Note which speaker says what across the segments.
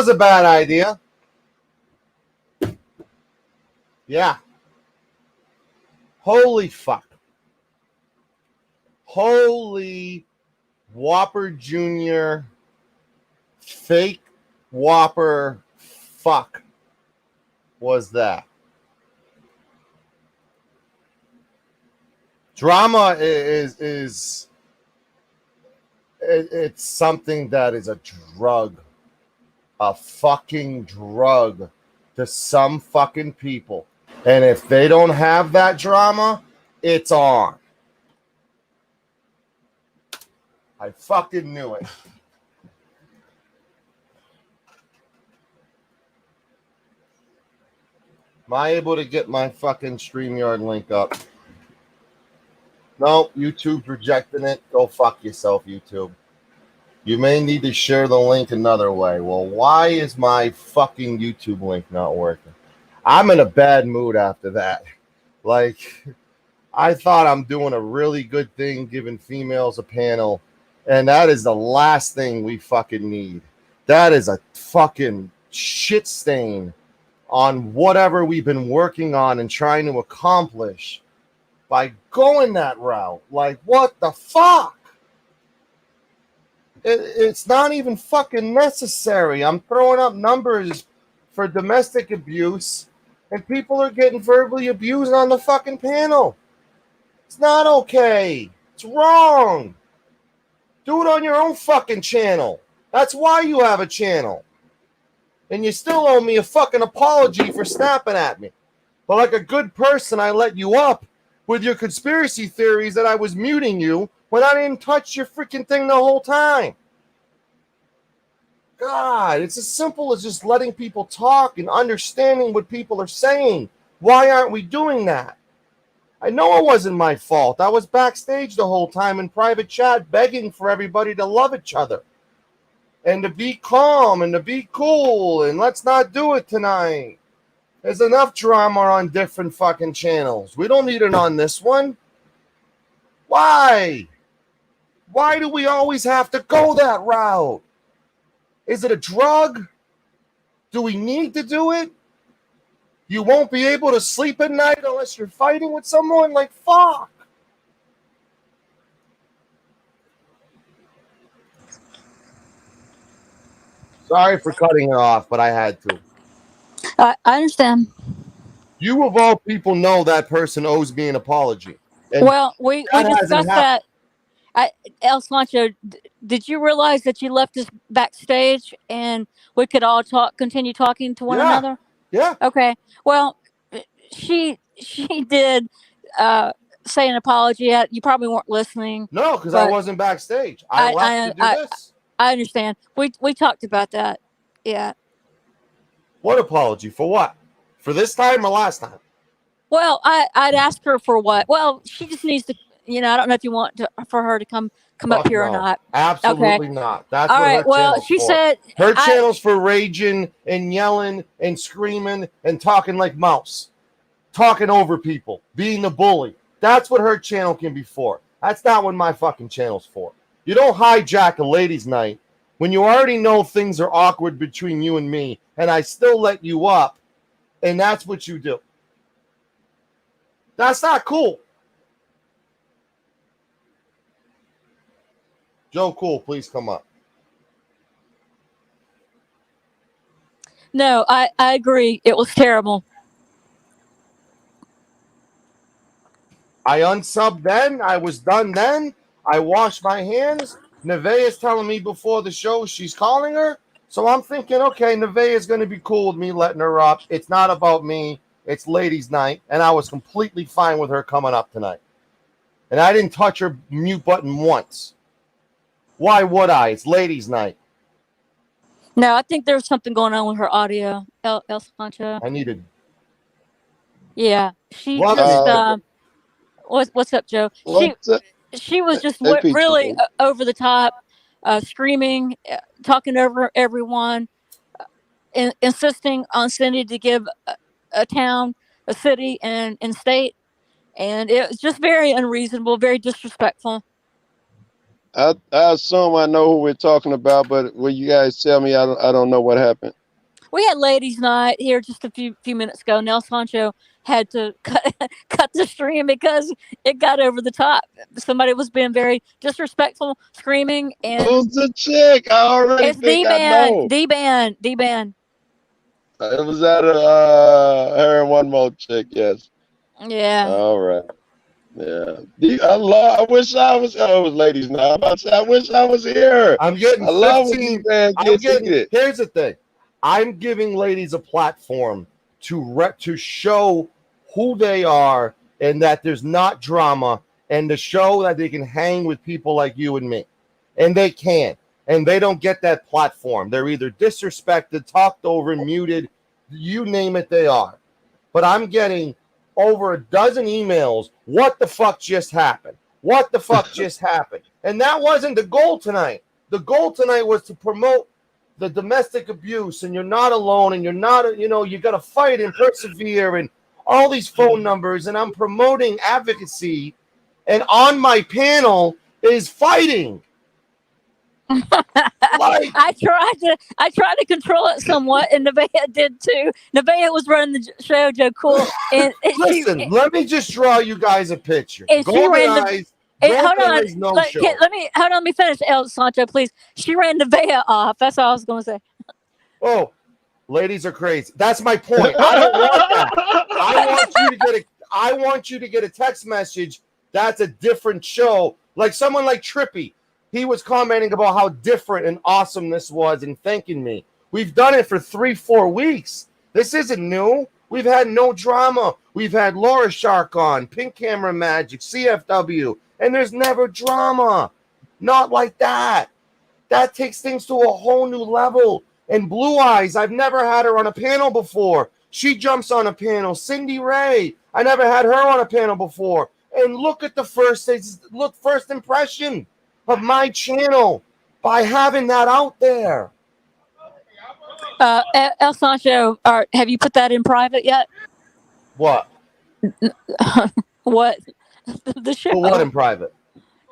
Speaker 1: was a bad idea. Yeah. Holy fuck. Holy Whopper Jr. fake Whopper fuck was that. Drama is it's something that is a drug. A fucking drug to some fucking people. And if they don't have that drama, it's on. I fucking knew it. Am I able to get my fucking StreamYard link up? No, YouTube's rejecting it. Go fuck yourself, YouTube. You may need to share the link another way. Well, why is my fucking YouTube link not working? I'm in a bad mood after that. Like, I thought I'm doing a really good thing giving females a panel, and that is the last thing we fucking need. That is a fucking shit stain on whatever we've been working on and trying to accomplish by going that route. Like, what the fuck? It's not even fucking necessary. I'm throwing up numbers for domestic abuse, and people are getting verbally abused on the fucking panel. It's not okay. It's wrong. Do it on your own fucking channel. That's why you have a channel. And you still owe me a fucking apology for snapping at me. But like a good person, I let you up with your conspiracy theories that I was muting you when I didn't touch your freaking thing the whole time. God, it's as simple as just letting people talk and understanding what people are saying. Why aren't we doing that? I know it wasn't my fault. I was backstage the whole time in private chat begging for everybody to love each other and to be calm and to be cool and let's not do it tonight. There's enough drama on different fucking channels. We don't need it on this one. Why? Why do we always have to go that route? Is it a drug? Do we need to do it? You won't be able to sleep at night unless you're fighting with someone? Like, fuck. Sorry for cutting it off, but I had to.
Speaker 2: I understand.
Speaker 1: You of all people know that person owes me an apology.
Speaker 2: And well, we discussed that. El Sancho, did you realize that you left us backstage and we could all continue talking to one another?
Speaker 1: Yeah.
Speaker 2: Okay. Well, she did say an apology. You probably weren't listening.
Speaker 1: No, because I wasn't backstage. I left to do this.
Speaker 2: I understand. We talked about that. Yeah.
Speaker 1: What apology? For what? For this time or last time?
Speaker 2: Well, I'd ask her for what? Well, she just needs to. I don't know if you want for her to come up here or not.
Speaker 1: Absolutely not. That's
Speaker 2: all
Speaker 1: what
Speaker 2: right.
Speaker 1: her
Speaker 2: Well,
Speaker 1: channel's
Speaker 2: she
Speaker 1: for.
Speaker 2: said
Speaker 1: her channel's for raging and yelling and screaming and talking like mouse, talking over people, being a bully. That's what her channel can be for. That's not what my fucking channel's for. You don't hijack a ladies' night when you already know things are awkward between you and me, and I still let you up, and that's what you do. That's not cool. Joe Cool, please come up.
Speaker 2: No, I agree. It was terrible.
Speaker 1: I unsubbed then. I was done then. I washed my hands. Nevaeh's telling me before the show she's calling her. So I'm thinking, okay, Nevaeh's going to be cool with me letting her up. It's not about me. It's ladies' night. And I was completely fine with her coming up tonight. And I didn't touch her mute button once. Why would I? It's ladies' night.
Speaker 2: No, I think there's something going on with her audio, El Sancho.
Speaker 1: I needed.
Speaker 2: Yeah, she just. What's up, Joe? She was just really over the top, screaming, talking over everyone, insisting on Cindy to give a town, a city, and state, and it was just very unreasonable, very disrespectful.
Speaker 3: I assume I know who we're talking about, but will you guys tell me? I don't know what happened.
Speaker 2: We had ladies' night here just a few minutes ago. Nel Sancho had to cut the stream because it got over the top. Somebody was being very disrespectful, screaming, and
Speaker 3: Who's the chick? I already
Speaker 2: it's
Speaker 3: think I know.
Speaker 2: D-Ban.
Speaker 3: It was that her and one more chick. Yes.
Speaker 2: Yeah.
Speaker 3: All right. Yeah. I wish I was. Oh, it was ladies' night. I wish I was here.
Speaker 1: I'm getting 15. Here's the thing. I'm giving ladies a platform to show who they are and that there's not drama, and to show that they can hang with people like you and me. And they can. And they don't get that platform. They're either disrespected, talked over, muted, you name it, they are. But I'm getting over a dozen emails. What the fuck just happened? What the fuck just happened? And that wasn't the goal tonight. The goal tonight was to promote the domestic abuse, and you're not alone, and you're not, you got to fight and persevere, and all these phone numbers, and I'm promoting advocacy, and on my panel is fighting.
Speaker 2: I tried to control it somewhat, and Nevaeh did too. Nevaeh was running the show, Joe Cool. And
Speaker 1: listen, let me just draw you guys a picture.
Speaker 2: And she ran hold on.
Speaker 1: No
Speaker 2: let me finish, El Sancho, please. She ran Nevaeh off. That's all I was going to say.
Speaker 1: Oh, ladies are crazy. That's my point. I don't want that. I want you to get a text message. That's a different show. Like someone like Trippy. He was commenting about how different and awesome this was and thanking me. We've done it for 3-4 weeks. This isn't new. We've had no drama. We've had Laura Shark on, Pink Camera Magic, CFW, and there's never drama. Not like that. That takes things to a whole new level. And Blue Eyes, I've never had her on a panel before. She jumps on a panel. Cindy Ray, I never had her on a panel before. And look at the first impression of my channel by having that out there.
Speaker 2: El Sancho, have you put that in private yet?
Speaker 1: What?
Speaker 2: What? The show.
Speaker 1: But what in private?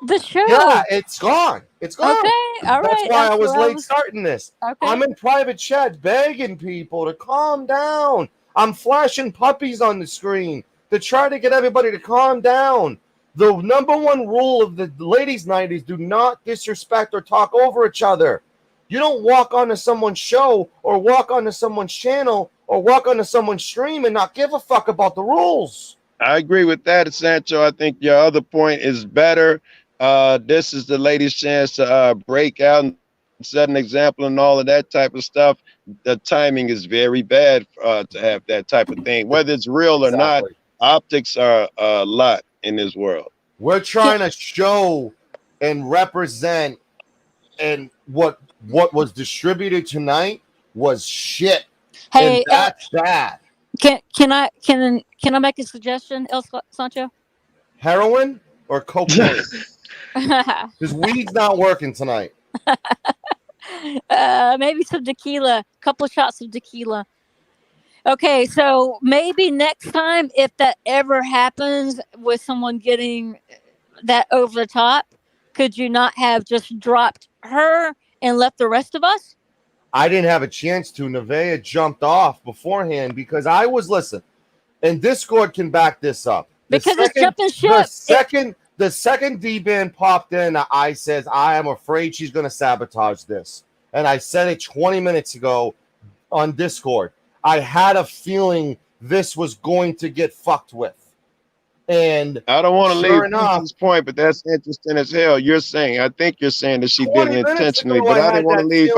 Speaker 2: The show.
Speaker 1: Yeah, it's gone. It's gone.
Speaker 2: Okay, all right.
Speaker 1: That's why I was late starting this.
Speaker 2: Okay.
Speaker 1: I'm in private chat begging people to calm down. I'm flashing puppies on the screen to try to get everybody to calm down. The number one rule of the ladies' night is do not disrespect or talk over each other. You don't walk onto someone's show or walk onto someone's channel or walk onto someone's stream and not give a fuck about the rules.
Speaker 3: I agree with that, Sancho. I think your other point is better. This is the ladies' chance to break out and set an example and all of that type of stuff. The timing is very bad to have that type of thing. Whether it's real or not, optics are a lot in this world.
Speaker 1: We're trying to show and represent, and what was distributed tonight was shit.
Speaker 2: Hey,
Speaker 1: and that's bad.
Speaker 2: Can I make a suggestion, El Sancho?
Speaker 1: Heroin or cocaine? Because weed's not working tonight.
Speaker 2: Maybe some tequila, a couple of shots of tequila. Okay, so maybe next time, if that ever happens with someone getting that over the top, could you not have just dropped her and left the rest of us?
Speaker 1: I didn't have a chance to. Nevaeh jumped off beforehand because I was listening. And Discord can back this up.
Speaker 2: Because it's jumping ship.
Speaker 1: The second D-Band popped in, I says, I am afraid she's going to sabotage this. And I said it 20 minutes ago on Discord. I had a feeling this was going to get fucked with. And
Speaker 3: I don't want to leave this point, but that's interesting as hell. I think you're saying that she did it intentionally, but I didn't want to leave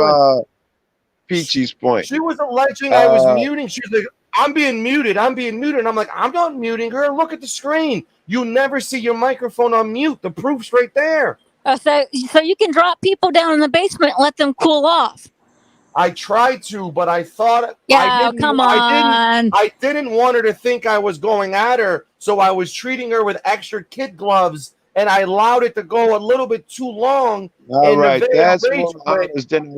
Speaker 3: Peachy's point.
Speaker 1: She was alleging I was muting. She was like, I'm being muted. And I'm like, I'm not muting her. Look at the screen. You never see your microphone on mute. The proof's right there.
Speaker 2: So you can drop people down in the basement and let them cool off.
Speaker 1: I tried to, but I thought,
Speaker 2: come on.
Speaker 1: I didn't want her to think I was going at her, so I was treating her with extra kid gloves, and I allowed it to go a little bit too long.
Speaker 3: All right, that's what I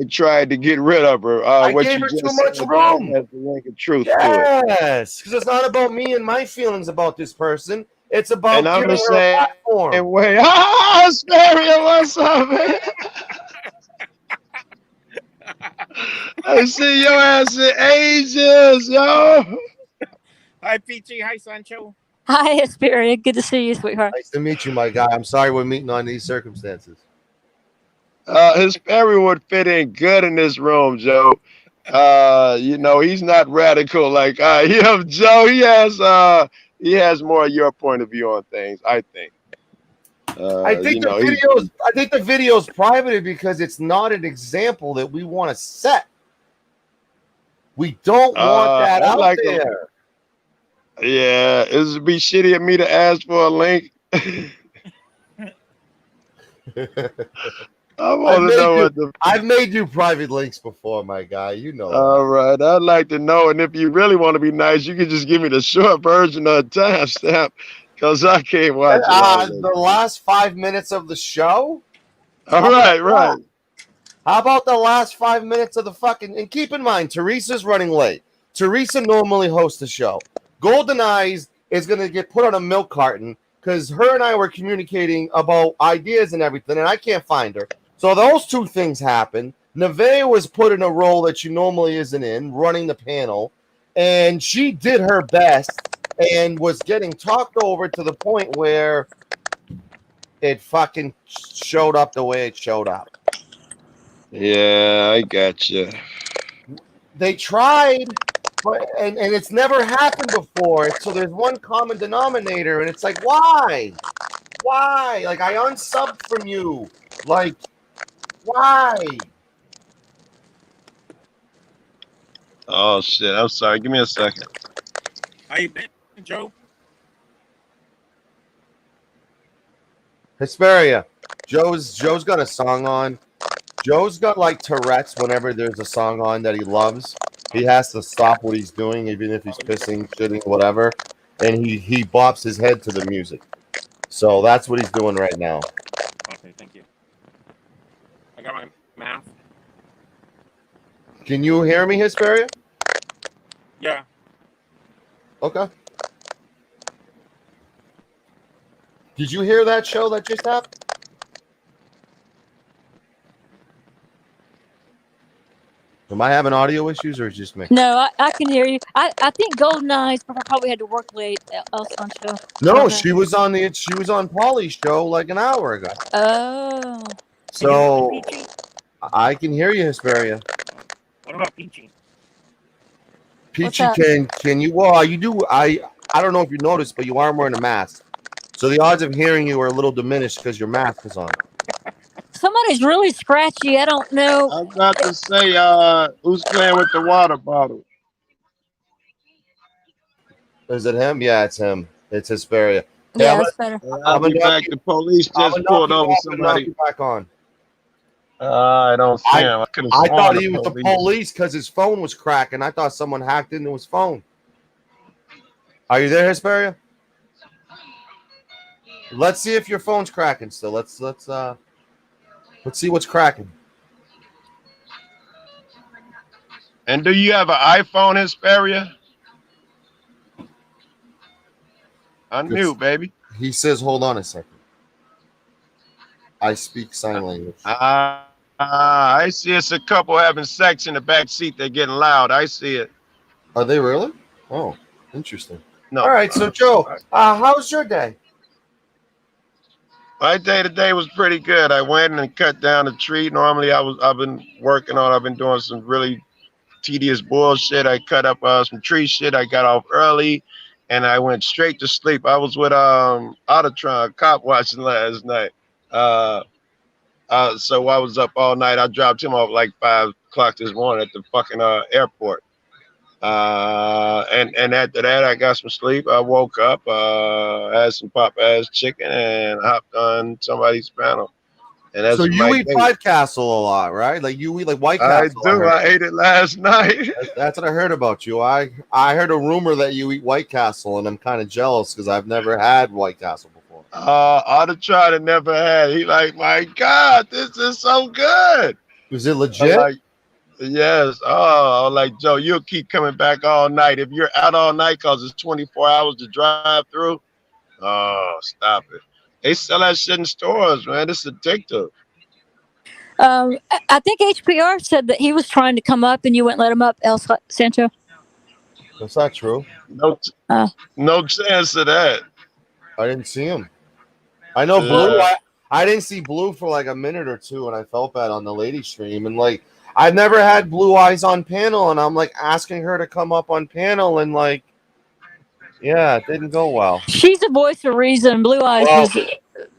Speaker 3: tried to get rid of her.
Speaker 1: I gave her too much room.
Speaker 3: Truth
Speaker 1: yes, because it's not about me and my feelings about this person. It's about
Speaker 3: and I'm
Speaker 1: giving
Speaker 3: the
Speaker 1: her a
Speaker 3: same
Speaker 1: platform.
Speaker 3: way. Ah, Asperia, what's up, man? I see your ass in ages, yo.
Speaker 4: Hi, Peachy. Hi, Sancho.
Speaker 2: Hi, Hesperia. Good to see you, sweetheart.
Speaker 1: Nice to meet you, my guy. I'm sorry we're meeting on these circumstances.
Speaker 3: Hesperia would fit in good in this room, Joe. You know, he's not radical like him, Joe. He has more of your point of view on things, I think.
Speaker 1: I think the video's private because it's not an example that we want to set. We don't want that out there.
Speaker 3: Yeah, it'd be shitty of me to ask for a link. I want to know
Speaker 1: I've made you private links before, my guy. You know.
Speaker 3: All right, I'd like to know, and if you really want to be nice, you can just give me the short version of a timestamp, because I can't watch
Speaker 1: the last 5 minutes of the show.
Speaker 3: All right.
Speaker 1: How about the last 5 minutes of the fucking? And keep in mind, Teresa's running late. Teresa normally hosts the show. Golden Eyes is going to get put on a milk carton because her and I were communicating about ideas and everything, and I can't find her. So those two things happened. Nevaeh was put in a role that she normally isn't in, running the panel, and she did her best and was getting talked over to the point where it fucking showed up the way it showed up.
Speaker 3: Yeah, I got you.
Speaker 1: They tried, but and it's never happened before. So there's one common denominator, and it's like, why? Like, I unsubbed from you. Like, why?
Speaker 3: Oh shit! I'm sorry. Give me a second.
Speaker 4: How you been, Joe?
Speaker 1: Hesperia. Joe's got a song on. Joe's got like Tourette's. Whenever there's a song on that he loves, he has to stop what he's doing, even if he's pissing, shitting, whatever, and he bops his head to the music. So that's what he's doing right now.
Speaker 4: Okay, thank you. I got my mask.
Speaker 1: Can you hear me, Hesperia?
Speaker 4: Yeah.
Speaker 1: Okay. Did you hear that show that just happened? Am I having audio issues or is it just me?
Speaker 2: No, I can hear you. I think Golden Eyes probably had to work late. On show.
Speaker 1: No,
Speaker 2: Okay.
Speaker 1: she was on Paulie's show like an hour ago.
Speaker 2: Oh.
Speaker 1: So I can hear you, Hesperia.
Speaker 4: What about Peachy?
Speaker 1: Peachy, can you? Well, you do. I don't know if you noticed, but you are wearing a mask, so the odds of hearing you are a little diminished because your mask is on.
Speaker 2: Somebody's really scratchy. I don't know.
Speaker 3: I was about to say, who's playing with the water bottle?
Speaker 1: Is it him? Yeah, it's him. It's Hesperia.
Speaker 2: Yeah, that's better.
Speaker 3: I'll be back. The police just pulled over somebody.
Speaker 1: Back on.
Speaker 3: I don't see him.
Speaker 1: I thought he was the police because his phone was cracking. I thought someone hacked into his phone. Are you there, Hesperia? Let's see if your phone's cracking still. Let's see what's cracking.
Speaker 3: And do you have an iPhone, Hesperia? Unmute, baby.
Speaker 1: He says, hold on a second. I speak sign language.
Speaker 3: I see it's a couple having sex in the back seat. They're getting loud. I see it.
Speaker 1: Are they really? Oh, interesting.
Speaker 3: No.
Speaker 1: All right, so Joe, how's your day?
Speaker 3: My day today was pretty good. I went and cut down a tree. Normally, I've been doing some really tedious bullshit. I cut up some tree shit. I got off early, and I went straight to sleep. I was with Autotron cop watching last night. So I was up all night. I dropped him off like 5 o'clock this morning at the fucking airport. And after that, I got some sleep. I woke up, had some pop-ass chicken, and hopped on somebody's panel. And that's
Speaker 1: so you eat White Castle a lot, right? Like you eat like White Castle.
Speaker 3: I do. I ate it last night.
Speaker 1: That's what I heard about you. I heard a rumor that you eat White Castle, and I'm kind of jealous because I've never had White Castle before.
Speaker 3: Autotron never had. He like, my God, this is so good.
Speaker 1: Is it legit?
Speaker 3: Like, yes. Oh, like Joe, you'll keep coming back all night. If you're out all night because it's 24 hours to drive through, Oh, stop it. They sell that shit in stores, man. It's addictive.
Speaker 2: I think HPR said that he was trying to come up and you wouldn't let him up, El Sancho.
Speaker 1: That's not true.
Speaker 3: No chance of that.
Speaker 1: I didn't see him. I know Blue. I didn't see Blue for like a minute or two, and I felt bad on the lady stream. And like, I've never had Blue Eyes on panel, and I'm like asking her to come up on panel, and like, yeah, it didn't go well.
Speaker 2: She's a voice of reason. Blue Eyes.
Speaker 1: Well,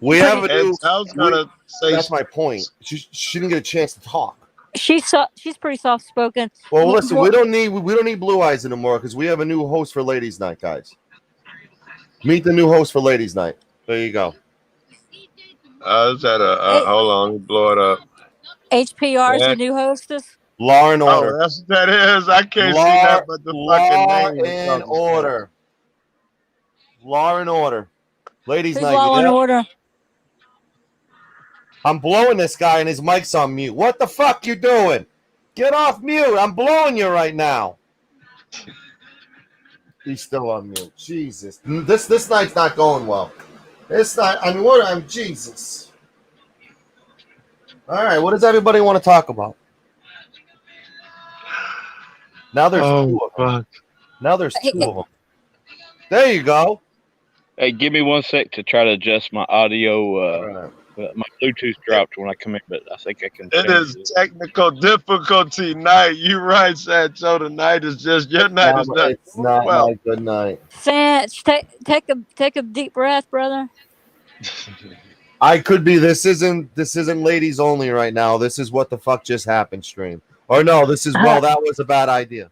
Speaker 1: we have a new.
Speaker 3: I was gonna say
Speaker 1: that's my point. She didn't get a chance to talk.
Speaker 2: She's pretty soft spoken.
Speaker 1: Well, listen, we don't need Blue Eyes anymore because we have a new host for Ladies Night, guys. Meet the new host for Ladies Night. There you go.
Speaker 3: Is that hold on, blow it up.
Speaker 2: HPR is the new hostess.
Speaker 1: Law and Order.
Speaker 3: Oh, that's what that is. I can't see that, but the fucking name.
Speaker 1: Law and Order. Law and Order. Ladies Night.
Speaker 2: Law and Order.
Speaker 1: I'm blowing this guy and his mic's on mute. What the fuck you doing? Get off mute. I'm blowing you right now. He's still on mute. Jesus. This night's not going well. This night, I mean, I'm Jesus. All right, what does everybody want to talk about? Now there's two of them. Now there's two of them. There you go.
Speaker 5: Hey, give me 1 sec to try to adjust my audio. My Bluetooth dropped when I come in, but I think I can.
Speaker 3: It is technical difficulty night. You right, Sancho. Tonight is just your night.
Speaker 1: It's not my good night.
Speaker 2: Sanch, take a deep breath, brother.
Speaker 1: I could be. This isn't ladies only right now. This is what the fuck just happened stream. Or no, this is that was a bad idea.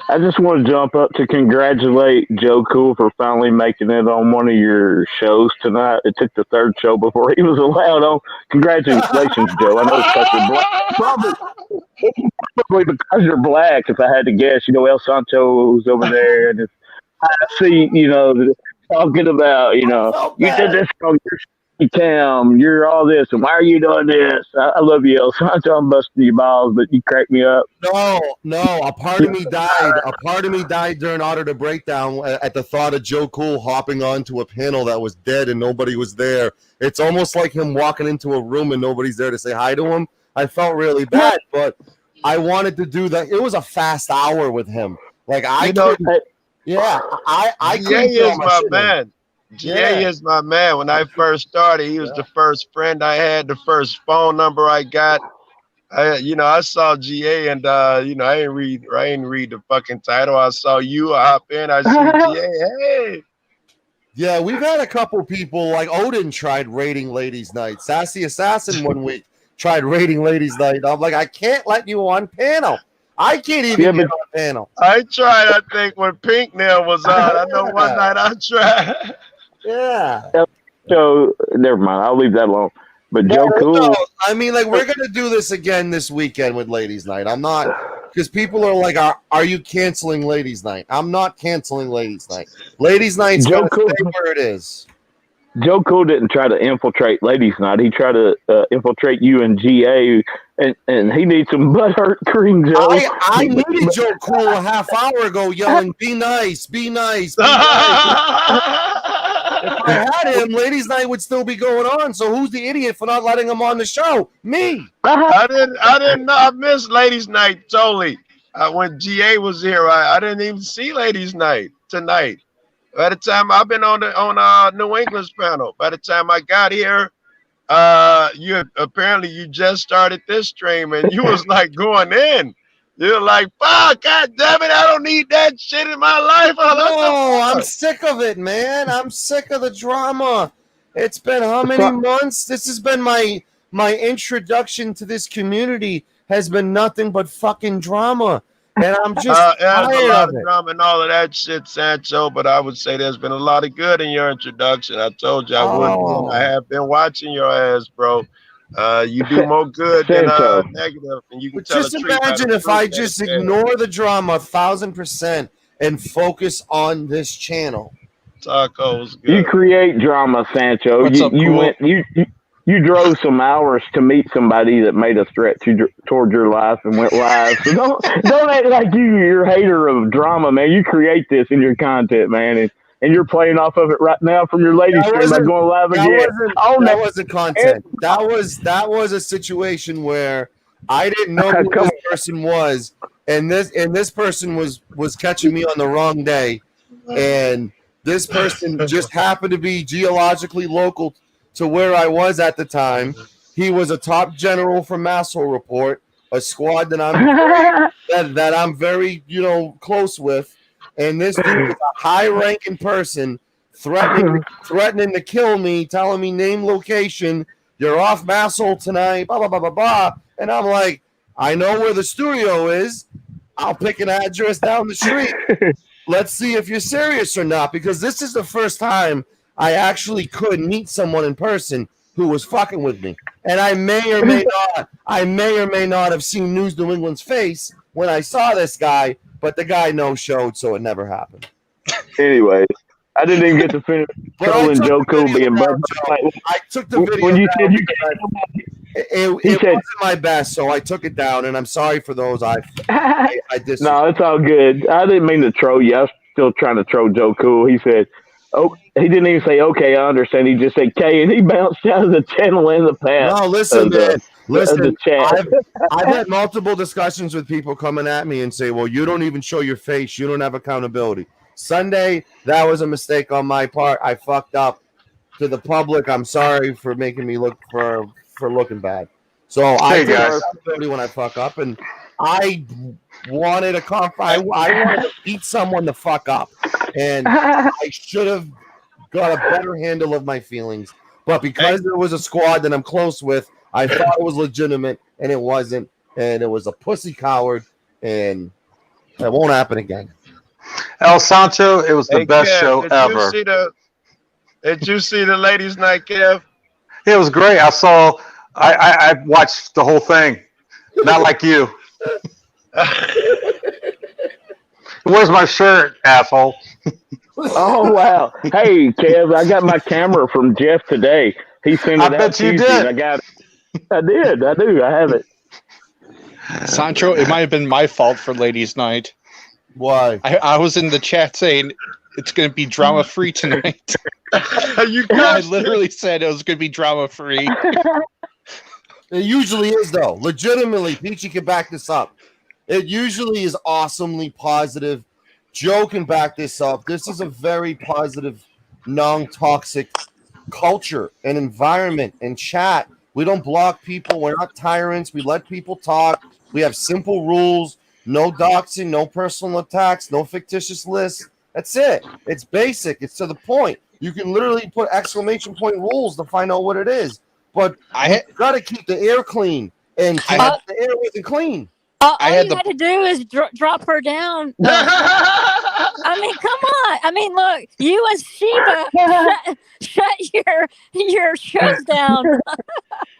Speaker 6: I just want to jump up to congratulate Joe Cool for finally making it on one of your shows tonight. It took the third show before he was allowed on. Congratulations, Joe. I know it's because you're black. Probably because you're black, if I had to guess. You know, El Sancho was over there. And I see, talking about, you did this on your Cam, you're all this, and why are you doing this? I love you, El Sancho. I'm busting your balls, but you crack me up.
Speaker 1: No. A part of me died. A part of me died during Auto to Breakdown at the thought of Joe Cool hopping onto a panel that was dead and nobody was there. It's almost like him walking into a room and nobody's there to say hi to him. I felt really bad, but I wanted to do that. It was a fast hour with him. Like I couldn't
Speaker 3: is my man. GA is my man. When I first started, he was the first friend I had, the first phone number I got. I saw GA and I didn't read the fucking title. I saw you, I hop in, I see GA. Hey.
Speaker 1: Yeah, we've had a couple people like Odin tried raiding Ladies Night. Sassy Assassin 1 week tried raiding Ladies Night. I'm like, I can't let you on panel. I can't even get on panel.
Speaker 3: I tried, I think, when Pink Nail was on. I know one night I tried.
Speaker 1: Yeah.
Speaker 6: So never mind. I'll leave that alone. But Joe Cool.
Speaker 1: No, I mean, like, we're gonna do this again this weekend with Ladies Night. I'm not, because people are like, "Are you canceling Ladies Night?" I'm not canceling Ladies Night. Ladies Night's gonna stay where it is.
Speaker 6: Joe Cool didn't try to infiltrate Ladies Night. He tried to infiltrate you and GA, and he needs some butthurt cream, Joe.
Speaker 1: I needed Joe Cool a half hour ago yelling, "Be nice, be nice, be nice." If I had him, Ladies Night would still be going on. So who's the idiot for not letting him on the show? Me.
Speaker 3: I didn't know. I missed Ladies Night totally. When GA was here, I didn't even see Ladies Night tonight. By the time I've been on New England's panel, by the time I got here, you just started this stream and you was like going in. You're like, fuck, God damn it, I don't need that shit in my life.
Speaker 1: I'm sick of it, man. I'm sick of the drama. It's been how many months? This has been my introduction to this community has been nothing but fucking drama. And I'm just tired of it.
Speaker 3: Drama and all of that shit, Sancho, but I would say there's been a lot of good in your introduction. I told you I wouldn't. I have been watching your ass, bro. You do more good than negative, and you can tell.
Speaker 1: Just imagine if I just ignore the drama 1,000% and focus on this channel.
Speaker 3: Tacos. Good.
Speaker 6: You create drama, Sancho. You drove some hours to meet somebody that made a threat toward your life and went live. So don't act like you're a hater of drama, man. You create this in your content, man. And and you're playing off of it right now from your lady stream by going live again.
Speaker 1: That wasn't content. That was a situation where I didn't know who this person was, and this person was catching me on the wrong day, and this person just happened to be geologically local to where I was at the time. He was a top general from Masshole Report, a squad that I'm very close with, and this dude is a high-ranking person threatening to kill me, telling me name, location. You're off Masshole tonight, blah blah blah blah blah. And I'm like, I know where the studio is. I'll pick an address down the street. Let's see if you're serious or not, because this is the first time I actually could meet someone in person who was fucking with me. And I may or may not have seen News New England's face when I saw this guy, but the guy no-showed, so it never happened.
Speaker 6: Anyway, I didn't even get to finish trolling Joe Cool being bad.
Speaker 1: I took the video
Speaker 6: when you said you
Speaker 1: it wasn't my best, so I took it down, and I'm sorry for those I disagree.
Speaker 6: No, it's all good. I didn't mean to troll you. I was still trying to troll Joe Cool. He said, "Oh," he didn't even say, "Okay, I understand." He just said, "K," and he bounced out of the channel in the past.
Speaker 1: No, listen, man. Listen, I've had multiple discussions with people coming at me and say, "Well, you don't even show your face. You don't have accountability." Sunday, that was a mistake on my part. I fucked up to the public. I'm sorry for making me look for looking bad. So I take accountability when I fuck up, and I wanted I wanted to beat someone the fuck up, and I should have got a better handle of my feelings. But because there was a squad that I'm close with, I thought it was legitimate, and it wasn't, and it was a pussy coward, and it won't happen again.
Speaker 7: El Sancho, it was the best show ever.
Speaker 3: Did you see the ladies' night, Kev?
Speaker 7: It was great. I watched the whole thing. Not like you. Where's my shirt, asshole?
Speaker 6: Oh, wow. Hey, Kev, I got my camera from Jeff today. He sent it out.
Speaker 7: I bet you
Speaker 6: Tuesday,
Speaker 7: did.
Speaker 6: I got it. I did. I do. I have it.
Speaker 8: Sancho, it might have been my fault for ladies' night.
Speaker 1: Why?
Speaker 8: I was in the chat saying it's going to be drama-free tonight. I literally said it was going to be drama-free.
Speaker 1: It usually is, though. Legitimately, Peachy can back this up. It usually is awesomely positive. Joe can back this up. This is a very positive, non-toxic culture and environment and chat. We don't block people. We're not tyrants. We let people talk. We have simple rules. No doxing, no personal attacks, no fictitious lists. That's it. It's basic. It's to the point. You can literally put exclamation point rules to find out what it is. But you got to keep the air clean. And the air wasn't clean.
Speaker 2: All you had to do is drop her down. I mean, come on. I mean, look, you and Shiva shut your shows down.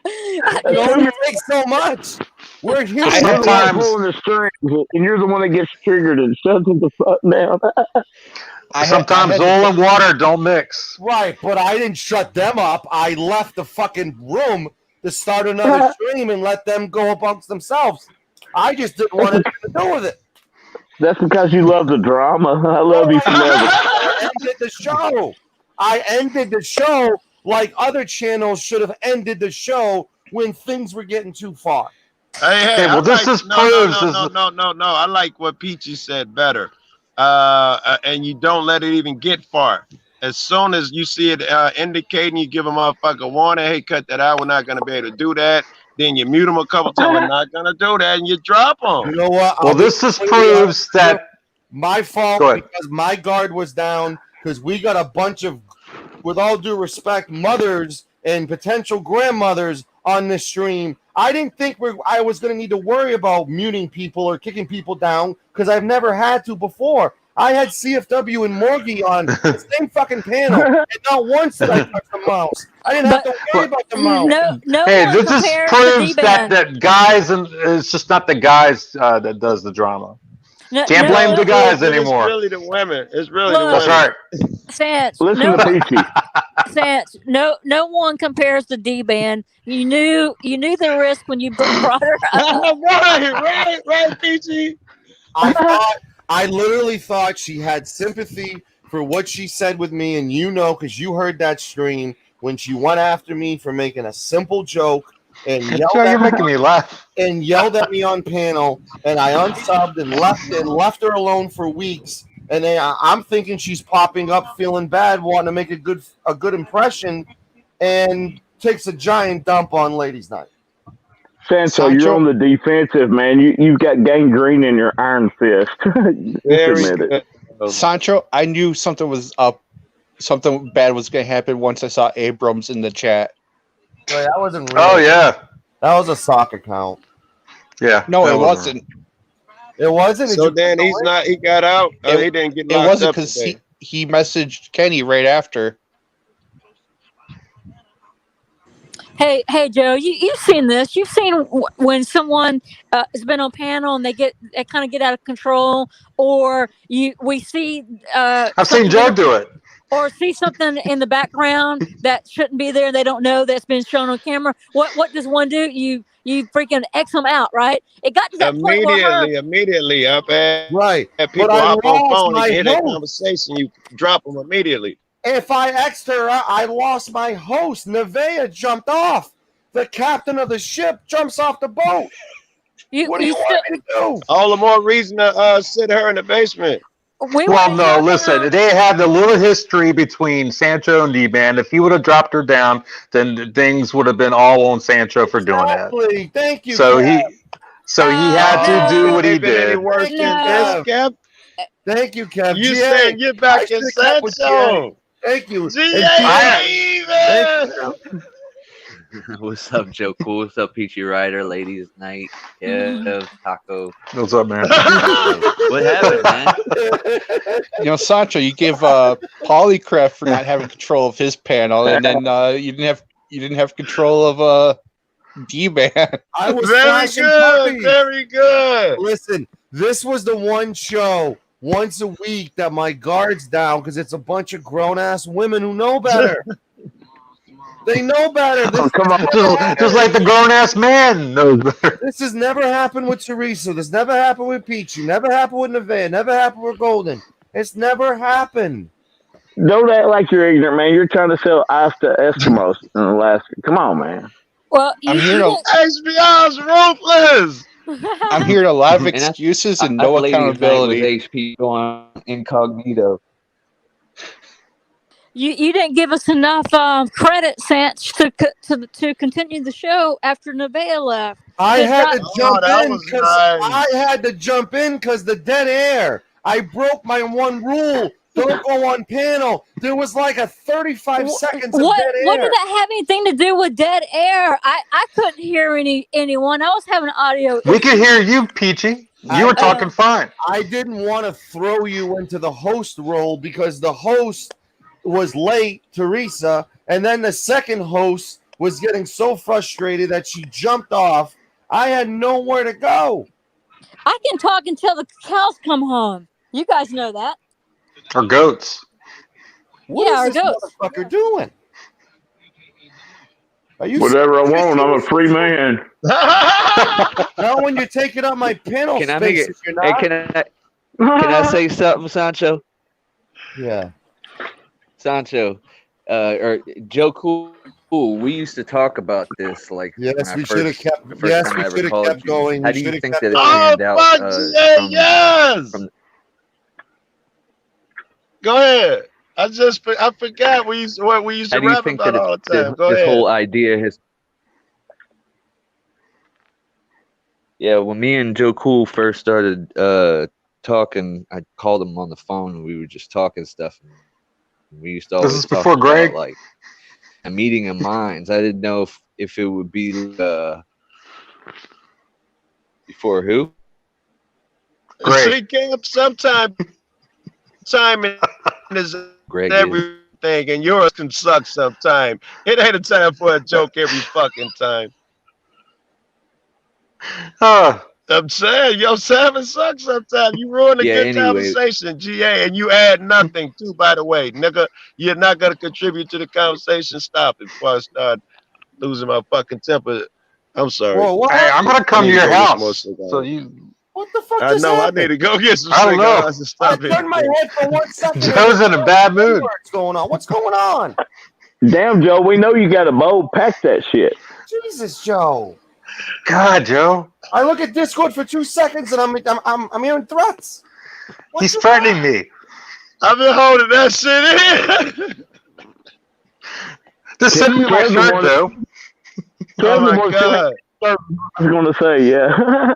Speaker 1: It only takes so much. We're here.
Speaker 6: Sometimes pulling the strings, and you're the one that gets triggered and shuts it the fuck down.
Speaker 7: Sometimes oil and water don't mix.
Speaker 1: Right, but I didn't shut them up. I left the fucking room to start another stream and let them go amongst themselves. I just didn't want anything to do with it.
Speaker 6: That's because you love the drama. I love you forever.
Speaker 1: I ended the show. I ended the show like other channels should have ended the show when things were getting too far.
Speaker 3: Hey, well,
Speaker 7: this is proves.
Speaker 3: No. I like what Peachy said better. And you don't let it even get far. As soon as you see it indicating, you give a motherfucker a warning. Hey, cut that out. We're not going to be able to do that. Then you mute them a couple times. We're not going to do that, and you drop them.
Speaker 1: You know what?
Speaker 7: Well, this just proves that
Speaker 1: my fault because my guard was down because we got a bunch of, with all due respect, mothers and potential grandmothers on this stream. I didn't think I was going to need to worry about muting people or kicking people down because I've never had to before. I had CFW and Morgie on the same fucking panel, and not once did I touch the mouse. I didn't have to worry about the mouse.
Speaker 2: No.
Speaker 7: Hey, this just proves that guys, and it's just not the guys that does the drama. Can't blame the guys anymore.
Speaker 3: It's really the women. It's really the women.
Speaker 7: That's right.
Speaker 2: Sans,
Speaker 6: listen to Peachy.
Speaker 2: Sans, no one compares to D-Band. You knew the risk when you brought her up.
Speaker 3: right, Peachy.
Speaker 1: I literally thought she had sympathy. for what she said with me, and you know, because you heard that stream when she went after me for making a simple joke and
Speaker 7: you're making me laugh.
Speaker 1: And yelled at me on panel, and I unsubbed and left her alone for weeks. And then I'm thinking she's popping up, feeling bad, wanting to make a good impression, and takes a giant dump on ladies' night.
Speaker 6: Sancho, you're on the defensive, man. You've got gangrene in your iron fist. Admit it.
Speaker 8: Sancho, I knew something was up. Something bad was going to happen once I saw Abrams in the chat.
Speaker 1: Wait, that wasn't real.
Speaker 7: Oh, yeah.
Speaker 1: That was a sock account.
Speaker 7: Yeah.
Speaker 8: No, it wasn't.
Speaker 1: It wasn't?
Speaker 3: So then he got out? He didn't get locked
Speaker 8: It wasn't
Speaker 3: up
Speaker 8: because
Speaker 3: today.
Speaker 8: he messaged Kenny right after.
Speaker 2: Hey, Joe, you've seen this. You've seen when someone has been on panel and they kind of get out of control, or we see.
Speaker 7: I've seen Joe do it.
Speaker 2: Or see something in the background that shouldn't be there. They don't know that's been shown on camera. What does one do? You freaking X them out, right? It got to that point where
Speaker 3: immediately up at
Speaker 1: right.
Speaker 3: People hop on phone and hear that conversation. You drop them immediately.
Speaker 1: If I X'd her, I lost my host. Nevaeh jumped off. The captain of the ship jumps off the boat. What do you want me to do?
Speaker 3: All the more reason to sit her in the basement.
Speaker 7: Well, no, listen. They had a little history between Sancho and D-Man. If he would have dropped her down, then things would have been all on Sancho for doing that.
Speaker 1: Thank you.
Speaker 7: So he had to do what he did.
Speaker 3: Any worse than this, Kev?
Speaker 1: Thank you, Kev.
Speaker 3: You said you're back in Sancho.
Speaker 1: Thank you.
Speaker 9: What's up, Joe Cool? What's up, Peachy Rider? Ladies Night. Yeah, Taco.
Speaker 7: What's up, man?
Speaker 9: What happened, man?
Speaker 8: You know, Sancho, you give Polycraft for not having control of his panel, and then you didn't have control of D-Man.
Speaker 1: I was
Speaker 3: very good. Very good.
Speaker 1: Listen, this was the one show once a week that my guard's down because it's a bunch of grown-ass women who know better. They know better.
Speaker 7: Come on, just like the grown-ass man knows better.
Speaker 1: This has never happened with Teresa. This never happened with Peachy. Never happened with Nevaeh. Never happened with Golden. It's never happened.
Speaker 6: Don't act like you're ignorant, man. You're trying to sell ice to Eskimos in Alaska. Come on, man.
Speaker 2: Well,
Speaker 3: HBI's ruthless.
Speaker 8: I'm hearing a lot of excuses and no accountability.
Speaker 9: HP going incognito.
Speaker 2: You didn't give us enough credit, Sanch, to continue the show after Nevaeh left.
Speaker 1: I had to jump in because the dead air. I broke my one rule. Don't go on panel. There was like a 35 seconds of dead air.
Speaker 2: What did that have anything to do with dead air? I couldn't hear anyone. I was having audio.
Speaker 7: We could hear you, Peachy. You were talking fine.
Speaker 1: I didn't want to throw you into the host role because the host was late, Teresa, and then the second host was getting so frustrated that she jumped off. I had nowhere to go.
Speaker 2: I can talk until the cows come home. You guys know that.
Speaker 7: Or goats.
Speaker 1: What is this motherfucker doing? Are you
Speaker 6: whatever I want? I'm a free man.
Speaker 1: Now when you're taking up my panel
Speaker 9: Can I
Speaker 1: space,
Speaker 9: make it?
Speaker 1: you're not.
Speaker 9: Hey, can I say something, Sancho?
Speaker 1: Yeah.
Speaker 9: Sancho, or Joe Cool. We used to talk about this, like
Speaker 1: yes, we should have kept. Yes, we should have kept going.
Speaker 9: How do you think that it panned out?
Speaker 3: Go ahead. I forgot we used to
Speaker 9: How do you
Speaker 3: rap
Speaker 9: think
Speaker 3: about
Speaker 9: that
Speaker 3: all the time. Go
Speaker 9: this
Speaker 3: ahead.
Speaker 9: whole idea has? Yeah, when me and Joe Cool first started talking, I called him on the phone and we were just talking stuff. We used to always
Speaker 7: this is
Speaker 9: talk
Speaker 7: before
Speaker 9: about,
Speaker 7: Greg.
Speaker 9: like a meeting of minds. I didn't know if it would be before who?
Speaker 3: Greg. See, Camp, time is
Speaker 9: Greg
Speaker 3: everything, and yours can suck sometime. It ain't a time for a joke every fucking time. I'm saying, Simon sucks sometimes. You ruin a good conversation, GA, and you add nothing too, by the way. Nigga, you're not going to contribute to the conversation. Stop it before I start losing my fucking temper. I'm sorry.
Speaker 1: Well,
Speaker 7: hey, I'm going to come to your house. So
Speaker 1: What the fuck
Speaker 3: I
Speaker 1: just
Speaker 3: know.
Speaker 1: happened?
Speaker 3: I need to go get some
Speaker 7: I don't know.
Speaker 3: cigars and stop
Speaker 1: I turned my head for 1 second.
Speaker 7: Joe's in a bad mood.
Speaker 1: What's going on? What's going on?
Speaker 6: Damn, Joe, we know you got a bowl. Pack that shit.
Speaker 1: Jesus, Joe.
Speaker 7: God, Joe.
Speaker 1: I look at Discord for 2 seconds and I'm hearing threats.
Speaker 7: He's threatening me.
Speaker 3: I've been holding that shit in.
Speaker 7: Just send me my shirt, Joe.
Speaker 3: Oh my God.
Speaker 6: I was going to say, yeah.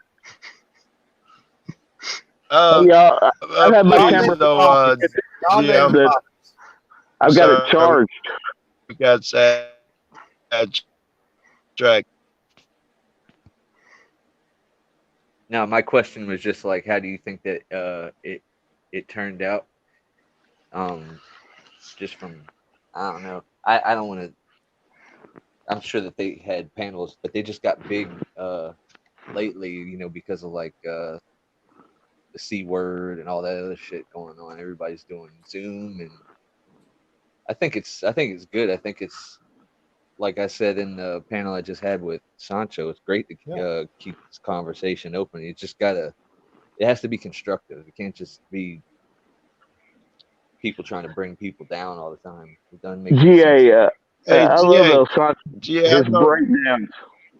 Speaker 3: Y'all,
Speaker 6: I have my camera. I've got it charged.
Speaker 3: We got sad track.
Speaker 9: No, my question was just like, how do you think that it turned out? Just from, I don't know. I don't want to. I'm sure that they had panels, but they just got big lately, you know, because of like the C word and all that other shit going on. Everybody's doing Zoom, and I think it's good. I think it's, like I said in the panel I just had with Sancho, it's great to keep this conversation open. You just gotta, it has to be constructive. It can't just be people trying to bring people down all the time. It doesn't make sense.
Speaker 6: I love his breakdowns,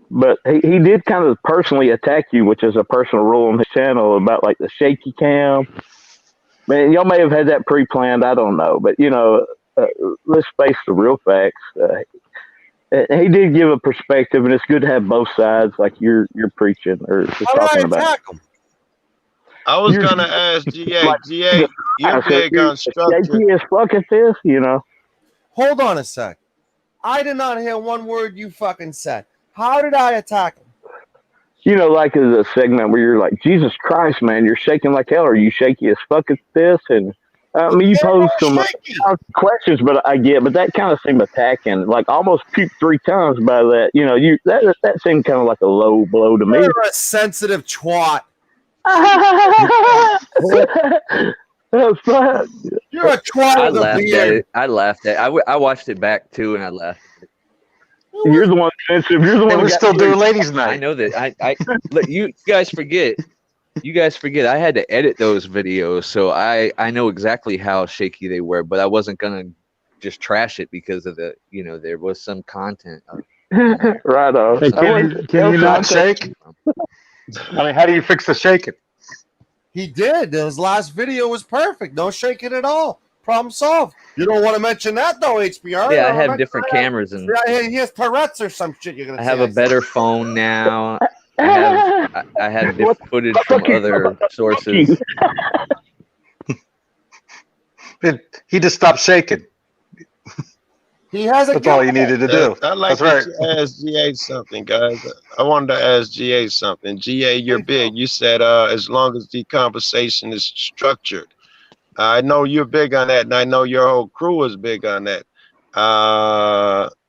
Speaker 6: but he did kind of personally attack you, which is a personal rule on his channel about like the shaky cam. Man, y'all may have had that pre-planned. I don't know, but you know, let's face the real facts. He did give a perspective, and it's good to have both sides, like you're preaching or talking about.
Speaker 3: I was gonna ask GA. GA, you're big on structure.
Speaker 6: Shaky as fuck at this, you know.
Speaker 1: Hold on a sec. I did not hear one word you fucking said. How did I attack him?
Speaker 6: You know, like as a segment where you're like, Jesus Christ, man, you're shaking like hell. Are you shaky as fuck at this? And I mean, you posed some questions, but but that kind of seemed attacking. Like almost puked 3 times by that. You know, that seemed kind of like a low blow to me.
Speaker 1: You're a sensitive twat. You're a twat.
Speaker 9: I laughed at it. I watched it back too, and I laughed.
Speaker 6: You're the one sensitive. You're the one.
Speaker 7: We're still doing ladies' night.
Speaker 9: I know that. I look, you guys forget. You guys forget. I had to edit those videos, so I know exactly how shaky they were. But I wasn't gonna just trash it because of the, you know, there was some content.
Speaker 6: Right on.
Speaker 7: Hey, can you not shake? I mean, how do you fix the shaking?
Speaker 1: He did. His last video was perfect. No shaking at all. Problem solved. You don't want to mention that though, HBR.
Speaker 9: Yeah, I have different cameras, and
Speaker 1: he has Tourette's or some shit. You're gonna.
Speaker 9: I have a better phone now. I have footage from other sources.
Speaker 7: He just stopped shaking.
Speaker 1: He has a.
Speaker 7: That's all you needed to do.
Speaker 3: I'd like
Speaker 7: That's
Speaker 3: to ask GA something, guys. I wanted to ask GA something. GA, you're big. You said as long as the conversation is structured. I know you're big on that, and I know your whole crew is big on that.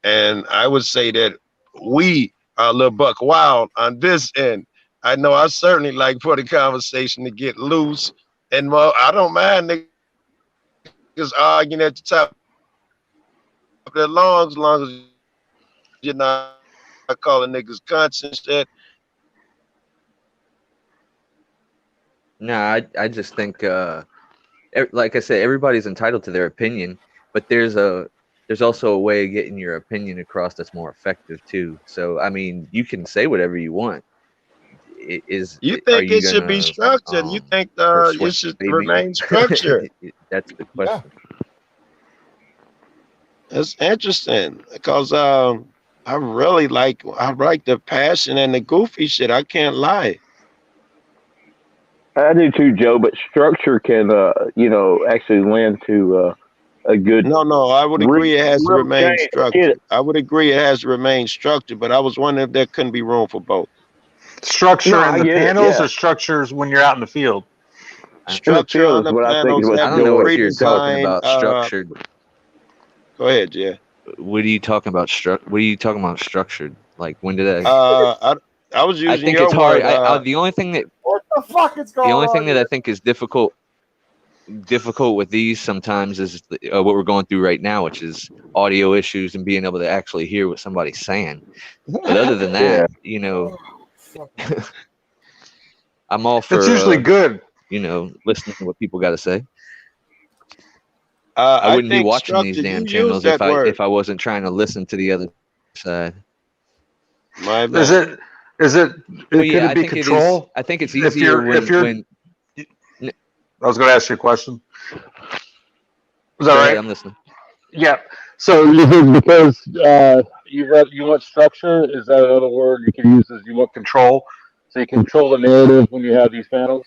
Speaker 3: And I would say that we are a little buck wild on this end. I know I certainly like for the conversation to get loose, and well, I don't mind niggas arguing at the top of their lungs, as long as you're not calling niggas cunts and shit.
Speaker 9: No, I just think, like I said, everybody's entitled to their opinion, but there's also a way of getting your opinion across that's more effective too. So I mean, you can say whatever you want. You think it should be
Speaker 3: structured? You think it should remain structured?
Speaker 9: That's the question.
Speaker 3: Yeah. It's interesting because I like the passion and the goofy shit. I can't lie.
Speaker 6: I do too, Joe. But structure can, actually lend to a good.
Speaker 3: No, I would agree it has to remain structured. I would agree it has to remain structured, but I was wondering if there couldn't be room for both.
Speaker 7: Structure in the panels or structures when you're out in the field?
Speaker 3: Structure on the panels.
Speaker 9: I don't know what you're talking about. Structured.
Speaker 3: Go ahead, yeah.
Speaker 9: What are you talking about? What are you talking about? Structured? Like when did I?
Speaker 3: I was using.
Speaker 9: I think it's hard. The only thing that.
Speaker 1: What the fuck is going on?
Speaker 9: The only thing that I think is difficult with these sometimes is what we're going through right now, which is audio issues and being able to actually hear what somebody's saying. But other than that, I'm all for.
Speaker 7: It's usually good.
Speaker 9: Listening to what people got to say.
Speaker 3: I
Speaker 9: wouldn't be
Speaker 3: think
Speaker 9: watching these
Speaker 3: structure,
Speaker 9: damn
Speaker 3: you
Speaker 9: channels
Speaker 3: use that word.
Speaker 9: if I wasn't trying to listen to the other side.
Speaker 3: My
Speaker 7: Is
Speaker 3: bad.
Speaker 9: But yeah,
Speaker 7: could
Speaker 9: I
Speaker 7: it be
Speaker 9: think
Speaker 7: control?
Speaker 9: it is. I think it's
Speaker 7: If
Speaker 9: easier
Speaker 7: you're-
Speaker 9: when.
Speaker 7: I was going to ask you a question. Is that
Speaker 9: Go
Speaker 7: right?
Speaker 9: ahead, I'm listening.
Speaker 6: Yeah. So this is because you want structure. Is that another word you can use? Is you want control? So you control the narrative when you have these panels.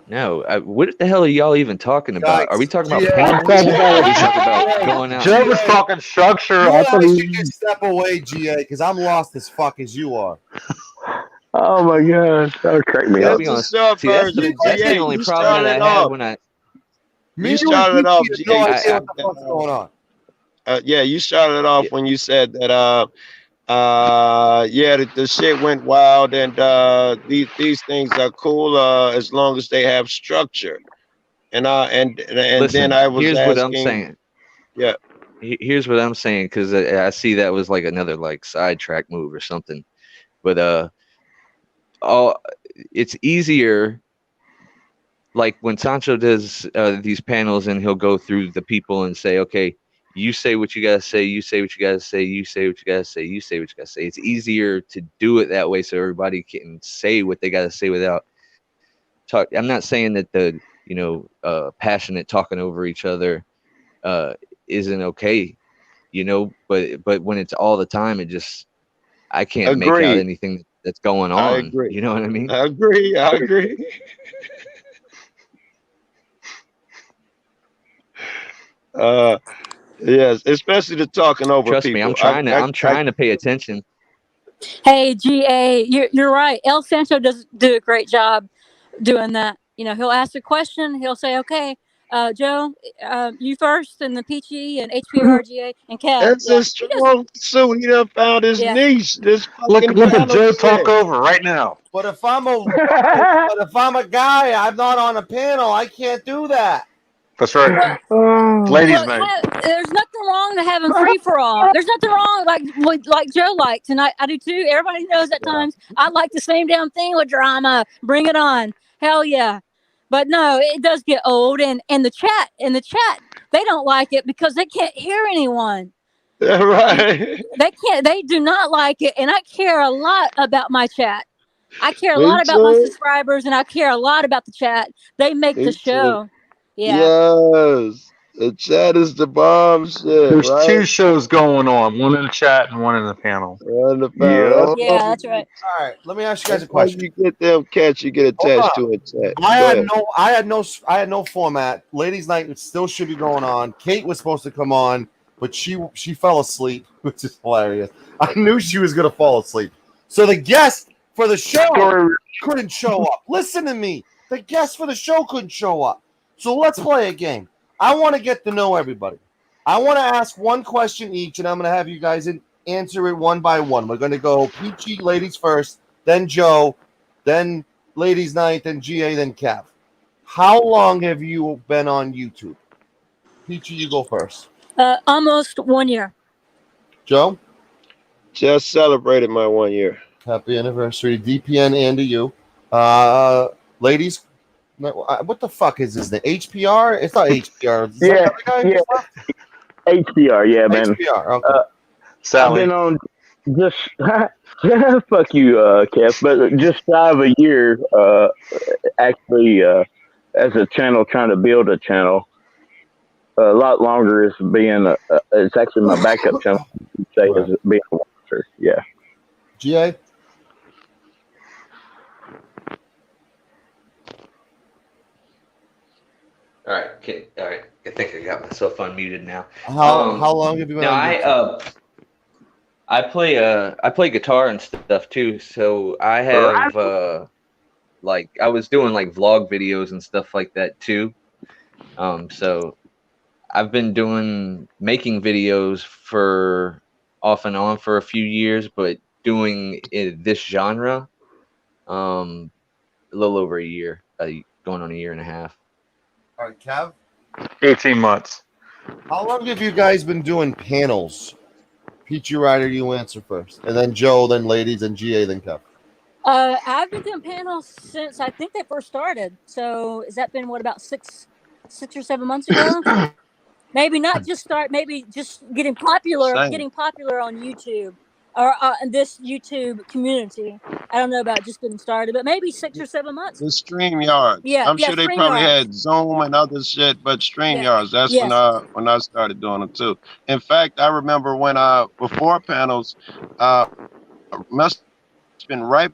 Speaker 9: No, what the hell are y'all even talking about?
Speaker 1: Guys,
Speaker 9: Are we talking about
Speaker 1: GA,
Speaker 9: panels?
Speaker 6: I'm talking about
Speaker 9: Are we talking about going out?
Speaker 7: Joe was talking structure.
Speaker 1: You
Speaker 7: I
Speaker 1: and
Speaker 7: thought
Speaker 1: I should just step away, GA, because I'm lost as fuck as you are.
Speaker 6: Oh my gosh, that would crack me
Speaker 9: I'll
Speaker 6: up.
Speaker 9: be
Speaker 3: That's a
Speaker 9: honest.
Speaker 3: short
Speaker 9: See, that's
Speaker 3: version.
Speaker 9: the
Speaker 3: GA,
Speaker 9: only
Speaker 3: you
Speaker 9: problem that
Speaker 3: started
Speaker 9: I have
Speaker 3: off.
Speaker 9: when I.
Speaker 1: Me
Speaker 3: You
Speaker 1: and
Speaker 3: started
Speaker 1: Peachy
Speaker 3: off,
Speaker 1: have
Speaker 3: GA.
Speaker 1: no
Speaker 3: You
Speaker 1: idea
Speaker 3: said
Speaker 1: what the fuck's going on.
Speaker 3: yeah, you started off
Speaker 9: Yeah.
Speaker 3: when you said that the shit went wild and these things are cool as long as they have structure. And
Speaker 9: Listen,
Speaker 3: then I was
Speaker 9: here's what I'm
Speaker 3: asking,
Speaker 9: saying.
Speaker 3: yeah,
Speaker 9: Here's what I'm saying, because I see that was like another like sidetrack move or something. But it's easier. Like when Sancho does these panels and he'll go through the people and say, okay, you say what you gotta say, you say what you gotta say, you say what you gotta say, you say what you gotta say. It's easier to do it that way so everybody can say what they gotta say without talk. I'm not saying that the passionate talking over each other isn't okay, but when it's all the time, I can't make out
Speaker 3: agreed.
Speaker 9: anything that's going
Speaker 3: I
Speaker 9: on.
Speaker 3: agree.
Speaker 9: You know what I mean?
Speaker 3: I agree. Yes, especially the talking over
Speaker 9: Trust me, I'm
Speaker 3: people.
Speaker 9: trying to pay attention.
Speaker 2: Hey, GA, you're right. El Sancho does do a great job doing that. He'll ask a question. He'll say, okay, Joe, you first, and the Peachy and HPRGA and Kev.
Speaker 3: That's
Speaker 2: Yeah.
Speaker 3: a strong suit. He done found his
Speaker 2: Yeah.
Speaker 3: niche. This
Speaker 7: look
Speaker 3: fucking
Speaker 7: at
Speaker 3: panel
Speaker 7: Joe
Speaker 3: shit.
Speaker 7: talk over right now.
Speaker 1: But if I'm a guy, I'm not on a panel. I can't do that.
Speaker 7: That's right.
Speaker 2: Well,
Speaker 7: Ladies' night.
Speaker 2: there's nothing wrong to having free for all. There's nothing wrong like Joe likes, and I do too. Everybody knows at times I like the same damn thing with drama. Bring it on, hell yeah. But no, it does get old, and the chat they don't like it because they can't hear anyone.
Speaker 3: Right.
Speaker 2: They do not like it, and I care a lot about my chat. I care a
Speaker 3: Me
Speaker 2: lot about my
Speaker 3: too.
Speaker 2: subscribers, and I care a lot about the chat. They make
Speaker 3: Me
Speaker 2: the
Speaker 3: too.
Speaker 2: show. Yeah.
Speaker 3: Yes. The chat is the bomb shit,
Speaker 7: There's
Speaker 3: right?
Speaker 7: two shows going on, one in the chat and one in the panel.
Speaker 3: On the panel.
Speaker 2: Yeah, that's right.
Speaker 1: All right, let me ask you guys a
Speaker 3: That's why
Speaker 1: question.
Speaker 3: you get them cats you get
Speaker 1: Hold
Speaker 3: attached
Speaker 1: on.
Speaker 3: to a chat.
Speaker 1: I
Speaker 3: Go
Speaker 1: had
Speaker 3: ahead.
Speaker 1: no format. Ladies' night still should be going on. Kate was supposed to come on, but she fell asleep, which is hilarious. I knew she was gonna fall asleep. So the guest for the show couldn't show up. Listen to me. The guest for the show couldn't show up. So let's play a game. I want to get to know everybody. I want to ask one question each, and I'm going to have you guys answer it one by one. We're going to go Peachy, ladies first, then Joe, then ladies night, then GA, then Kev. How long have you been on YouTube? Peachy, you go first.
Speaker 2: Almost 1 year.
Speaker 1: Joe?
Speaker 3: Just celebrated my 1 year.
Speaker 1: Happy anniversary, DPN, and to you. Ladies, what the fuck is this? The HPR? It's not HPR. Is that the guy?
Speaker 6: HPR, yeah, man.
Speaker 1: HPR, okay.
Speaker 7: Sally.
Speaker 6: I've been on just fuck you, Kev, but just shy of a year, actually, as a channel, trying to build a channel. A lot longer is being it's actually my backup channel. Say
Speaker 1: Right.
Speaker 6: is being a watcher. Yeah.
Speaker 1: GA?
Speaker 9: All right, okay, all right. I think I got myself unmuted now.
Speaker 1: How long have you been
Speaker 9: Now
Speaker 1: on YouTube?
Speaker 9: I play guitar and stuff too. So I have like I was doing like vlog videos and stuff like that too. So I've been making videos for off and on for a few years, but doing this genre a little over a year, going on a year and a half.
Speaker 1: All right, Kev?
Speaker 7: 18 months.
Speaker 1: How long have you guys been doing panels Peachy Rider, you answer first, and then Joe, then ladies, and GA, then Kev.
Speaker 2: I've been doing panels since I think they first started. So has that been about 6 or 7 months ago? Maybe not just start. Maybe just getting popular on YouTube or in this YouTube community. I don't know about just getting started, but maybe 6 or 7 months.
Speaker 3: The StreamYards.
Speaker 2: Yeah,
Speaker 3: I'm sure they probably had Zoom and other shit, but StreamYards. That's when I started doing them too. In fact, I remember when before panels, must have been right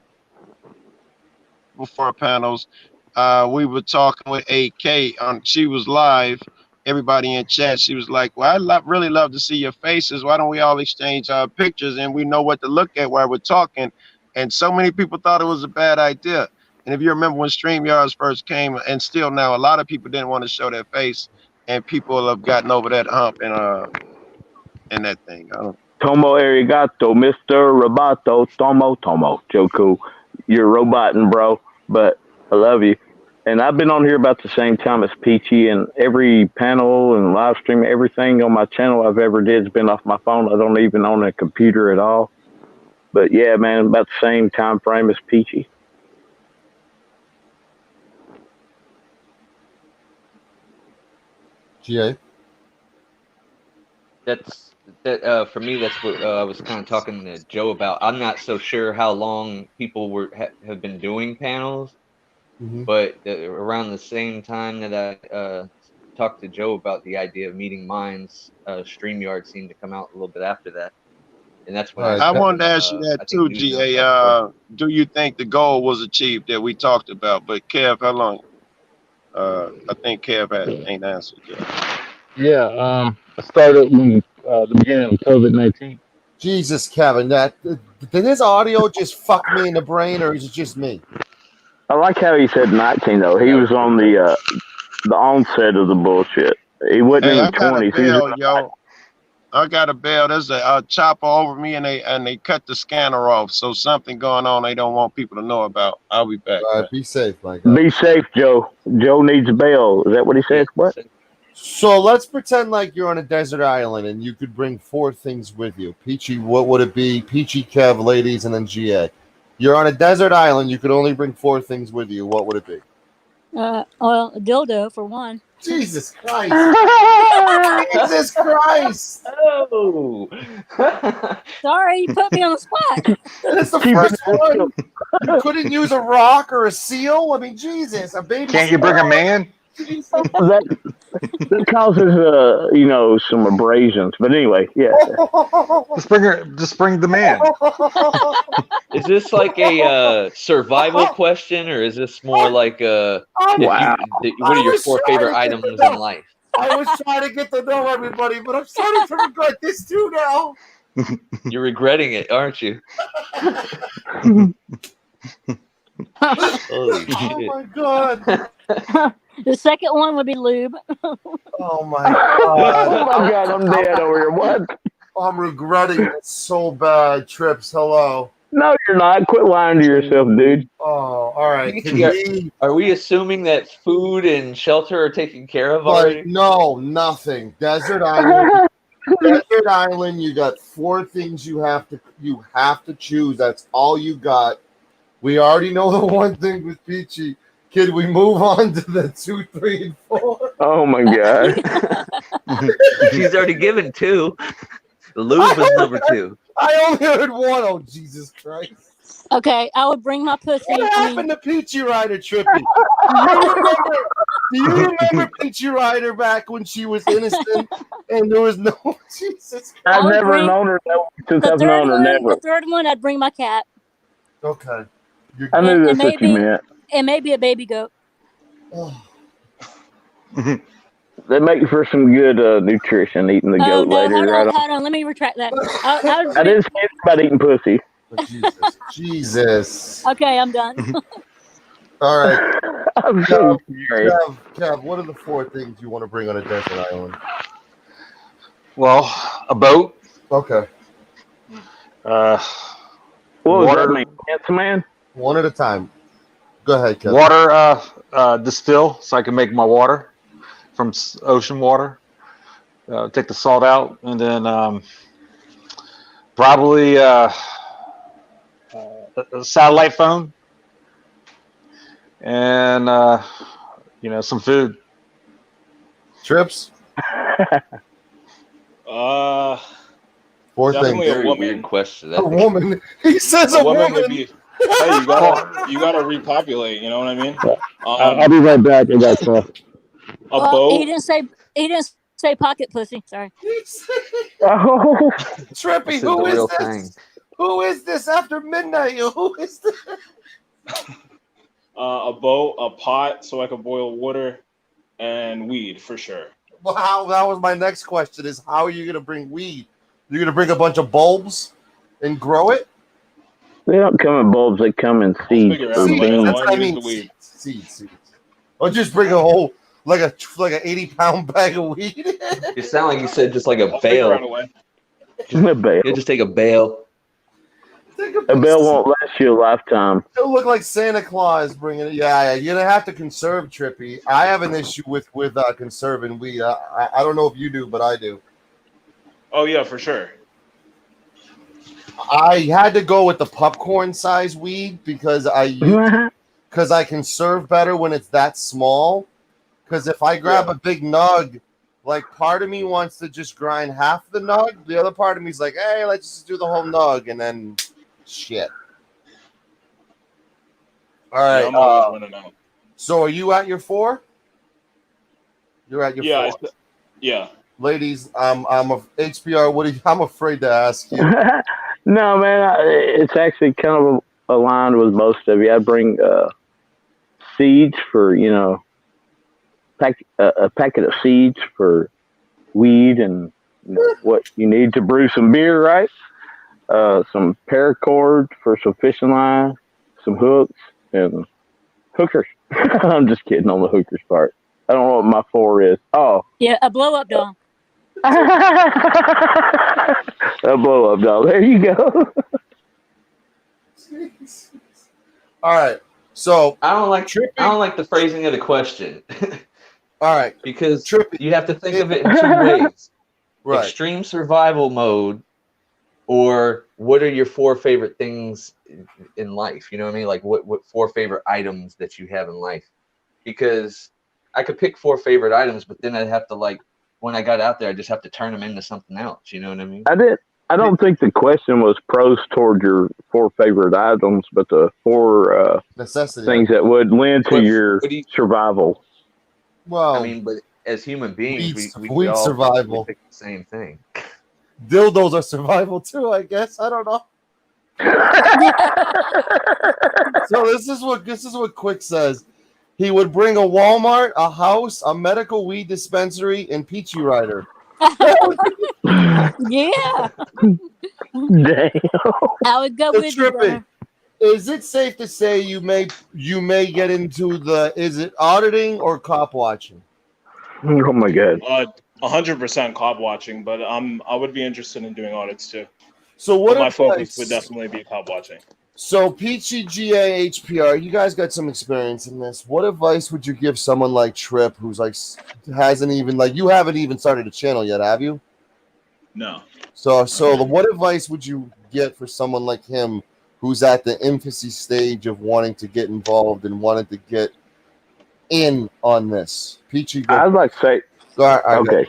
Speaker 3: before panels, we were talking with AK. She was live. Everybody in chat, she was like, well, I'd really love to see your faces. Why don't we all exchange our pictures and we know what to look at while we're talking? And so many people thought it was a bad idea. And if you remember when StreamYards first came, and still now, a lot of people didn't want to show their face, and people have gotten over that hump and that thing.
Speaker 6: Tomo arigato, Mr. Roboto, Tomo. Joe Cool, you're roboting, bro, but I love you. And I've been on here about the same time as Peachy, and every panel and live stream, everything on my channel I've ever did has been off my phone. I don't even own a computer at all. But yeah, man, about the same time frame as Peachy.
Speaker 1: GA?
Speaker 9: For me, that's what I was kind of talking to Joe about. I'm not so sure how long people have been doing panels. Mm-hmm. But around the same time that I talked to Joe about the idea of meeting minds, StreamYard seemed to come out a little bit after that. And that's when
Speaker 3: I wanted to ask you that too, GA. Do you think the goal was achieved that we talked about? But Kev, how long? I think Kev ain't answered yet.
Speaker 10: Yeah, I started when the beginning of COVID-19.
Speaker 1: Jesus, Kevin, did his audio just fuck me in the brain, or is it just me?
Speaker 6: I like how he said 19 though. He was on the onset of the bullshit. He wasn't in the 20s.
Speaker 3: I got a bell. There's a chopper over me, and they cut the scanner off. So something going on they don't want people to know about. I'll be back.
Speaker 1: All right, be safe, my guy.
Speaker 6: Be safe, Joe. Joe needs a bail. Is that what he said? What?
Speaker 1: So let's pretend like you're on a desert island and you could bring 4 things with you. Peachy, what would it be? Peachy, Kev, ladies, and then GA. You're on a desert island. You could only bring 4 things with you. What would it be?
Speaker 2: Well, a dildo for one.
Speaker 1: Jesus Christ! Jesus Christ!
Speaker 9: Oh,
Speaker 2: sorry, you put me on the spot.
Speaker 1: That's the first one. You couldn't use a rock or a seal. I mean, Jesus, a baby.
Speaker 7: Can't you bring a man?
Speaker 6: that causes some abrasions, but anyway, yeah.
Speaker 7: Just bring the man.
Speaker 9: Is this like a survival question, or is this more like what are your 4 favorite items in life?
Speaker 1: I was trying to get to know everybody, but I'm starting to regret this too now.
Speaker 9: You're regretting it, aren't you?
Speaker 1: Oh my God.
Speaker 2: The second one would be lube.
Speaker 1: Oh my God.
Speaker 6: Oh my God, I'm dead over here. What?
Speaker 1: I'm regretting it so bad. Trips, hello.
Speaker 6: No, you're not. Quit lying to yourself, dude.
Speaker 1: Oh, all right.
Speaker 9: Are we assuming that food and shelter are taken care of already?
Speaker 1: No, nothing. Desert Island. Desert Island. You got 4 things you have to choose. That's all you got. We already know the one thing with Peachy. Kid, we move on to the 2, 3, and 4.
Speaker 6: Oh my God.
Speaker 9: She's already given 2. The lube was number 2.
Speaker 1: I only heard 1. Oh, Jesus Christ.
Speaker 2: Okay, I would bring my pussy.
Speaker 1: What happened to Peachy Rider, Trippy? Do you remember Peachy Rider back when she was innocent and there was no Jesus Christ?
Speaker 6: I've never known her since I've known her. Never.
Speaker 2: The third one, I'd bring my cat.
Speaker 1: Okay.
Speaker 6: I knew that's what you meant.
Speaker 2: And maybe a baby goat.
Speaker 1: Oh.
Speaker 6: They make for some good nutrition eating the goat later.
Speaker 2: Hold on. Let me retract that.
Speaker 6: I didn't say anything about eating pussy.
Speaker 1: Oh, Jesus.
Speaker 2: Okay, I'm done.
Speaker 1: All right.
Speaker 6: I'm so sorry.
Speaker 1: Kev, what are the 4 things you want to bring on a desert island?
Speaker 7: Well, a boat.
Speaker 1: Okay.
Speaker 6: What was that mean? Yes, man?
Speaker 1: One at a time. Go ahead, Kev.
Speaker 7: Water distill so I can make my water from ocean water. Take the salt out, and then Probably a satellite phone and some food.
Speaker 1: Trips. Four
Speaker 9: Definitely
Speaker 1: things.
Speaker 9: a woman. Weird question.
Speaker 1: A woman. He says a woman.
Speaker 4: Would be, hey, you gotta repopulate. You know what I mean?
Speaker 10: I'll be right back. I got stuff.
Speaker 4: A boat.
Speaker 2: He didn't say pocket pussy. Sorry.
Speaker 10: Oh,
Speaker 1: Trippy, who is this? Thing. Who is this after midnight? Who is this?
Speaker 4: A boat, a pot, so I could boil water, and weed for sure.
Speaker 1: Wow, that was my next question: is how are you gonna bring weed? You're gonna bring a bunch of bulbs and grow it?
Speaker 6: They don't come in bulbs; they come in seeds.
Speaker 1: That's what I mean. Seeds. Or just bring a whole like a 80-pound bag of weed.
Speaker 9: You sound like you said just like a bale.
Speaker 6: A bale.
Speaker 9: You just take a bale.
Speaker 6: A bale won't last you a lifetime.
Speaker 1: It'll look like Santa Claus bringing it. Yeah. You're gonna have to conserve, Trippy. I have an issue with conserving weed. I don't know if you do, but I do.
Speaker 4: Oh yeah, for sure.
Speaker 1: I had to go with the popcorn size weed because I conserve better when it's that small. Because if I grab a big nug, like part of me wants to just grind half the nug, the other part of me is like, hey, let's just do the whole nug, and then shit. All right.
Speaker 4: Yeah, I'm always running out.
Speaker 1: So are you at your 4? You're at your 4.
Speaker 4: Yeah.
Speaker 1: Ladies, I'm a HBR. I'm afraid to ask you.
Speaker 6: No, man, it's actually kind of aligned with most of you. I bring seeds for a packet of seeds for weed and what you need to brew some beer, right? Some paracord for some fishing line, some hooks, and hookers. I'm just kidding on the hookers part. I don't know what my 4 is. Oh.
Speaker 2: Yeah, a blow-up doll.
Speaker 6: A blow-up doll. There you go.
Speaker 1: All right. So
Speaker 9: I don't like the phrasing of the question.
Speaker 1: All right.
Speaker 9: Because you have to think of it in 2 ways.
Speaker 1: Right.
Speaker 9: Extreme survival mode, or what are your 4 favorite things in life? You know what I mean? Like what 4 favorite items that you have in life? Because I could pick 4 favorite items, but then I'd have to when I got out there, I just have to turn them into something else. You know what I mean?
Speaker 6: I don't think the question was pros toward your 4 favorite items, but the 4 things that would lend to your survival.
Speaker 1: Well,
Speaker 9: I mean, but as human beings,
Speaker 1: we all survival
Speaker 9: pick the same thing.
Speaker 1: Dildos are survival too, I guess. I don't know. So this is what Quick says. He would bring a Walmart, a house, a medical weed dispensary, and Peachy Rider.
Speaker 2: Yeah.
Speaker 6: Damn.
Speaker 2: I would go with
Speaker 1: Trippy. Is it safe to say you may get into is it auditing or cop watching?
Speaker 6: Oh my god.
Speaker 4: 100% cop watching, but I would be interested in doing audits too.
Speaker 1: So what?
Speaker 4: But my focus would definitely be cop watching.
Speaker 1: So Peachy, GA, HPR, you guys got some experience in this. What advice would you give someone like Trip, who's hasn't even you haven't even started a channel yet, have you?
Speaker 4: No.
Speaker 1: So what advice would you get for someone like him, who's at the infancy stage of wanting to get involved and wanting to get in on this? Peachy,
Speaker 6: I'd like to say.
Speaker 1: Okay.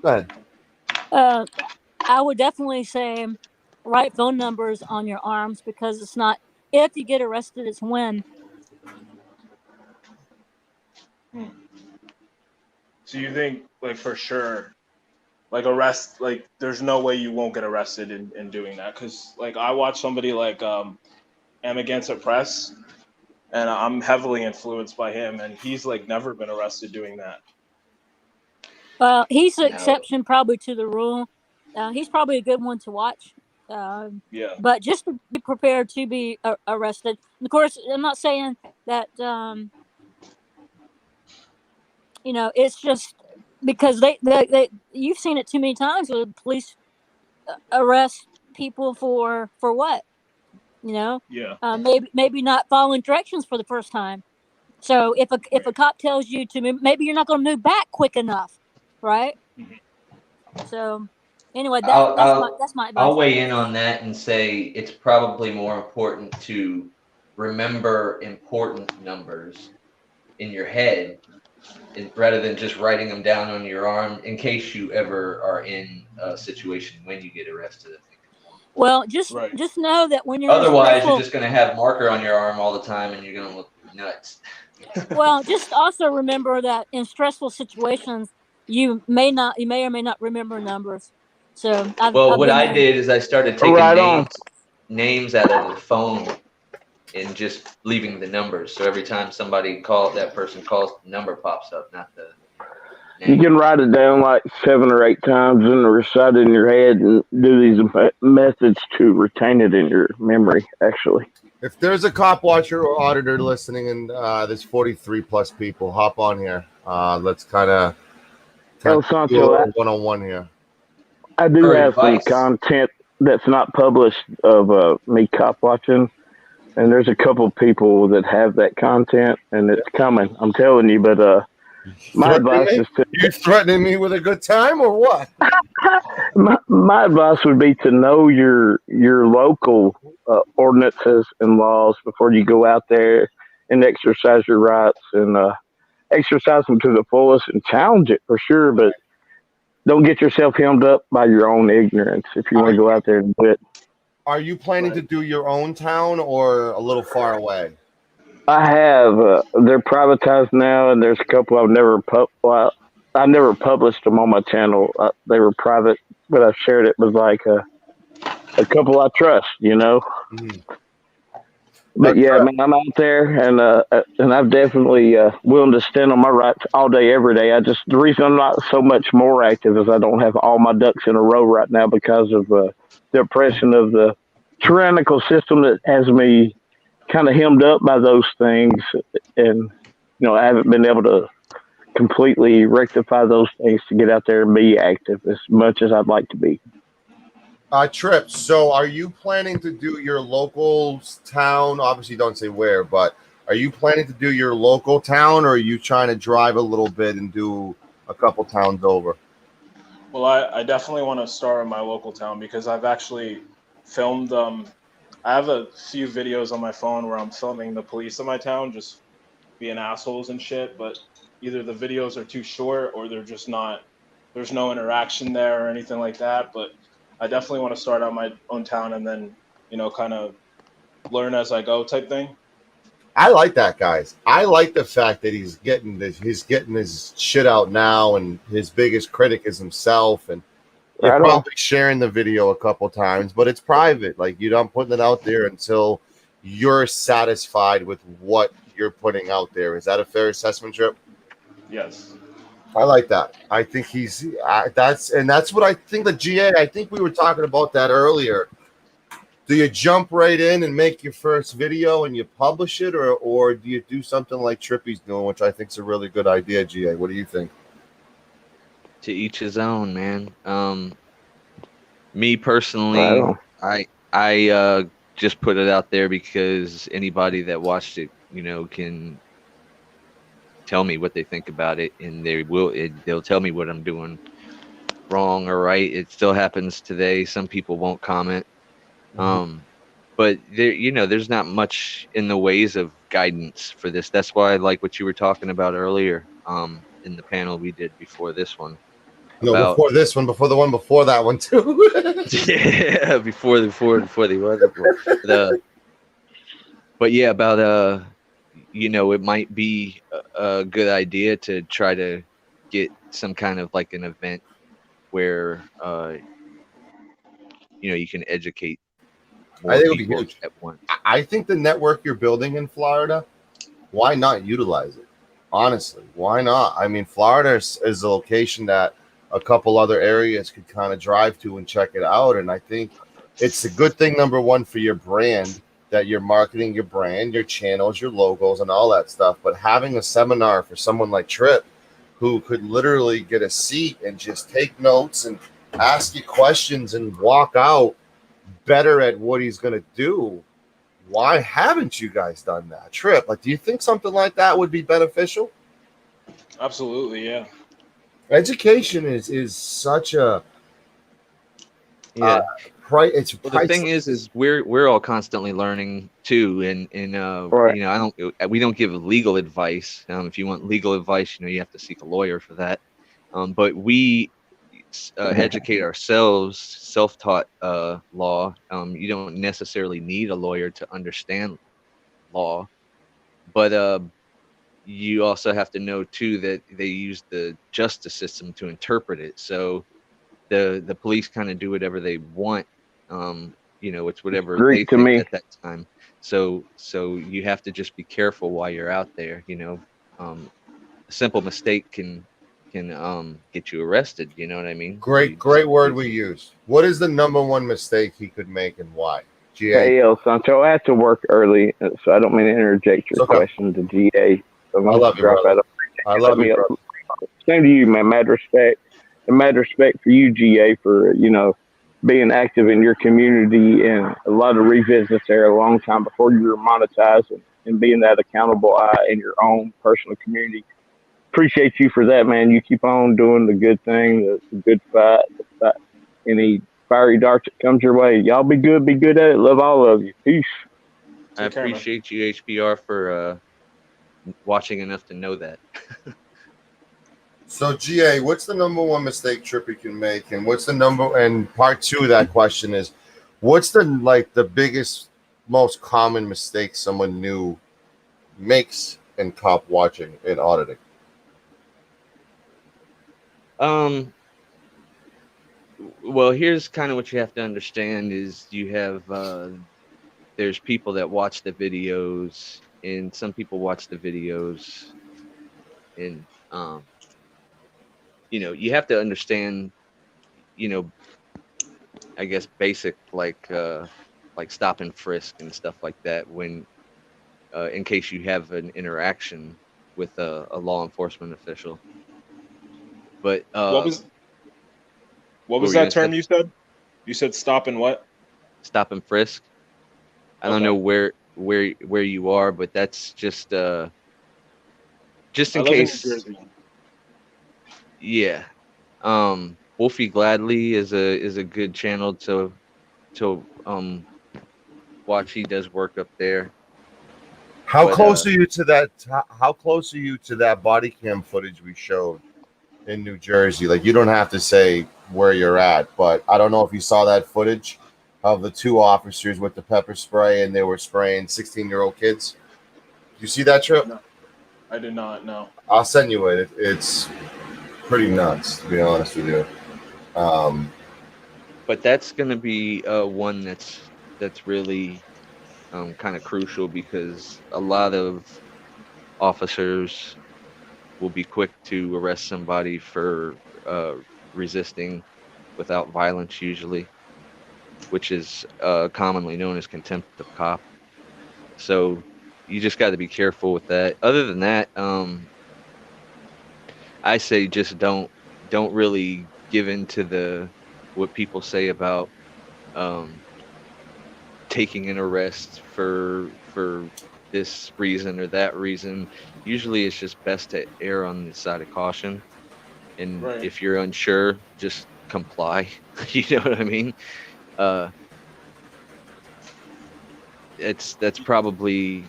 Speaker 1: Go ahead.
Speaker 2: I would definitely say write phone numbers on your arms, because it's not if you get arrested, it's when.
Speaker 4: So you think for sure, arrest, there's no way you won't get arrested in doing that? Because I watch somebody Am Against Oppress, and I'm heavily influenced by him, and he's never been arrested doing that.
Speaker 2: Well, he's the exception probably to the rule. He's probably a good one to watch.
Speaker 4: Yeah.
Speaker 2: But just to be prepared to be arrested. And of course, I'm not saying that, it's just because they you've seen it too many times where police arrest people for what?
Speaker 4: Yeah.
Speaker 2: Maybe not following directions for the first time. So if a cop tells you to move, maybe you're not going to move back quick enough, right?
Speaker 4: Mm-hmm.
Speaker 2: So Anyway,
Speaker 11: I'll,
Speaker 2: that's my advice.
Speaker 11: I'll weigh in on that and say it's probably more important to remember important numbers in your head rather than just writing them down on your arm in case you ever are in a situation when you get arrested.
Speaker 2: Well, just know that when you're
Speaker 11: otherwise, you're just going to have marker on your arm all the time, and you're going to look nuts.
Speaker 2: Well, just also remember that in stressful situations, you may or may not remember numbers. So
Speaker 11: what I did is I started taking names out of the phone and just leaving the numbers. So every time that person calls, the number pops up, not the name.
Speaker 6: You can write it down like 7 or 8 times and recite it in your head and do these methods to retain it in your memory, actually.
Speaker 1: If there's a cop watcher or auditor listening and there's 43 plus people, hop on here. Let's kind of do a one-on-one here.
Speaker 6: I do have some content that's not published of me cop watching. And there's a couple people that have that content, and it's coming. I'm telling you, but my advice is to...
Speaker 1: You threatening me with a good time or what?
Speaker 6: my advice would be to know your local ordinances and laws before you go out there and exercise your rights and exercise them to the fullest and challenge it for sure, but don't get yourself hemmed up by your own ignorance if you want to go out there and do it.
Speaker 1: Are you planning to do your own town or a little far away?
Speaker 6: I have. They're privatized now, and there's a couple I've never I never published them on my channel. They were private, but I shared it with like a couple I trust, you know.
Speaker 1: Mm-hmm.
Speaker 6: But yeah, man, I'm out there, and I'm definitely willing to stand on my rights all day, every day. The reason I'm not so much more active is I don't have all my ducks in a row right now because of the oppression of the tyrannical system that has me kind of hemmed up by those things, and I haven't been able to completely rectify those things to get out there and be active as much as I'd like to be.
Speaker 1: Trip, so are you planning to do your local town? Obviously, don't say where, but are you planning to do your local town, or are you trying to drive a little bit and do a couple towns over?
Speaker 4: Well, I definitely want to start in my local town because I've actually filmed. I have a few videos on my phone where I'm filming the police in my town just being assholes and shit, but either the videos are too short or they're just not, there's no interaction there or anything like that. But I definitely want to start out my own town and then, kind of learn as I go type thing.
Speaker 1: I like that, guys. I like the fact that he's getting his shit out now, and his biggest critic is himself, and you're probably sharing the video a couple times, but it's private. Like, you're not putting it out there until you're satisfied with what you're putting out there. Is that a fair assessment, Trip?
Speaker 4: Yes.
Speaker 1: I like that. I think that's what I think the GA, I think we were talking about that earlier. Do you jump right in and make your first video and you publish it, or do you do something like Trippy's doing, which I think is a really good idea, GA? What do you think?
Speaker 9: To each his own, man. Me personally, I just put it out there because anybody that watched it, can tell me what they think about it, and they'll tell me what I'm doing wrong or right. It still happens today. Some people won't comment. But there, there's not much in the ways of guidance for this. That's why I like what you were talking about earlier, in the panel we did before this one.
Speaker 1: No, before this one, before the one before that one too.
Speaker 9: Yeah, before the other. But yeah, about it might be a good idea to try to get some kind of like an event where you can educate more
Speaker 1: I think it'll be
Speaker 9: people
Speaker 1: huge
Speaker 9: at once.
Speaker 1: I think the network you're building in Florida, why not utilize it? Honestly, why not? I mean, Florida is a location that a couple other areas could kind of drive to and check it out. And I think it's a good thing, number one, for your brand, that you're marketing your brand, your channels, your logos, and all that stuff. But having a seminar for someone like Trip, who could literally get a seat and just take notes and ask you questions and walk out better at what he's going to do, why haven't you guys done that? Trip, like, do you think something like that would be beneficial?
Speaker 4: Absolutely, yeah.
Speaker 1: Education is such a
Speaker 9: Yeah.
Speaker 1: It's
Speaker 9: well, the thing is we're all constantly learning too, and
Speaker 6: Right.
Speaker 9: you know, we don't give legal advice. If you want legal advice, you know, you have to seek a lawyer for that. But we educate ourselves, self-taught law. You don't necessarily need a lawyer to understand law, but you also have to know too that they use the justice system to interpret it. So the police kind of do whatever they want. You know, it's whatever
Speaker 6: Greek
Speaker 9: they
Speaker 6: to
Speaker 9: think
Speaker 6: me.
Speaker 9: at that time. So you have to just be careful while you're out there. You know, a simple mistake can get you arrested. You know what I mean?
Speaker 1: Great word we use. What is the number one mistake he could make and why? GA.
Speaker 6: Hey, El Sancho, I have to work early, so I don't mean to interject your question to GA. So
Speaker 1: I love you, brother. I love you, brother.
Speaker 6: Same to you, man. Mad respect. And mad respect for you, GA, for, you know, being active in your community, and a lot of revisits there a long time before you were monetized, and being that accountable eye in your own personal community. Appreciate you for that, man. You keep on doing the good thing, the good fight, any fiery darts that comes your way. Y'all be good at it. Love all of you. Peace.
Speaker 9: I appreciate you, HBR, for watching enough to know that.
Speaker 1: So GA, what's the number one mistake Trippy can make, and what's the number? And part two of that question is, what's the biggest, most common mistake someone new makes in cop watching and auditing?
Speaker 9: Well, here's kind of what you have to understand is you have there's people that watch the videos, and some people watch the videos, and you know, you have to understand, you know, I guess basic like stop and frisk and stuff like that when in case you have an interaction with a law enforcement official. But
Speaker 4: what was that term you said? You said stop and what?
Speaker 9: Stop and frisk. I don't know where you are, but that's just in case. Yeah. Wolfie Gladly is a good channel to watch. He does work up there.
Speaker 1: How close are you to that? How close are you to that body cam footage we showed in New Jersey? Like, you don't have to say where you're at, but I don't know if you saw that footage of the two officers with the pepper spray, and they were spraying 16-year-old kids. Did you see that, Trip?
Speaker 4: No, I did not. No.
Speaker 1: I'll send you it. It's pretty nuts, to be honest with you.
Speaker 9: But that's going to be one that's really kind of crucial, because a lot of officers will be quick to arrest somebody for resisting without violence, usually, which is commonly known as contempt of cop. So you just got to be careful with that. Other than that, I say just don't really give in to what people say about taking an arrest for this reason or that reason. Usually it's just best to err on the side of caution, and if you're unsure, just comply. You know what I mean? That's probably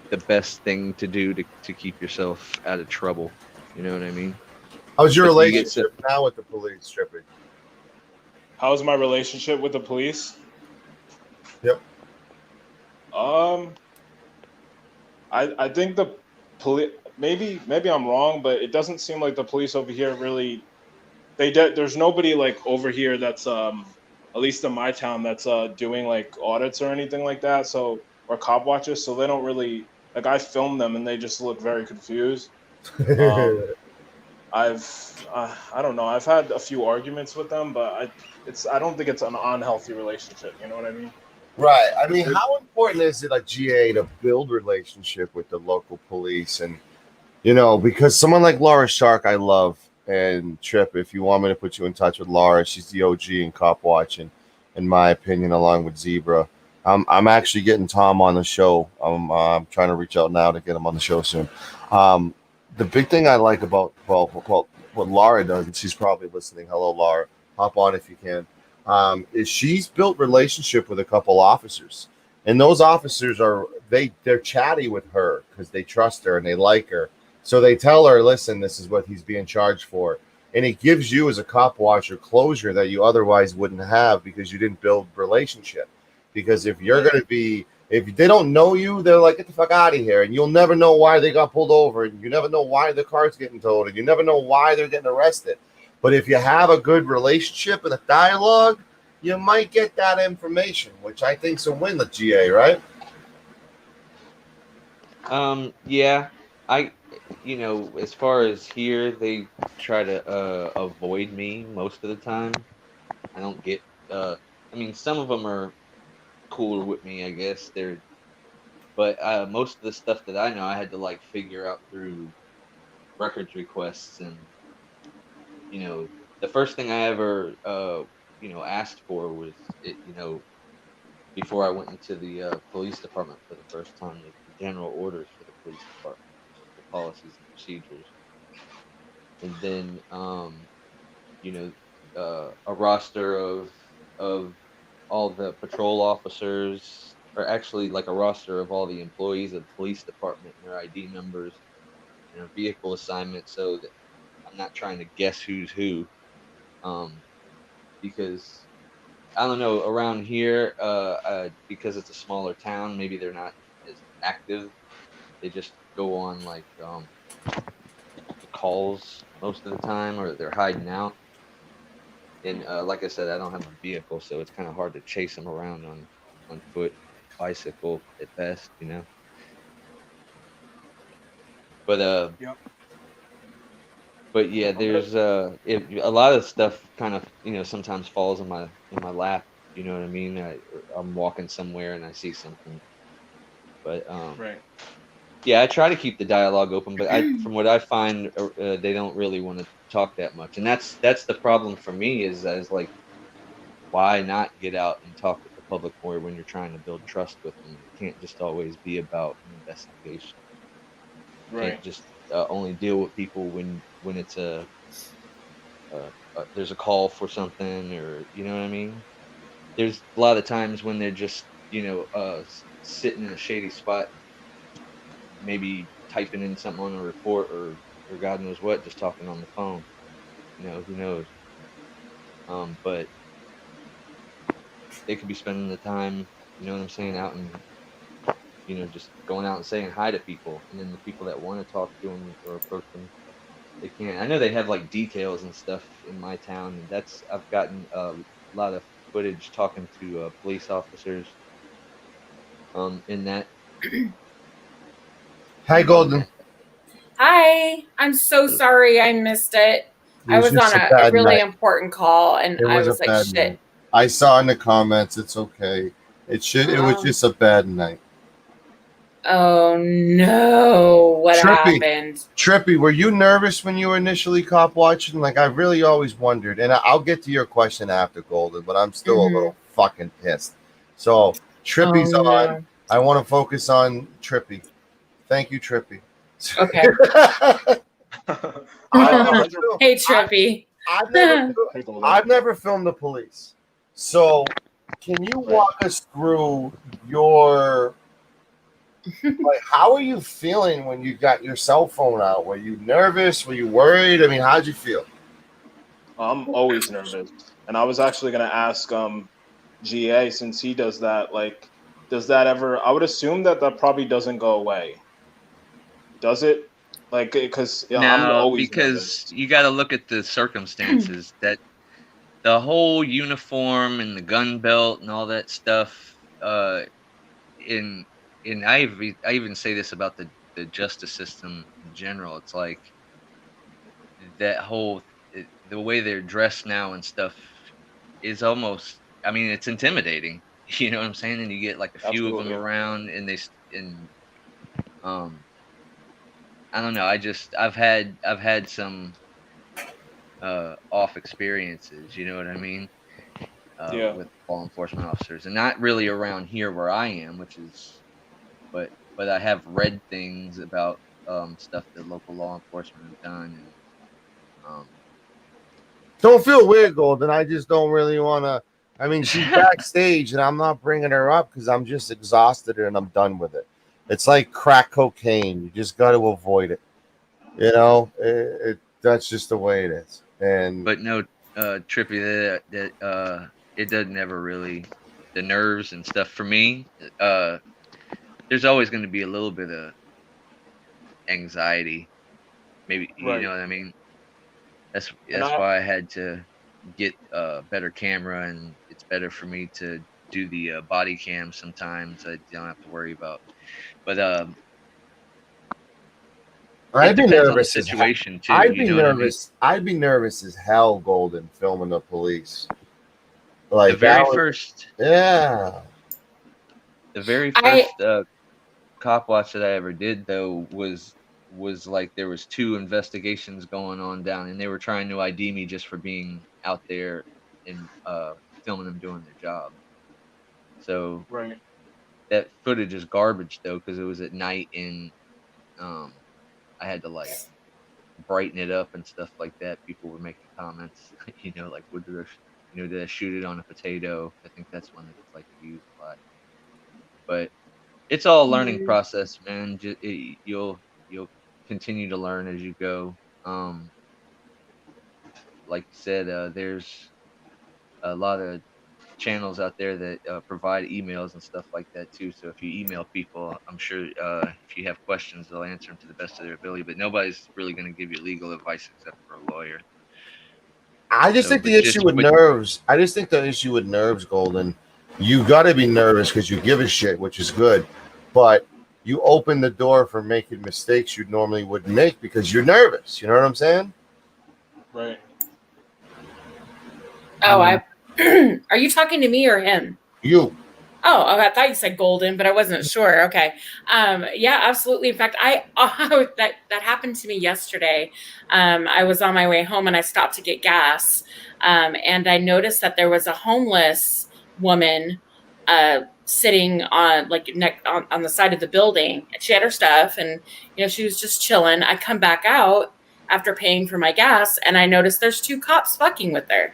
Speaker 9: the best thing to do to keep yourself out of trouble. You know what I mean?
Speaker 1: How's your relationship now with the police, Trippy?
Speaker 4: How's my relationship with the police?
Speaker 1: Yep.
Speaker 4: I think the police, maybe I'm wrong, but it doesn't seem like the police over here really, there's nobody like over here that's at least in my town that's doing like audits or anything like that, so, or cop watches, so they don't really, like, I film them and they just look very confused. I don't know, I've had a few arguments with them, but I don't think it's an unhealthy relationship, you know what I mean?
Speaker 1: Right. I mean, how important is it, like, GA, to build relationship with the local police? And, you know, because someone like Laura Shark, I love, and Trip, if you want me to put you in touch with Laura, she's the OG in cop watching, in my opinion, along with Zebra. I'm actually getting Tom on the show. I'm trying to reach out now to get him on the show soon. The big thing I like about what Laura does, and she's probably listening. Hello, Laura. Hop on if you can. is she's built relationship with a couple officers, and those officers they're chatty with her because they trust her and they like her. So they tell her, listen, this is what he's being charged for. And it gives you as a cop watcher closure that you otherwise wouldn't have because you didn't build relationship. Because if you're going to be, if they don't know you, they're like, get the fuck out of here. And you'll never know why they got pulled over. And you never know why the car's getting towed. And you never know why they're getting arrested. But if you have a good relationship and a dialogue, you might get that information, which I think's a win with GA, right?
Speaker 9: Yeah. As far as here, they try to avoid me most of the time. I don't get. Some of them are cooler with me, I guess. But most of the stuff that I know, I had to like figure out through records requests, and the first thing I ever asked for was before I went into the police department for the first time, the general orders for the police department. Policies and procedures, and then a roster of all the patrol officers, or actually like a roster of all the employees of the police department and their ID numbers and their vehicle assignment, so that I'm not trying to guess who's who, because I don't know, around here, because it's a smaller town, maybe they're not as active. They just go on like calls most of the time, or they're hiding out. And like I said, I don't have a vehicle, so it's kind of hard to chase them around on foot, bicycle at best, But But yeah, there's a lot of stuff kind of sometimes falls in my lap. You know what I mean? I'm walking somewhere and I see something, but
Speaker 4: Right.
Speaker 9: yeah, I try to keep the dialogue open, but from what I find, they don't really want to talk that much, and that's the problem for me. Is like, why not get out and talk with the public more when you're trying to build trust with them? It can't just always be about an investigation. You
Speaker 4: Right.
Speaker 9: can't just only deal with people when it's there's a call for something, or you know what I mean. There's a lot of times when they're just sitting in a shady spot, maybe typing in something on a report, or God knows what, just talking on the phone. Who knows? But they could be spending the time, you know what I'm saying, out and just going out and saying hi to people, and then the people that want to talk to them or approach them, they can't. I know they have like details and stuff in my town, and I've gotten a lot of footage talking to police officers. In that.
Speaker 1: Hi, Golden.
Speaker 12: Hi. I'm so sorry I missed it. I was on a really important call, and I was like, shit.
Speaker 1: Night. I saw in the comments. It's okay. It was just a bad night.
Speaker 12: Oh no! What happened?
Speaker 1: Trippy, were you nervous when you were initially cop watching? Like, I really always wondered, and I'll get to your question after, Golden, but I'm still a little fucking pissed. So Trippy's on. No. I want to focus on Trippy. Thank you, Trippy.
Speaker 12: Okay. Hey, Trippy.
Speaker 1: I've never filmed the police. So can you walk us through your... like, how are you feeling when you got your cell phone out? Were you nervous? Were you worried? I mean, how'd you feel?
Speaker 4: I'm always nervous, and I was actually gonna ask GA, since he does that. Like, does that ever? I would assume that probably doesn't go away. Does it? Like, because
Speaker 9: no,
Speaker 4: I'm always
Speaker 9: because
Speaker 4: nervous.
Speaker 9: You got to look at the circumstances. That the whole uniform and the gun belt and all that stuff. And I even say this about the justice system in general. It's like that whole the way they're dressed now and stuff is almost. I mean, it's intimidating. You know what I'm saying? And you get like a few
Speaker 4: Absolutely.
Speaker 9: of them around, and I don't know. I've had some off experiences. You know what I mean?
Speaker 4: Yeah.
Speaker 9: With law enforcement officers, and not really around here where I am, which is. But I have read things about stuff that local law enforcement have done. And,
Speaker 1: don't feel weird, Golden. I just don't really want to I mean, she's backstage, and I'm not bringing her up because I'm just exhausted and I'm done with it. It's like crack cocaine. You just got to avoid it. You know, that's just the way it is.
Speaker 9: But no, Trippy, that it doesn't ever really, the nerves and stuff for me. There's always going to be a little bit of anxiety. Maybe you know what I mean. That's why I had to get a better camera, and it's better for me to do the body cam sometimes. I don't have to worry about. But
Speaker 1: I'd be nervous.
Speaker 9: Situation too.
Speaker 1: I'd be nervous. I'd be nervous as hell, Golden, filming the police. Like
Speaker 9: the very first.
Speaker 1: Yeah.
Speaker 9: The very first cop watch that I ever did, though, was like there was 2 investigations going on down, and they were trying to ID me just for being out there and filming them doing their job. So that footage is garbage, though, because it was at night, and I had to like brighten it up and stuff like that. People were making comments, you know, like, did I shoot it on a potato? I think that's one that's like used a lot. But it's all a learning process, man. You'll continue to learn as you go. Like you said, there's a lot of channels out there that provide emails and stuff like that too. So if you email people, I'm sure if you have questions, they'll answer them to the best of their ability. But nobody's really going to give you legal advice except for a lawyer.
Speaker 1: I just think the issue with nerves. I just think the issue with nerves, Golden. You got to be nervous because you give a shit, which is good, but you open the door for making mistakes you normally wouldn't make because you're nervous. You know what I'm saying?
Speaker 4: Right.
Speaker 12: Oh, are you talking to me or him?
Speaker 1: You.
Speaker 12: Oh, I thought you said Golden, but I wasn't sure. Okay. Yeah, absolutely. In fact, that happened to me yesterday. I was on my way home and I stopped to get gas. And I noticed that there was a homeless woman sitting on on the side of the building. She had her stuff and, you know, she was just chilling. I come back out after paying for my gas and I noticed there's 2 cops fucking with her.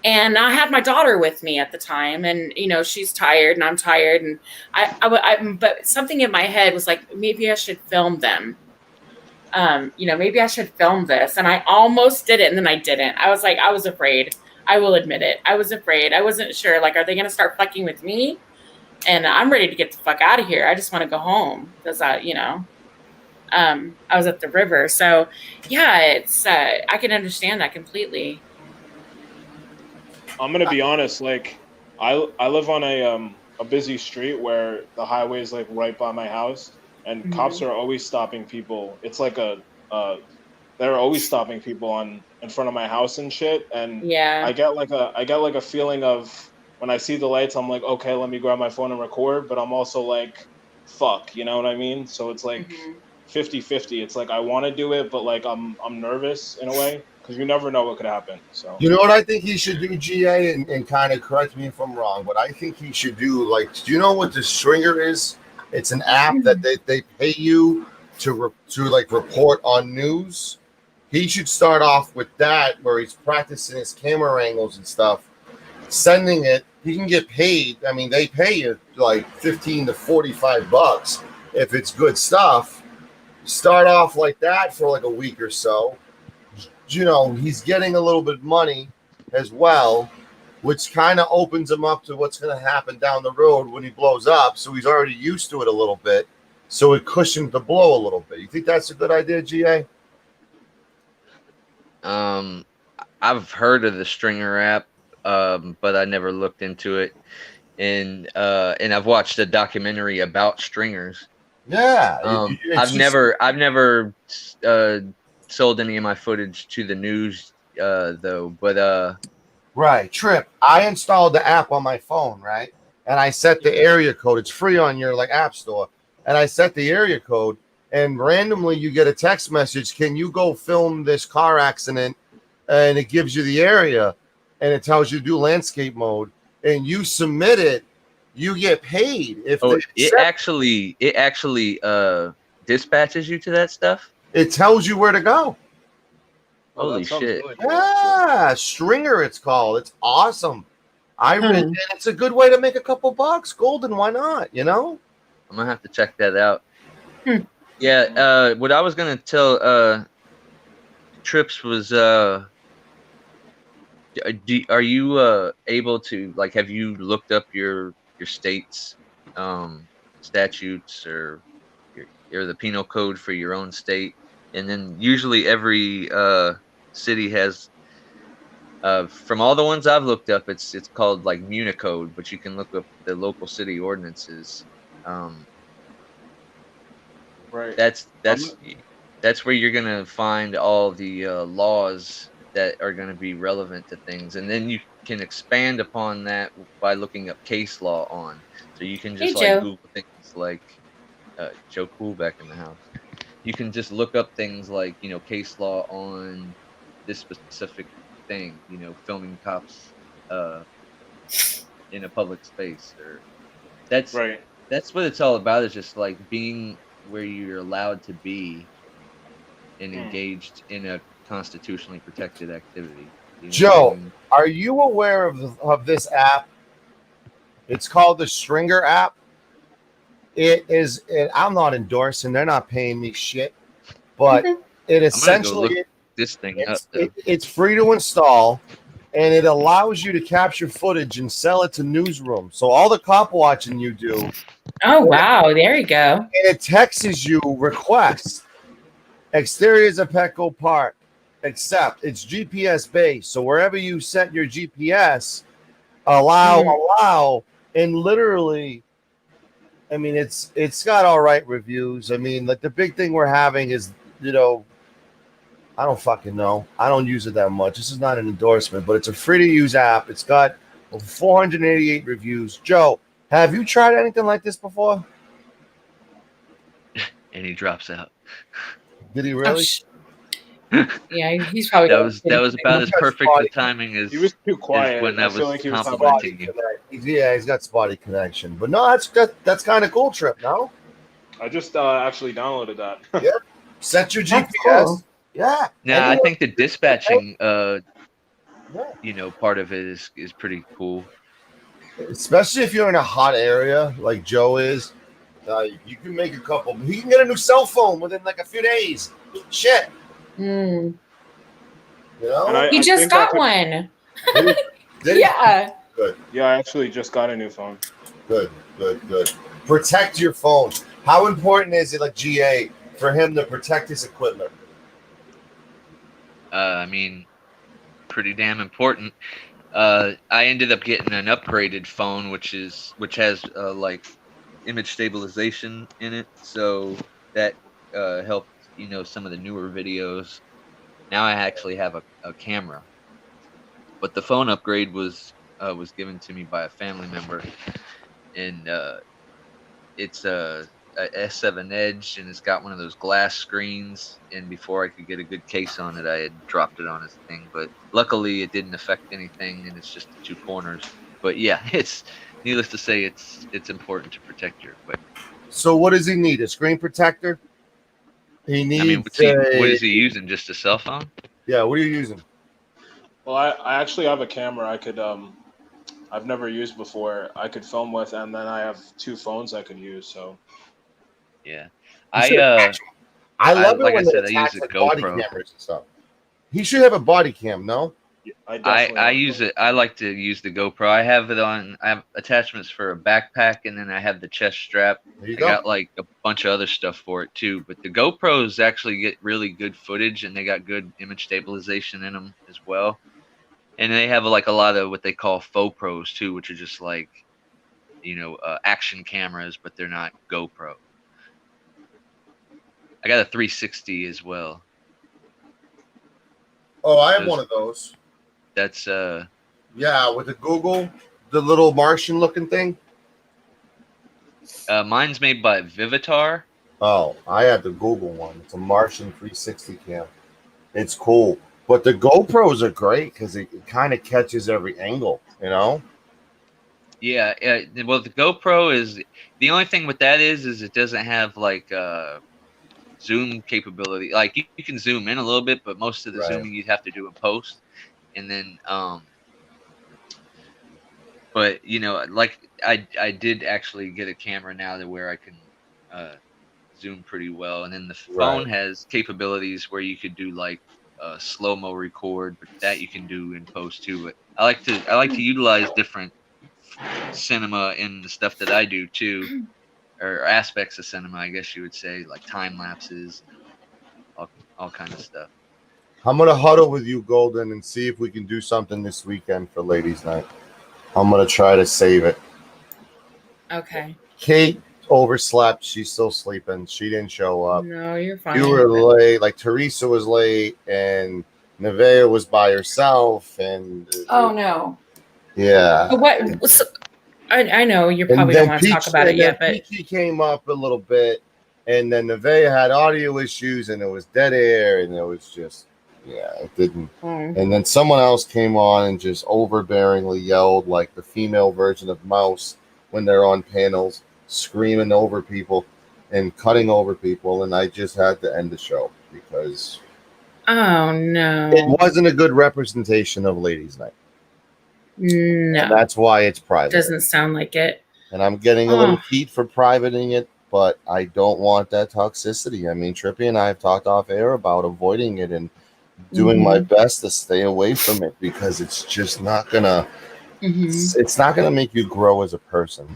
Speaker 12: And I had my daughter with me at the time, and you know she's tired, and I'm tired, and but something in my head was like, maybe I should film them. You know, maybe I should film this, and I almost did it, and then I didn't. I was like, I was afraid. I will admit it. I was afraid. I wasn't sure. Like, are they gonna start fucking with me? And I'm ready to get the fuck out of here. I just want to go home because I was at the river. So yeah, it's I can understand that completely.
Speaker 4: I'm gonna be honest. Like, I live on a busy street where the highway is like right by my house, and cops are always stopping people. It's like they're always stopping people in front of my house and shit. And
Speaker 12: yeah,
Speaker 4: I get like a feeling of when I see the lights, I'm like, okay, let me grab my phone and record. But I'm also like, fuck, you know what I mean? So it's like 50-50. It's like I want to do it, but like I'm nervous in a way. Because you never know what could happen. So
Speaker 1: you know what I think he should do, GA, and kind of correct me if I'm wrong, but I think he should do, like, do you know what the Stringer is? It's an app that they pay you to like report on news. He should start off with that, where he's practicing his camera angles and stuff, sending it. He can get paid. I mean, they pay you like $15 to $45 if it's good stuff. Start off like that for like a week or so. You know, he's getting a little bit of money as well, which kind of opens him up to what's going to happen down the road when he blows up. So he's already used to it a little bit. So it cushions the blow a little bit. You think that's a good idea, GA?
Speaker 9: I've heard of the Stringer app, but I never looked into it. And I've watched a documentary about stringers.
Speaker 1: Yeah.
Speaker 9: I've never sold any of my footage to the news though, but
Speaker 1: right. Trip, I installed the app on my phone, right? And I set the area code. It's free on your like app store. And I set the area code, and randomly you get a text message, can you go film this car accident? And it gives you the area, and it tells you to do landscape mode, and you submit it, you get paid. If
Speaker 9: it actually dispatches you to that stuff.
Speaker 1: It tells you where to go.
Speaker 9: Holy shit.
Speaker 1: Really cool. Yeah, Stringer it's called. It's awesome. And it's a good way to make a couple bucks. Golden, why not? You know?
Speaker 9: I'm gonna have to check that out. Yeah, what I was gonna tell Trips was are you able to, like, have you looked up your state's statutes or the penal code for your own state? And then usually every city has from all the ones I've looked up, it's called like Municode, but you can look up the local city ordinances.
Speaker 4: Right.
Speaker 9: That's where you're gonna find all the laws that are gonna be relevant to things, and then you can expand upon that by looking up case law on. So you can just Google things like Joe Cool back in the house. You can just look up things like, you know, case law on this specific thing, you know, filming cops in a public space, or that's what it's all about, is just like being where you're allowed to be and engaged in a constitutionally protected activity. You know
Speaker 1: Joe,
Speaker 9: what I mean?
Speaker 1: are you aware of this app? It's called the Stringer app. I'm not endorsing, they're not paying me shit, but it essentially
Speaker 9: this thing
Speaker 1: it's free to install, and it allows you to capture footage and sell it to newsrooms. So all the cop watching you do.
Speaker 12: Oh wow, there you go.
Speaker 1: And it texts you requests. Exteriors of Petco Park, except it's GPS based. So wherever you set your GPS, allow, and literally, I mean, it's got all right reviews. I mean, like the big thing we're having is, you know, I don't fucking know. I don't use it that much. This is not an endorsement, but it's a free to use app. It's got over 488 reviews. Joe, have you tried anything like this before?
Speaker 9: And he drops out.
Speaker 1: Did he really?
Speaker 12: Yeah, he's probably.
Speaker 9: That was about as perfect a timing as
Speaker 4: he was too quiet.
Speaker 9: as when I was
Speaker 4: like he was
Speaker 9: complimenting you.
Speaker 1: Yeah, he's got spotty connection. But no, that's kind of cool, Trip. No,
Speaker 4: I just actually downloaded that.
Speaker 1: Yeah, set your GPS.
Speaker 12: Cool.
Speaker 1: Yeah.
Speaker 9: Yeah, I think the dispatching, you know, part of it is pretty cool.
Speaker 1: Especially if you're in a hot area like Joe is, you can make a couple. He can get a new cell phone within like a few days. Shit. You know?
Speaker 12: He just got one.
Speaker 1: Did he?
Speaker 12: Yeah.
Speaker 1: Good.
Speaker 4: Yeah, I actually just got a new phone.
Speaker 1: Good. Protect your phone. How important is it, like GA, for him to protect his equipment?
Speaker 9: I mean, pretty damn important. I ended up getting an upgraded phone, which has like image stabilization in it, so that helped, you know, some of the newer videos. Now I actually have a camera, but the phone upgrade was given to me by a family member, and it's a S7 Edge, and it's got one of those glass screens, and before I could get a good case on it, I had dropped it on his thing, but luckily it didn't affect anything, and it's just the two corners. But yeah, it's needless to say, it's important to protect your equipment.
Speaker 1: So what does he need? A screen protector? He needs.
Speaker 9: I mean, what is he using? Just a cell phone?
Speaker 1: Yeah, what are you using?
Speaker 4: Well, I actually have a camera I could I've never used before. I could film with, and then I have two phones I could use. So
Speaker 9: yeah,
Speaker 1: I love it
Speaker 9: like
Speaker 1: when
Speaker 9: I said,
Speaker 1: they
Speaker 9: I
Speaker 1: attach
Speaker 9: use a
Speaker 1: like body
Speaker 9: GoPro.
Speaker 1: cameras and stuff. He should have a body cam, no?
Speaker 9: I use it. I like to use the GoPro. I have it on. I have attachments for a backpack, and then I have the chest strap.
Speaker 1: There you
Speaker 9: I
Speaker 1: go.
Speaker 9: got like a bunch of other stuff for it too. But the GoPros actually get really good footage, and they got good image stabilization in them as well. And they have like a lot of what they call faux pros too, which are just like, you know, action cameras, but they're not GoPro. I got a 360 as well.
Speaker 1: Oh, I have one of those.
Speaker 9: That's
Speaker 1: Yeah, with the Google, the little Martian looking thing.
Speaker 9: Mine's made by Vivitar.
Speaker 1: Oh, I had the Google one. It's a Martian 360 cam. It's cool. But the GoPros are great because it kind of catches every angle, you know?
Speaker 9: Yeah, well, the GoPro is the only thing with that is it doesn't have like zoom capability. Like you can zoom in a little bit, but most of the
Speaker 1: Right.
Speaker 9: zooming you'd have to do in post. And then But like I did actually get a camera now to where I can zoom pretty well, and then the phone has capabilities where you could do like slow-mo record, but that you can do in post too. But I like to utilize different cinema in the stuff that I do too, or aspects of cinema, I guess you would say, like time lapses, all kind of stuff.
Speaker 1: I'm gonna huddle with you, Golden, and see if we can do something this weekend for Ladies' Night. I'm gonna try to save it.
Speaker 12: Okay.
Speaker 1: Kate overslept. She's still sleeping. She didn't show up.
Speaker 12: No, you're fine.
Speaker 1: You were late. Like Teresa was late, and Nevaeh was by herself. And
Speaker 12: oh no.
Speaker 1: Yeah.
Speaker 12: What? So, I know you probably don't want to talk about it yet, but
Speaker 1: Peachy came up a little bit, and then Nevaeh had audio issues, and it was dead air, and it was just. Yeah, it didn't. And then someone else came on and just overbearingly yelled like the female version of Mouse when they're on panels, screaming over people and cutting over people. And I just had to end the show because
Speaker 12: oh no,
Speaker 1: it wasn't a good representation of Ladies' Night.
Speaker 12: No,
Speaker 1: and that's why it's private.
Speaker 12: Doesn't sound like it.
Speaker 1: And I'm getting a little heat for privating it, but I don't want that toxicity. I mean, Trippy and I have talked off air about avoiding it and doing my best to stay away from it because it's just not gonna it's not gonna make you grow as a person.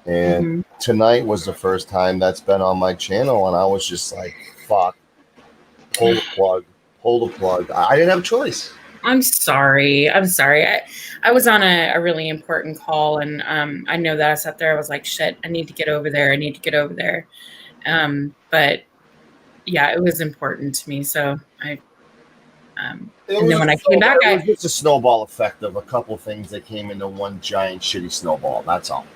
Speaker 1: And tonight was the first time that's been on my channel, and I was just like, fuck, pull the plug. I didn't have a choice.
Speaker 12: I'm sorry. I was on a really important call, and I know that I sat there, I was like, shit, I need to get over there. But yeah, it was important to me, so and then when I came back,
Speaker 1: it was just a snowball effect of a couple things that came into one giant shitty snowball. That's all.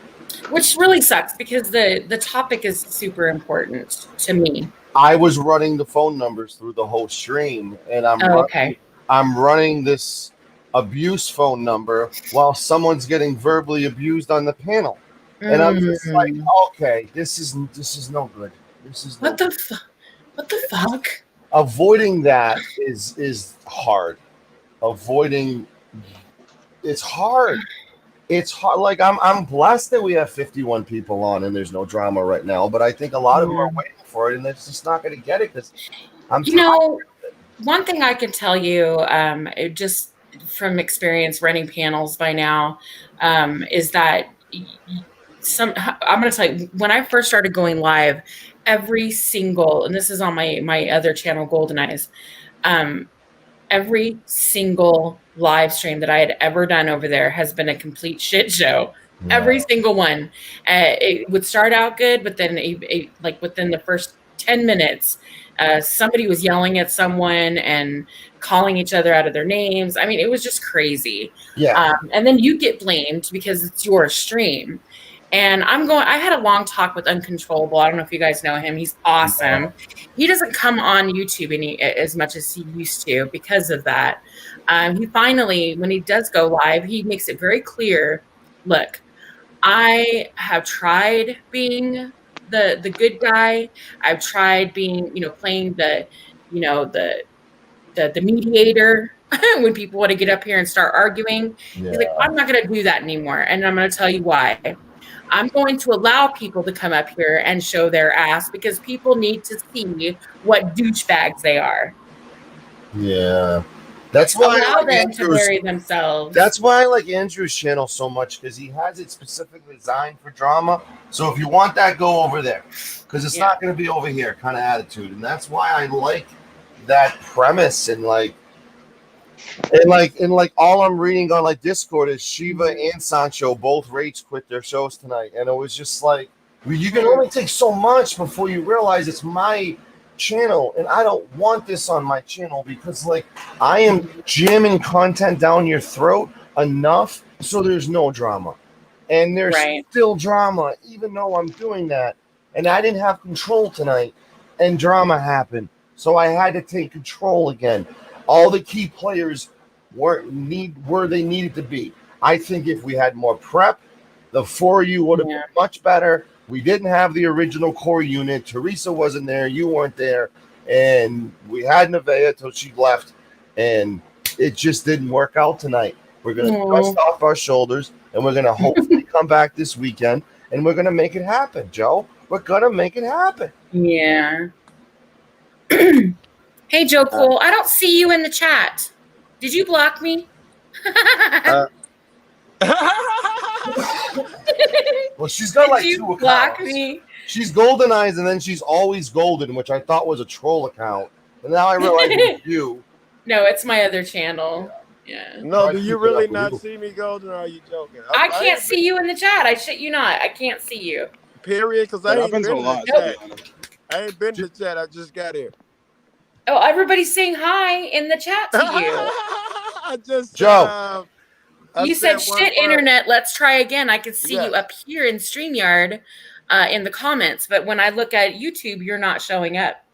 Speaker 12: Which really sucks because the topic is super important to me.
Speaker 1: I was running the phone numbers through the whole stream, and I'm running this abuse phone number while someone's getting verbally abused on the panel, and I'm just like, okay, this is no good. This is
Speaker 12: what the fuck.
Speaker 1: Avoiding that is hard. It's hard. It's hard. Like I'm blessed that we have 51 people on and there's no drama right now. But I think a lot of them are waiting for it and they're just not going to get it because I'm.
Speaker 12: One thing I can tell you, just from experience running panels by now, is that I'm going to tell you, when I first started going live, every single, and this is on my other channel, Golden Eyes, every single live stream that I had ever done over there has been a complete shit show. Yeah. Every single one. It would start out good, but then like within the first 10 minutes, somebody was yelling at someone and calling each other out of their names. I mean, it was just crazy.
Speaker 1: Yeah.
Speaker 12: And then you get blamed because it's your stream. And I had a long talk with Uncontrollable. I don't know if you guys know him. He's awesome. He doesn't come on YouTube as much as he used to because of that. He finally, when he does go live, he makes it very clear, look, I have tried being the good guy. I've tried being, playing the mediator when people want to get up here and start arguing. Yeah. He's like, I'm not going to do that anymore. And I'm going to tell you why. I'm going to allow people to come up here and show their ass because people need to see what douchebags they are.
Speaker 1: Yeah. That's why
Speaker 12: allow them to bury themselves.
Speaker 1: That's why I like Andrew's channel so much because he has it specifically designed for drama. So if you want that, go over there because it's not going to be over here kind of attitude. And that's why I like that premise and all I'm reading on like Discord is Shiva and Sancho both rage quit their shows tonight, and it was just like you can only take so much before you realize it's my channel, and I don't want this on my channel because like I am jamming content down your throat enough so there's no drama, and there's still drama even though I'm doing that, and I didn't have control tonight, and drama happened, so I had to take control again. All the key players where they needed to be. I think if we had more prep, the four of you would have been much better. We didn't have the original core unit. Teresa wasn't there. You weren't there. And we had Nevaeh till she left. And it just didn't work out tonight. We're going to dust off our shoulders. and we're gonna hopefully come back this weekend, and we're gonna make it happen, Joe. We're gonna make it happen.
Speaker 12: Yeah. Hey, Joe Cool, I don't see you in the chat. Did you block me?
Speaker 1: Well, she's got like
Speaker 12: Did you
Speaker 1: 2
Speaker 12: block
Speaker 1: accounts.
Speaker 12: me?
Speaker 1: She's Golden Eyes, and then she's Always Golden, which I thought was a troll account. And now I realize it's you.
Speaker 12: No, it's my other channel. Yeah.
Speaker 13: No, do you really not see me, Golden, or are you joking?
Speaker 12: I can't see you in the chat. I shit you not. I can't see you.
Speaker 13: Period, because I ain't been in the chat. I ain't been in the chat. I just got here.
Speaker 12: Oh, everybody's saying hi in the chat to you.
Speaker 13: I just
Speaker 1: Joe.
Speaker 12: You said shit internet, let's try again. I could see you up here in StreamYard in the comments, but when I look at YouTube, you're not showing up.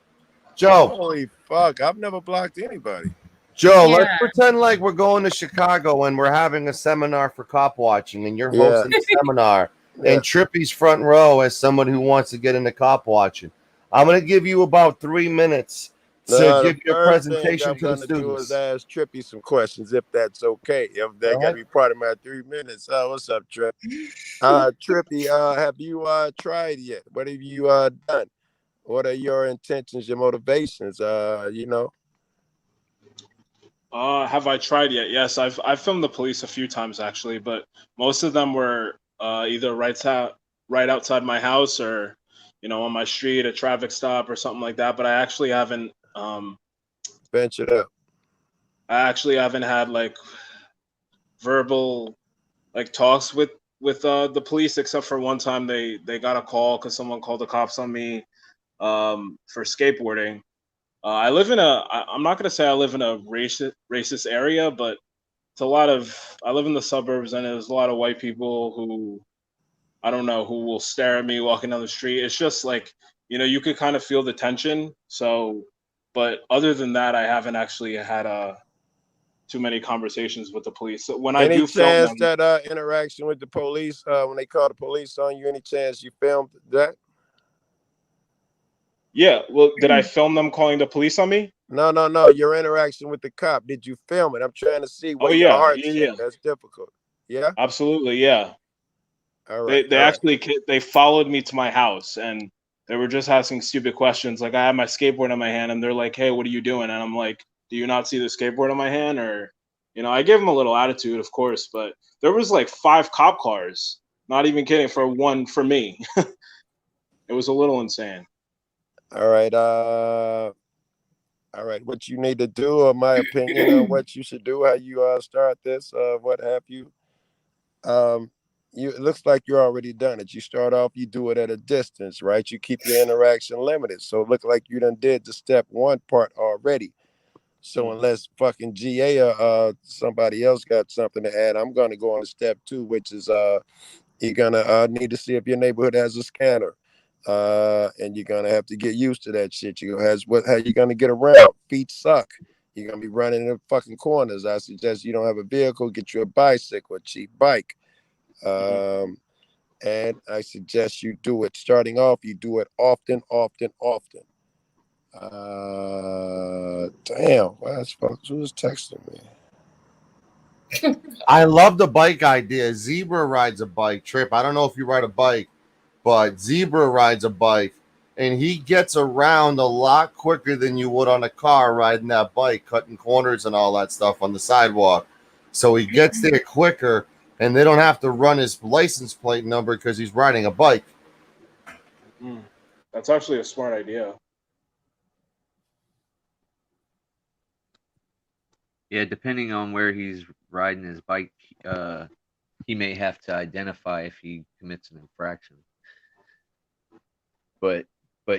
Speaker 1: Joe.
Speaker 13: Holy fuck, I've never blocked anybody.
Speaker 1: Joe, let's pretend like we're going to Chicago and we're having a seminar for cop watching, and you're hosting a seminar, and Trippy's front row as someone who wants to get into cop watching. I'm going to give you about 3 minutes to give your presentation to the students.
Speaker 13: Do is ask Trippy some questions, if that's okay. If they got to be part of my 3 minutes. What's up, Tripp? Trippy, have you tried yet? What have you done? What are your intentions, your motivations?
Speaker 4: Have I tried yet? Yes, I've filmed the police a few times actually, but most of them were either right outside my house or on my street, a traffic stop or something like that. But I actually haven't
Speaker 13: ventured up.
Speaker 4: I actually haven't had like verbal like talks with the police, except for one time they got a call because someone called the cops on me for skateboarding. I live in I'm not gonna say I live in a racist area, but it's I live in the suburbs, and there's a lot of white people who I don't know who will stare at me walking down the street. It's just like, you could kind of feel the tension. So, but other than that, I haven't actually had too many conversations with the police. So when I do film
Speaker 13: any
Speaker 4: them,
Speaker 13: chance that interaction with the police, when they call the police on you, any chance you filmed that?
Speaker 4: Yeah, well, did I film them calling the police on me?
Speaker 13: No. Your interaction with the cop, did you film it? I'm trying to see what your heart's in. That's difficult. Yeah?
Speaker 4: Absolutely, yeah.
Speaker 13: All right.
Speaker 4: They actually they followed me to my house, and they were just asking stupid questions. Like, I had my skateboard in my hand, and they're like, "Hey, what are you doing?" And I'm like, "Do you not see the skateboard in my hand?" Or, I gave them a little attitude, of course, but there was like 5 cop cars. Not even kidding, for me. It was a little insane.
Speaker 13: All right. What you need to do, or my opinion on what you should do, how you start this, what have you. It looks like you're already done it. You start off, you do it at a distance, right? You keep your interaction limited. So it look like you done did the step 1 part already. So unless fucking GA or somebody else got something to add, I'm gonna go on to step 2, which is you're gonna need to see if your neighborhood has a scanner. And you're gonna have to get used to that shit. How you gonna get around? Feet suck. You're gonna be running in fucking corners. I suggest you don't have a vehicle, get you a bicycle, a cheap bike. And I suggest you do it. Starting off, you do it often. Damn, who's texting me?
Speaker 1: I love the bike idea. Zebra rides a bike. Trip, I don't know if you ride a bike, but Zebra rides a bike, and he gets around a lot quicker than you would on a car riding that bike, cutting corners and all that stuff on the sidewalk. So he gets there quicker, and they don't have to run his license plate number because he's riding a bike.
Speaker 4: That's actually a smart idea.
Speaker 9: Yeah, depending on where he's riding his bike, he may have to identify if he commits an infraction. But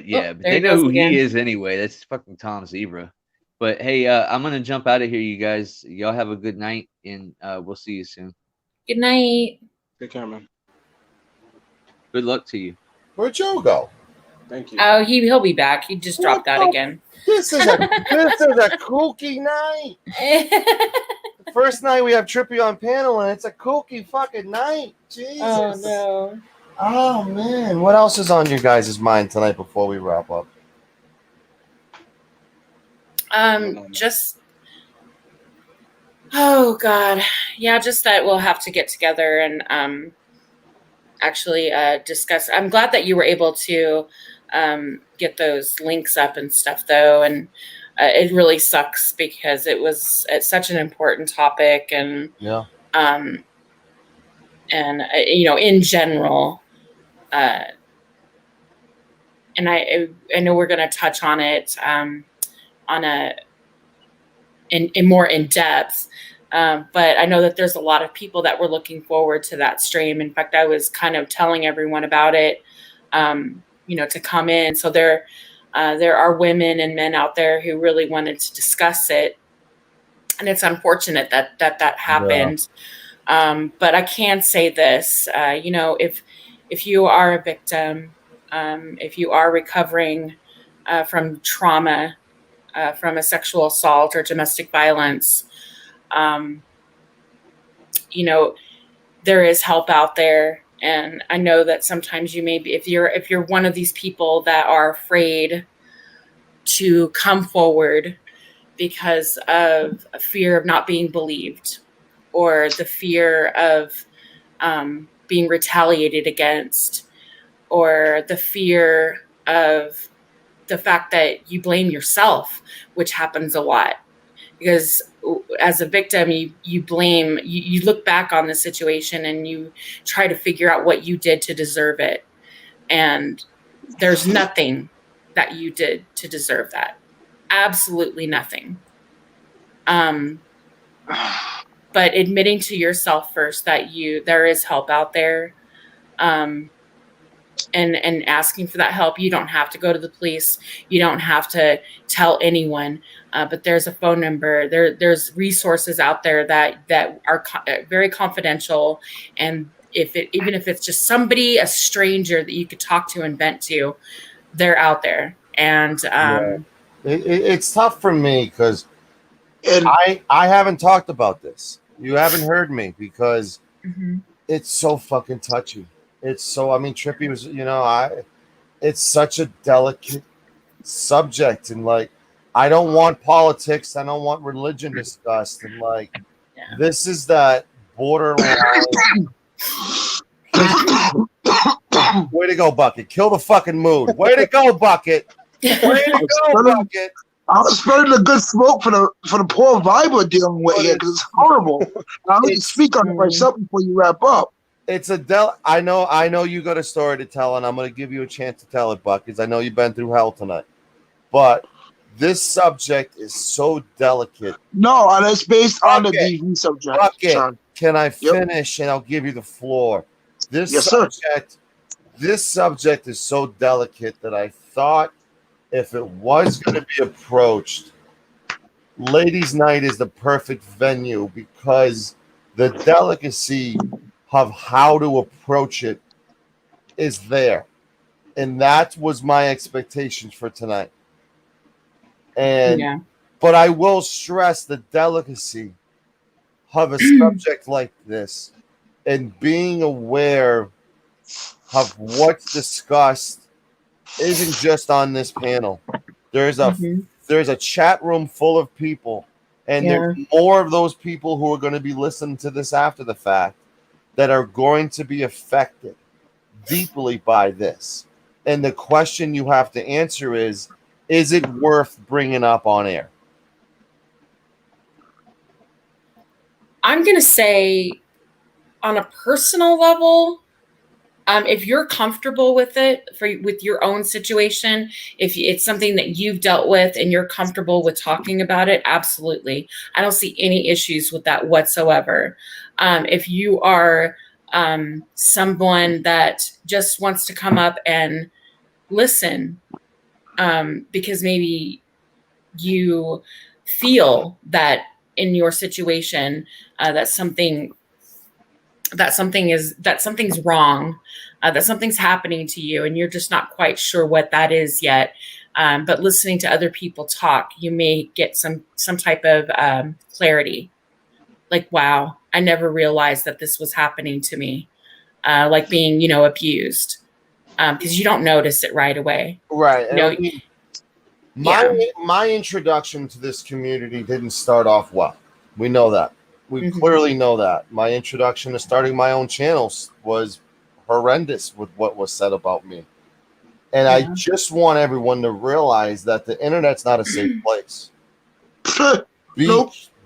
Speaker 9: yeah, but they know who he is anyway. That's fucking Tom Zebra. But hey, I'm gonna jump out of here, you guys. Y'all have a good night, and we'll see you soon.
Speaker 12: Good night.
Speaker 4: Take care, man.
Speaker 9: Good luck to you.
Speaker 1: Where'd Joe go?
Speaker 4: Thank you.
Speaker 12: Oh, he'll be back. He just dropped out again.
Speaker 1: This is a kooky night. The first night we have Trippy on panel, and it's a kooky fucking night. Jesus.
Speaker 12: Oh no.
Speaker 1: Oh man, what else is on your guys' mind tonight before we wrap up?
Speaker 12: Oh God, yeah, just that we'll have to get together and actually discuss. I'm glad that you were able to get those links up and stuff, though, and it really sucks because it's such an important topic, and
Speaker 1: Yeah.
Speaker 12: In general, and I know we're going to touch on it in more in depth. But I know that there's a lot of people that were looking forward to that stream. In fact, I was kind of telling everyone about it, to come in. So there are women and men out there who really wanted to discuss it, and it's unfortunate that happened. Yeah. But I can say this, if you are a victim, if you are recovering from trauma, from a sexual assault or domestic violence, there is help out there. And I know that sometimes you may be, if you're one of these people that are afraid to come forward because of a fear of not being believed, or the fear of being retaliated against, or the fear of the fact that you blame yourself, which happens a lot. Because as a victim, you blame, you look back on the situation and you try to figure out what you did to deserve it. And there's nothing that you did to deserve that. Absolutely nothing. But admitting to yourself first that there is help out there, and asking for that help. You don't have to go to the police. You don't have to tell anyone. But there's a phone number. There's resources out there that are very confidential. And even if it's just somebody, a stranger that you could talk to and vent to, they're out there. And
Speaker 1: it's tough for me because I haven't talked about this. You haven't heard me because it's so fucking touchy. It's so, Trippy was, it's such a delicate subject. And I don't want politics. I don't want religion discussed. And this is that borderline. Way to go, Bucket. Kill the fucking mood. Way to go, Bucket. Way to go, Bucket.
Speaker 14: I was spreading a good smoke for the poor vibe we're dealing with here because it's horrible. I'll let you speak on it for something before you wrap up.
Speaker 1: It's a I know you got a story to tell, and I'm going to give you a chance to tell it, Buck, because I know you've been through hell tonight. But this subject is so delicate.
Speaker 14: No, and it's based on the DV subject.
Speaker 1: Bucket, can I finish, and I'll give you the floor. This subject is so delicate that I thought if it was going to be approached, Ladies' Night is the perfect venue because the delicacy of how to approach it is there. And that was my expectations for tonight. And but I will stress the delicacy of a subject like this and being aware of what's discussed isn't just on this panel. There's a chat room full of people, and there's more of those people who are going to be listening to this after the fact that are going to be affected deeply by this. And the question you have to answer is it worth bringing up on air?
Speaker 12: I'm going to say on a personal level, if you're comfortable with it with your own situation, if it's something that you've dealt with and you're comfortable with talking about it, absolutely. I don't see any issues with that whatsoever. If you are someone that just wants to come up and listen, because maybe you feel that in your situation that something's wrong, that something's happening to you, and you're just not quite sure what that is yet. But listening to other people talk, you may get some type of clarity. Like, wow, I never realized that this was happening to me. Like being, abused. Because you don't notice it right away.
Speaker 1: Right. My introduction to this community didn't start off well. We know that. We clearly know that. My introduction to starting my own channels was horrendous with what was said about me. And I just want everyone to realize that the internet's not a safe place.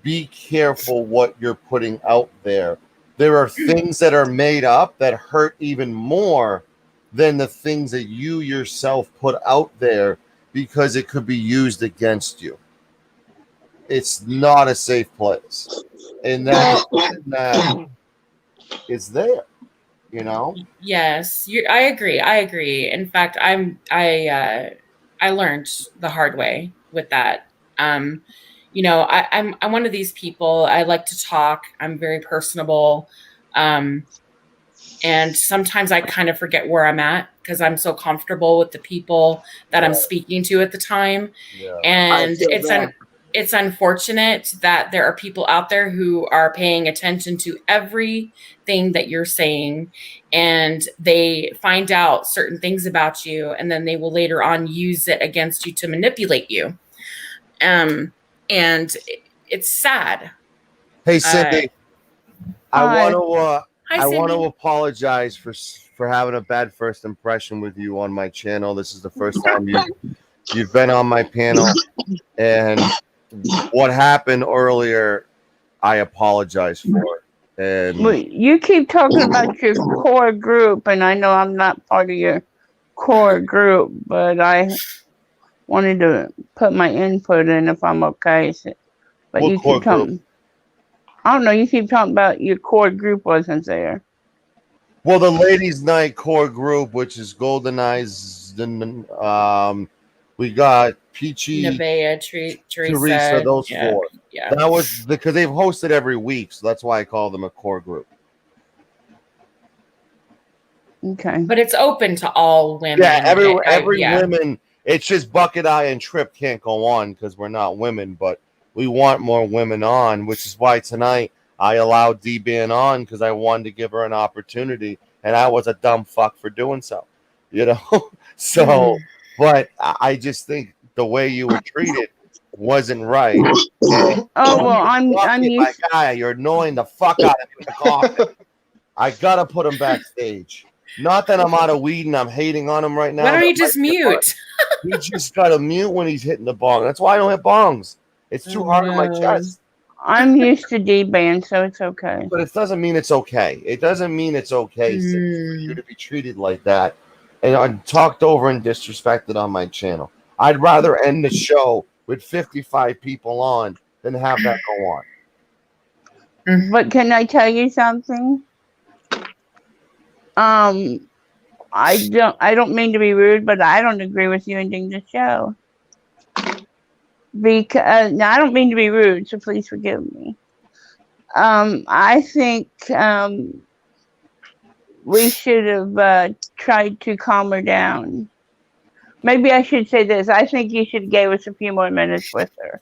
Speaker 1: Be careful what you're putting out there. There are things that are made up that hurt even more than the things that you yourself put out there because it could be used against you. It's not a safe place. And that it's there, you know?
Speaker 12: Yes, I agree. I agree. In fact, I learned the hard way with that. You know, I'm one of these people. I like to talk. I'm very personable. And sometimes I kind of forget where I'm at because I'm so comfortable with the people that I'm speaking to at the time.
Speaker 1: Yeah.
Speaker 12: And it's unfortunate that there are people out there who are paying attention to everything that you're saying, and they find out certain things about you, and then they will later on use it against you to manipulate you. And it's sad.
Speaker 1: Hey, Cindy, I
Speaker 12: Hi,
Speaker 1: want to
Speaker 12: Cindy.
Speaker 1: apologize for having a bad first impression with you on my channel. This is the first time you've been on my panel, and what happened earlier, I apologize for. And
Speaker 15: Well, you keep talking about your core group, and I know I'm not part of your core group, but I wanted to put my input in if I'm okay. But
Speaker 1: what
Speaker 15: you
Speaker 1: core
Speaker 15: keep talking.
Speaker 1: group?
Speaker 15: I don't know. You keep talking about your core group wasn't there.
Speaker 1: Well, the Ladies' Night core group, which is Golden Eyes, we got Peachy,
Speaker 12: Nevaeh,
Speaker 1: Teresa, those four.
Speaker 12: Yeah.
Speaker 1: That was because they've hosted every week, so that's why I call them a core group.
Speaker 15: Okay.
Speaker 12: But it's open to all women.
Speaker 1: Yeah, every
Speaker 12: yeah.
Speaker 1: women. It's just Bucket Eye and Trip can't go on because we're not women, but we want more women on, which is why tonight I allowed D-Ban on because I wanted to give her an opportunity, and I was a dumb fuck for doing so, you know. So, but I just think the way you were treated wasn't right. And
Speaker 15: Oh well, I'm
Speaker 1: my
Speaker 15: used.
Speaker 1: guy, you're annoying the fuck out of me with the coffin. I gotta put him backstage. Not that I'm out of weed and I'm hating on him right now.
Speaker 12: Why don't
Speaker 1: That
Speaker 12: you just
Speaker 1: might be hard.
Speaker 12: mute?
Speaker 1: He just got to mute when he's hitting the bong. That's why I don't hit bongs. It's too hard on my chest.
Speaker 15: I'm used to D-Band, so it's okay.
Speaker 1: But it doesn't mean it's okay. It doesn't mean it's okay for you to be treated like that and I'm talked over and disrespected on my channel. I'd rather end the show with 55 people on than have that go on.
Speaker 15: But can I tell you something? I don't mean to be rude, but I don't agree with you ending the show. Because now I don't mean to be rude, so please forgive me. I think we should have tried to calm her down. Maybe I should say this. I think you should have gave us a few more minutes with her.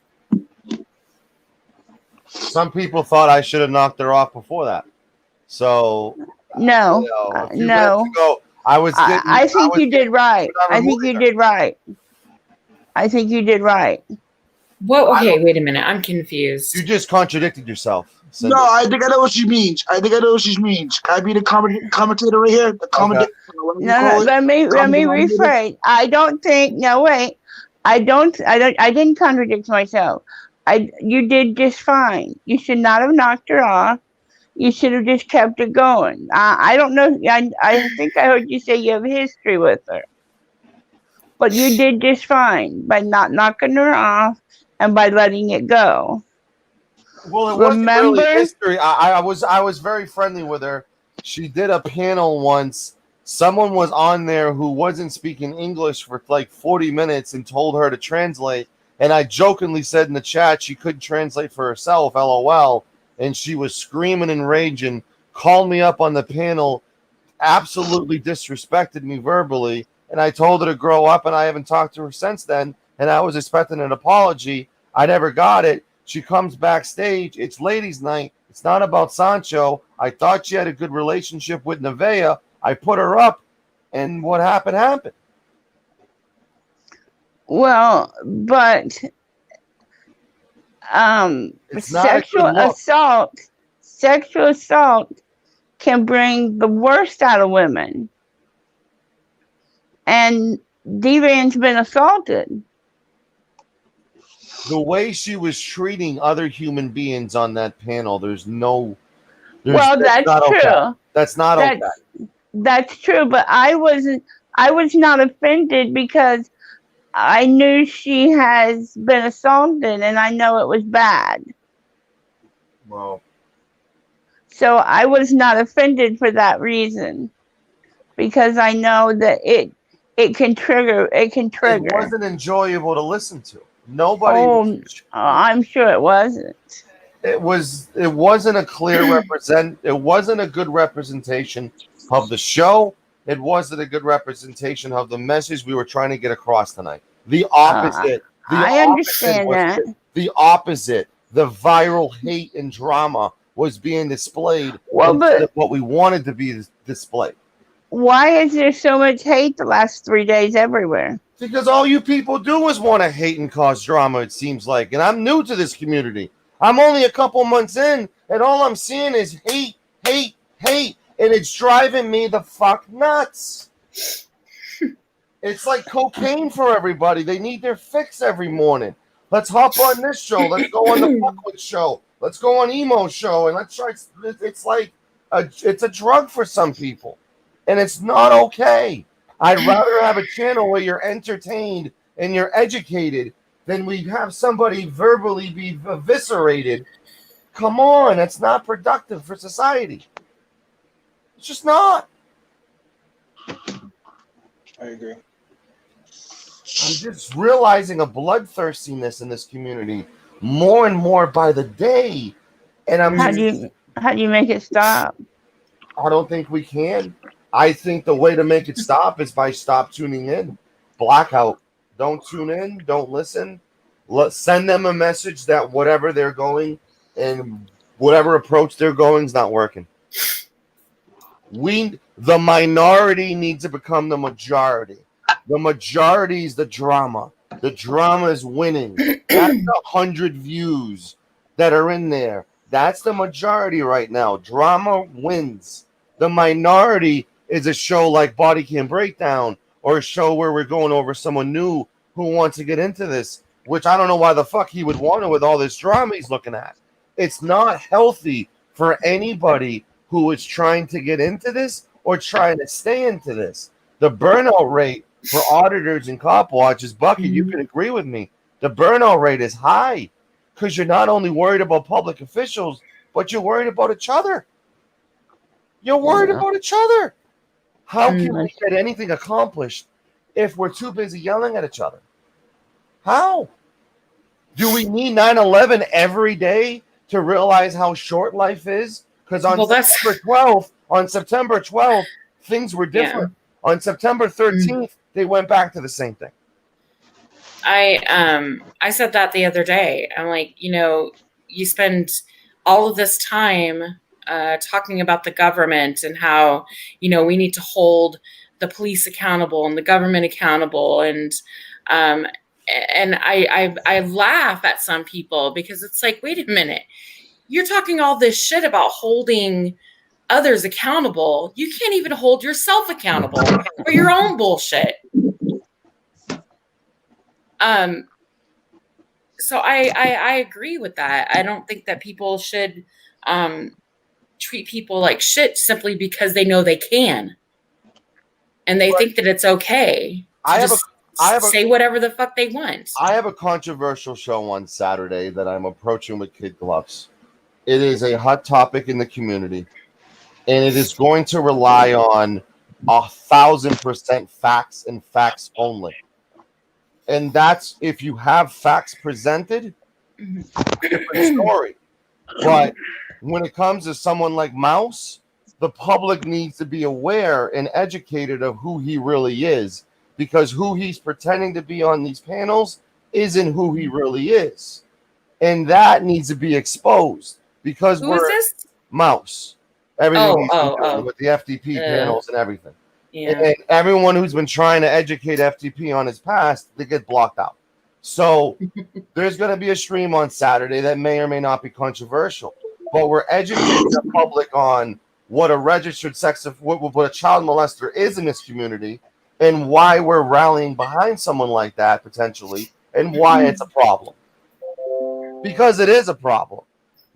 Speaker 1: Some people thought I should have knocked her off before that. So
Speaker 15: no, no. I think you did right. I think you did right. I think you did right.
Speaker 12: Well, okay, wait a minute. I'm confused.
Speaker 1: You just contradicted yourself.
Speaker 14: No, I think I know what she means. I think I know what she means. Can I be the commentator right here? The commentator.
Speaker 15: No, let me rephrase. I don't think. No, wait. I didn't contradict myself. You did just fine. You should not have knocked her off. You should have just kept it going. I don't know. I think I heard you say you have history with her, but you did just fine by not knocking her off and by letting it go.
Speaker 1: Well, it wasn't really history. I was very friendly with her. She did a panel once. Someone was on there who wasn't speaking English for like 40 minutes and told her to translate. And I jokingly said in the chat she couldn't translate for herself, LOL. And she was screaming and raging, called me up on the panel, absolutely disrespected me verbally. And I told her to grow up, and I haven't talked to her since then. And I was expecting an apology. I never got it. She comes backstage. It's ladies' night. It's not about Sancho. I thought she had a good relationship with Nevaeh. I put her up, and what happened happened.
Speaker 15: Well, but
Speaker 1: It's not a
Speaker 15: sexual
Speaker 1: good look.
Speaker 15: assault can bring the worst out of women. And Devan's been assaulted.
Speaker 1: The way she was treating other human beings on that panel, that's
Speaker 15: Well,
Speaker 1: that's
Speaker 15: that's
Speaker 1: not
Speaker 15: true.
Speaker 1: okay. That's not okay.
Speaker 15: That's true, but I was not offended because I knew she has been assaulted and I know it was bad.
Speaker 1: Well,
Speaker 15: so I was not offended for that reason because I know that it can trigger. It
Speaker 1: wasn't enjoyable to listen to. Nobody.
Speaker 15: Oh, I'm sure it wasn't.
Speaker 1: It wasn't a clear It wasn't a good representation of the show. It wasn't a good representation of the message we were trying to get across tonight. The opposite.
Speaker 15: I understand that.
Speaker 1: The opposite. The viral hate and drama was being displayed
Speaker 15: Well,
Speaker 1: instead of what we wanted to be displayed.
Speaker 15: Why is there so much hate the last 3 days everywhere?
Speaker 1: Because all you people do is want to hate and cause drama, it seems like. And I'm new to this community. I'm only a couple months in, and all I'm seeing is hate, hate, hate. And it's driving me the fuck nuts. It's like cocaine for everybody. They need their fix every morning. Let's hop on this show. Let's go on the Fuckwit show. Let's go on Emo show. And let's try. It's like it's a drug for some people. And it's not okay. I'd rather have a channel where you're entertained and you're educated than we have somebody verbally be eviscerated. Come on, that's not productive for society. It's just not.
Speaker 4: I agree.
Speaker 1: I'm just realizing a bloodthirstiness in this community more and more by the day. And
Speaker 15: how do you make it stop?
Speaker 1: I don't think we can. I think the way to make it stop is by stop tuning in. Blackout. Don't tune in. Don't listen. Send them a message that whatever they're going and whatever approach they're going is not working. The minority needs to become the majority. The majority is the drama. The drama is winning. That's 100 views that are in there. That's the majority right now. Drama wins. The minority is a show like Body Cam Breakdown or a show where we're going over someone new who wants to get into this, which I don't know why the fuck he would want to with all this drama he's looking at. It's not healthy for anybody who is trying to get into this or trying to stay into this. The burnout rate for auditors and cop watchers, Bucky, you can agree with me. The burnout rate is high because you're not only worried about public officials, but you're worried about each other. You're worried about each other. How can we get anything accomplished if we're too busy yelling at each other? How? Do we need 9/11 every day to realize how short life is? Because on September 12th, things were different. Yeah. On September 13th, they went back to the same thing.
Speaker 12: I said that the other day. I'm like, you spend all of this time talking about the government and how, we need to hold the police accountable and the government accountable. And I laugh at some people because it's like, wait a minute, you're talking all this shit about holding others accountable. You can't even hold yourself accountable for your own bullshit. So I agree with that. I don't think that people should treat people like shit simply because they know they can. And they think that it's okay to say whatever the fuck they want.
Speaker 1: I have a controversial show on Saturday that I'm approaching with kid gloves. It is a hot topic in the community. And it is going to rely on 1,000% facts and facts only. And that's if you have facts presented, different story. But when it comes to someone like Mouse, the public needs to be aware and educated of who he really is, because who he's pretending to be on these panels isn't who he really is. And that needs to be exposed because
Speaker 12: who is this?
Speaker 1: Mouse. Everything he's been doing with the FTP panels and everything. Yeah. And everyone who's been trying to educate FTP on his past, they get blocked out. So there's going to be a stream on Saturday that may or may not be controversial, but we're educating the public on what a registered what a child molester is in this community, and why we're rallying behind someone like that potentially, and why it's a problem. Because it is a problem.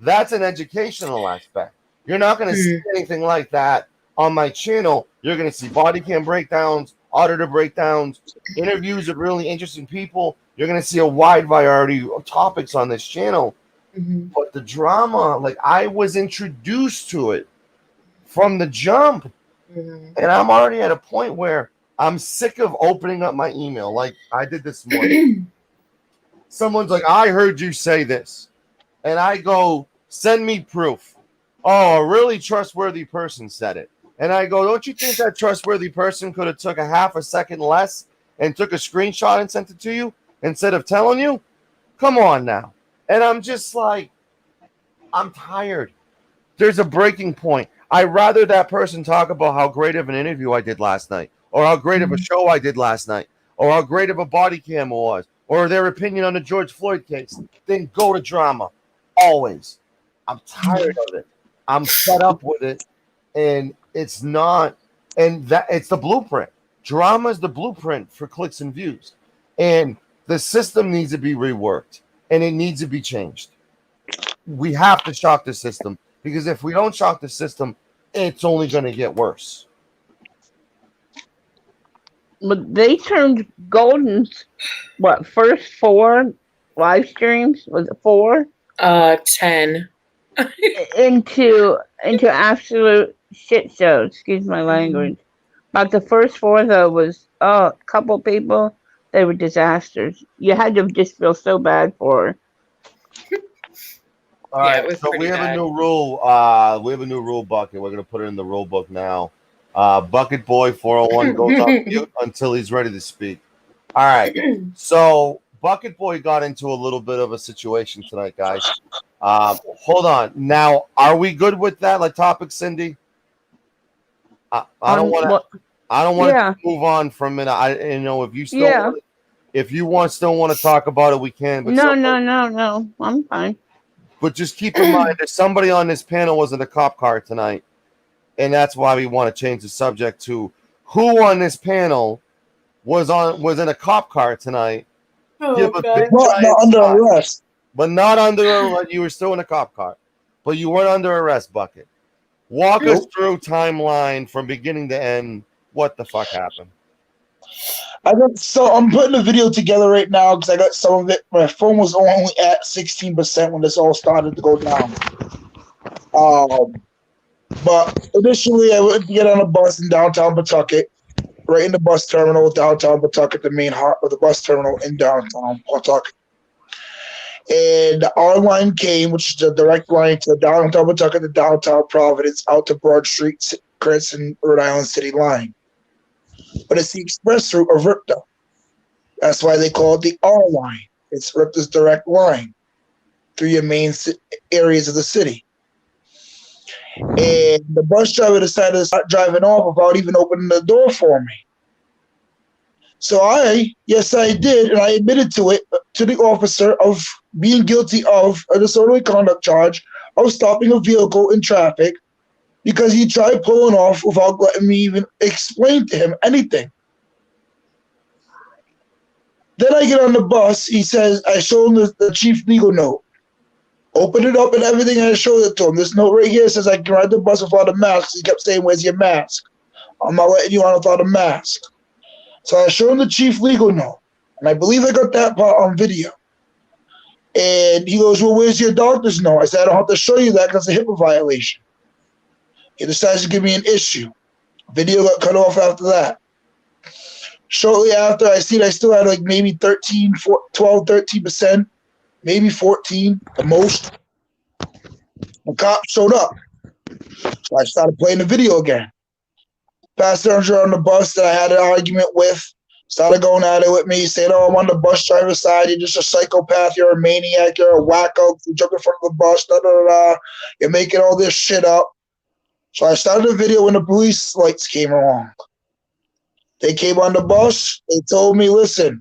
Speaker 1: That's an educational aspect. You're not going to see anything like that on my channel. You're going to see body cam breakdowns, auditor breakdowns, interviews of really interesting people. You're going to see a wide variety of topics on this channel. But the drama, like, I was introduced to it from the jump. And I'm already at a point where I'm sick of opening up my email like I did this morning. Someone's like, I heard you say this. And I go, send me proof. Oh, a really trustworthy person said it. And I go, don't you think that trustworthy person could have took a half a second less and took a screenshot and sent it to you instead of telling you? Come on now. And I'm just like, I'm tired. There's a breaking point. I'd rather that person talk about how great of an interview I did last night, or how great of a show I did last night, or how great of a body cam it was, or their opinion on the George Floyd case, then go to drama. Always. I'm tired of it. I'm fed up with it. And it's not, and that it's the blueprint. Drama is the blueprint for clicks and views. And the system needs to be reworked, and it needs to be changed. We have to shock the system, because if we don't shock the system, it's only going to get worse.
Speaker 15: But they turned Golden's first 4 live streams, was it 4?
Speaker 12: 10
Speaker 15: into absolute shit shows. Excuse my language. About the first 4 though was a couple people. They were disasters. You had to just feel so bad for her.
Speaker 1: All right, so we have a new rule. We have a new rule bucket. We're gonna put it in the rule book now. Bucket Boy 401 goes on mute until he's ready to speak. All right. So Bucket Boy got into a little bit of a situation tonight, guys. Hold on. Now, are we good with that? Like topic, Cindy? I don't want to. I don't want to move on from it. If you still, still want to talk about it, we can. But
Speaker 15: no. I'm fine.
Speaker 1: But just keep in mind, there's somebody on this panel was in a cop car tonight, and that's why we want to change the subject to who on this panel was in a cop car tonight.
Speaker 14: Not under arrest.
Speaker 1: But not under arrest. You were still in a cop car, but you weren't under arrest, Bucket. Walk us through timeline from beginning to end. What the fuck happened?
Speaker 14: I'm putting a video together right now because I got some of it. My phone was only at 16% when this all started to go down. But initially, I went to get on a bus in downtown Pawtucket, right in the bus terminal, downtown Pawtucket, the main heart of the bus terminal in downtown Pawtucket. And the R line came, which is the direct line to downtown Pawtucket, to downtown Providence, out to Broad Street, Cranston, Rhode Island City line. But it's the express route of RIPTA. That's why they call it the R line. It's RIPTA's direct line through your main areas of the city. And the bus driver decided to start driving off without even opening the door for me. So I did, and I admitted to it, to the officer, of being guilty of a disorderly conduct charge of stopping a vehicle in traffic because he tried pulling off without letting me even explain to him anything. Then I get on the bus. He says, I show him the chief legal note. Open it up and everything, and I showed it to him. This note right here says I can ride the bus without a mask. He kept saying, where's your mask? I'm not letting you on without a mask. So I showed him the chief legal note. And I believe I got that part on video. And he goes, well, where's your doctor's note? I said, I don't have to show you that because it's a HIPAA violation. He decides to give me an issue. Video got cut off after that. Shortly after, I still had like maybe 13%, maybe 14, the most. The cop showed up. So I started playing the video again. Passenger on the bus that I had an argument with started going at it with me, saying, oh, I'm on the bus driver's side. You're just a psychopath. You're a maniac. You're a wacko. You jumped in front of the bus. Da, da, da, da. You're making all this shit up. So I started the video when the police lights came along. They came on the bus. They told me, listen,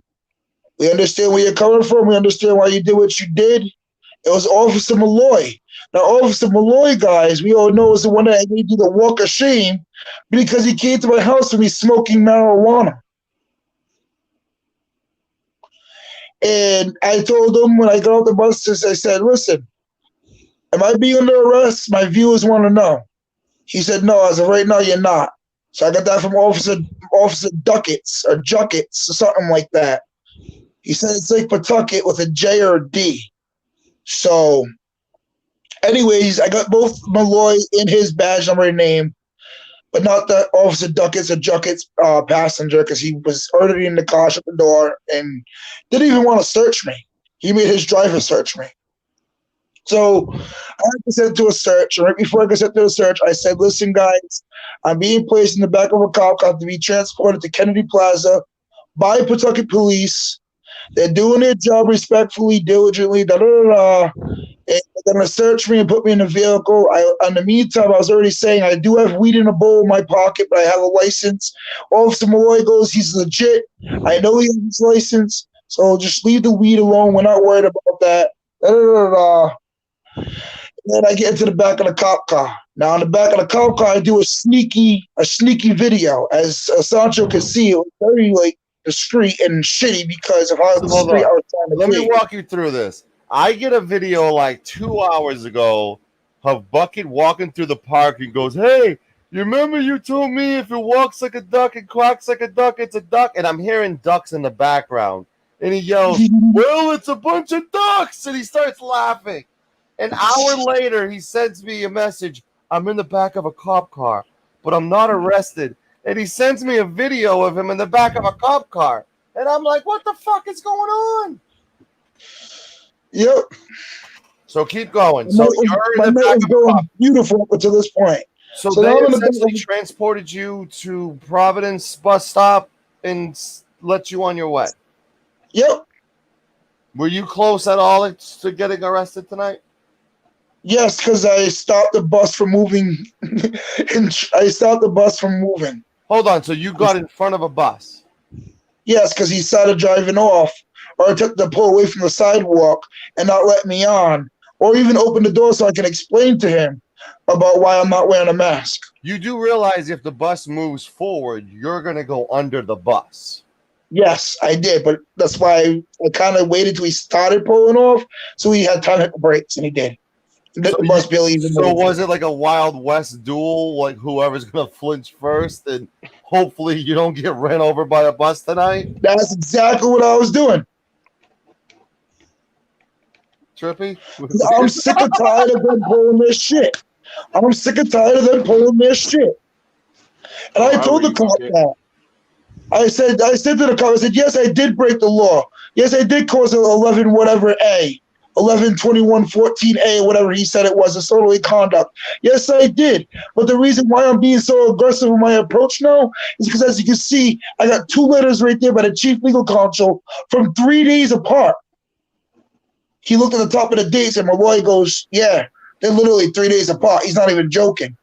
Speaker 14: We understand where you're coming from. We understand why you did what you did. It was Officer Malloy. Now, Officer Malloy, guys, we all know is the one that made you the walk of shame because he came to my house and he's smoking marijuana. And I told him when I got off the bus, I said, listen, am I being under arrest? My viewers want to know. He said, no, as of right now, you're not. So I got that from Officer Duckets or Juckets or something like that. He said it's like Pawtucket with a J or a D. So, anyways, I got both Malloy in his badge number and name, but not the Officer Duckets or Juckets passenger because he was already in the car, shut the door, and didn't even want to search me. He made his driver search me. So I had to send to a search. And right before I could send to a search, I said, listen, guys, I'm being placed in the back of a cop car to be transported to Kennedy Plaza by Pawtucket police. They're doing their job respectfully, diligently, da-da-da-da. And they're going to search me and put me in a vehicle. In the meantime, I was already saying I do have weed in a bowl in my pocket, but I have a license. Officer Malloy goes, he's legit. I know he has his license, so just leave the weed alone. We're not worried about that. Da-da-da-da. And then I get into the back of the cop car. Now, in the back of the cop car, I do a sneaky video. As Sancho could see, it was very, discreet and shitty because of how discreet I was trying to
Speaker 1: Let
Speaker 14: be.
Speaker 1: me walk you through this. I get a video like 2 hours ago of Bucket walking through the park and goes, hey, you remember you told me if it walks like a duck and quacks like a duck, it's a duck? And I'm hearing ducks in the background. And he yells, well, it's a bunch of ducks. And he starts laughing. An hour later, he sends me a message. I'm in the back of a cop car, but I'm not arrested. And he sends me a video of him in the back of a cop car. And I'm like, what the fuck is going on?
Speaker 14: Yep.
Speaker 1: So keep going. So you're in the back of a cop.
Speaker 14: Beautiful up until this point.
Speaker 1: So they essentially transported you to Providence bus stop and let you on your way.
Speaker 14: Yep.
Speaker 1: Were you close at all to getting arrested tonight?
Speaker 14: Yes, because I stopped the bus from moving. I stopped the bus from moving.
Speaker 1: Hold on. So you got in front of a bus?
Speaker 14: Yes, because he started driving off, or I took the pull away from the sidewalk and not let me on, or even open the door so I can explain to him about why I'm not wearing a mask.
Speaker 1: You do realize if the bus moves forward, you're going to go under the bus.
Speaker 14: Yes, I did, but that's why I kind of waited till he started pulling off, so he had time to hit the brakes, and he did. The bus barely even moved.
Speaker 1: Was it like a Wild West duel, like whoever's going to flinch first, and hopefully you don't get ran over by a bus tonight?
Speaker 14: That's exactly what I was doing.
Speaker 1: Trippy?
Speaker 14: I'm sick and tired of them pulling their shit. I'm sick and tired of them pulling their shit. And I told the cop that. I said to the cop, I said, yes, I did break the law. Yes, I did cause 11 whatever A. 11-21-14A, whatever he said it was, disorderly conduct. Yes, I did. But the reason why I'm being so aggressive in my approach now is because, as you can see, I got 2 letters right there by the chief legal counsel from 3 days apart. He looked at the top of the dates, and my lawyer goes, yeah, they're literally 3 days apart. He's not even joking.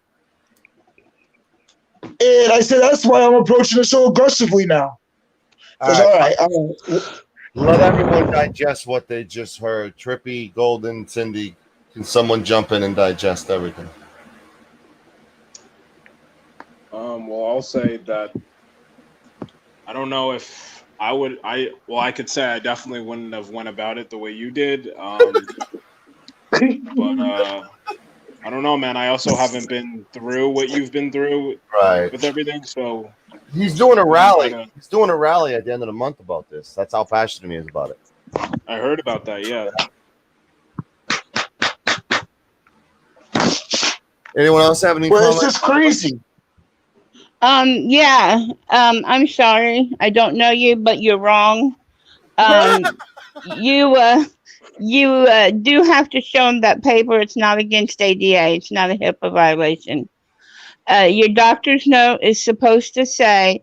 Speaker 14: And I said, that's why I'm approaching it so aggressively now. All right.
Speaker 1: Let everyone digest what they just heard. Trippy, Golden, Cindy, can someone jump in and digest everything?
Speaker 4: Well, I'll say that I don't know if I would. I could say I definitely wouldn't have went about it the way you did. But I don't know, man. I also haven't been through what you've been through,
Speaker 1: right,
Speaker 4: with everything. So
Speaker 1: he's doing a rally. He's doing a rally at the end of the month about this. That's how passionate he is about it.
Speaker 4: I heard about that. Yeah.
Speaker 1: Anyone else have any comments?
Speaker 14: It's just crazy.
Speaker 15: Yeah. I'm sorry. I don't know you, but you're wrong. You do have to show them that paper. It's not against ADA. It's not a HIPAA violation. Your doctor's note is supposed to say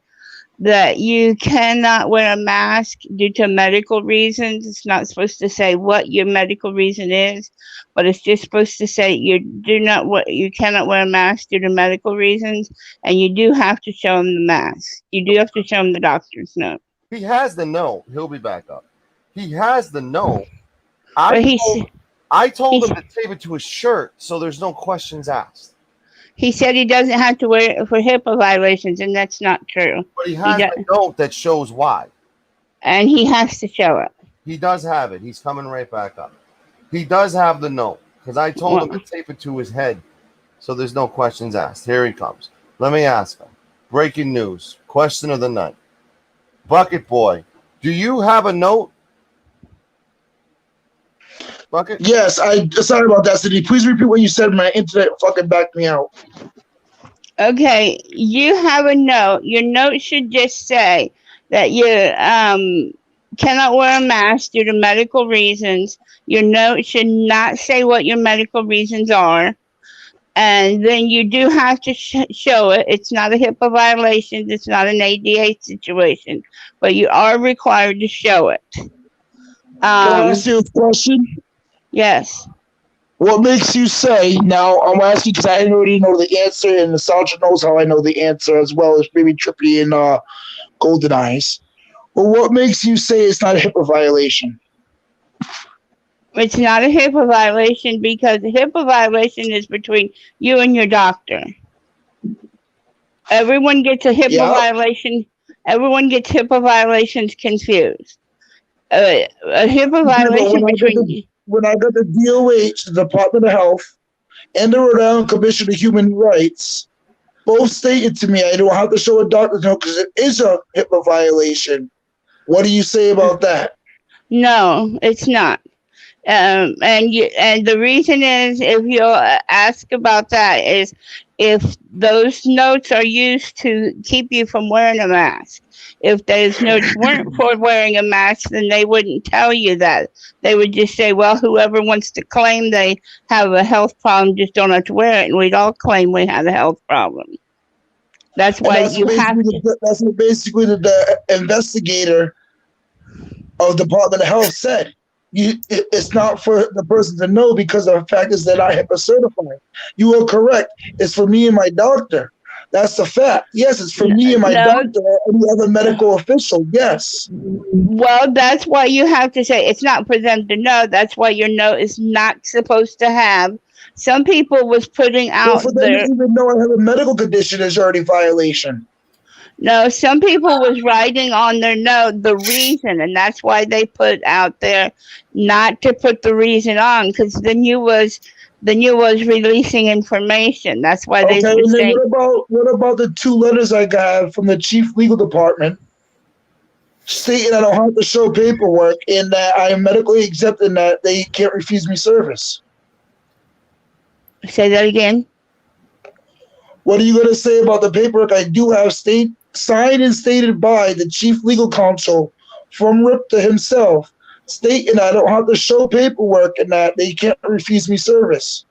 Speaker 15: that you cannot wear a mask due to medical reasons. It's not supposed to say what your medical reason is, but it's just supposed to say you cannot wear a mask due to medical reasons, and you do have to show them the mask. You do have to show them the doctor's note.
Speaker 1: He has the note. He'll be back up. He has the note.
Speaker 15: But
Speaker 1: I told him to tape it to his shirt, so there's no questions asked.
Speaker 15: he said he doesn't have to wear it for HIPAA violations, and that's not true.
Speaker 1: But he has the note that shows why.
Speaker 15: And he has to show it.
Speaker 1: He does have it. He's coming right back up. He does have the note because I told him to tape it to his head, so there's no questions asked. Here he comes. Let me ask him. Breaking news. Question of the night. Bucket Boy, do you have a note? Bucket?
Speaker 14: Yes, sorry about that, Cindy. Please repeat what you said. My internet fucking backed me out.
Speaker 15: Okay, you have a note. Your note should just say that you cannot wear a mask due to medical reasons. Your note should not say what your medical reasons are. And then you do have to show it. It's not a HIPAA violation. It's not an ADA situation. But you are required to show it.
Speaker 14: Can I ask you a question?
Speaker 15: Yes.
Speaker 14: What makes you say, now I'm asking because I already know the answer, and the sergeant knows how I know the answer, as well as maybe Trippy and Golden Eyes. Well, what makes you say it's not a HIPAA violation?
Speaker 15: It's not a HIPAA violation because the HIPAA violation is between you and your doctor. Everyone gets a HIPAA violation. Everyone gets HIPAA violations confused. A HIPAA violation between...
Speaker 14: When I got the DOH, the Department of Health, and the Rhode Island Commission of Human Rights, both stated to me I don't have to show a doctor's note because it is a HIPAA violation. What do you say about that?
Speaker 15: No, it's not. And the reason is, if you'll ask about that, is if those notes are used to keep you from wearing a mask. If those notes weren't for wearing a mask, then they wouldn't tell you that. They would just say, well, whoever wants to claim they have a health problem just don't have to wear it, and we'd all claim we have a health problem. That's why you have to.
Speaker 14: That's what basically the investigator of the Department of Health said. It's not for the person to know because the fact is that I HIPAA certified. You are correct. It's for me and my doctor. That's the fact. Yes, it's for me and my doctor or any other medical official. Yes.
Speaker 15: Well, that's why you have to say it's not for them to know. That's why your note is not supposed to have. Some people was putting out
Speaker 14: for them to even know I have a medical condition is already violation.
Speaker 15: No, some people was writing on their note the reason, and that's why they put out there not to put the reason on, because then you was releasing information. That's why they were saying.
Speaker 14: What about the 2 letters I got from the chief legal department stating I don't have to show paperwork and that I am medically exempt and that they can't refuse me service?
Speaker 15: Say that again.
Speaker 14: What are you going to say about the paperwork I do have signed and stated by the chief legal counsel from RIPTA himself, stating I don't have to show paperwork and that they can't refuse me service?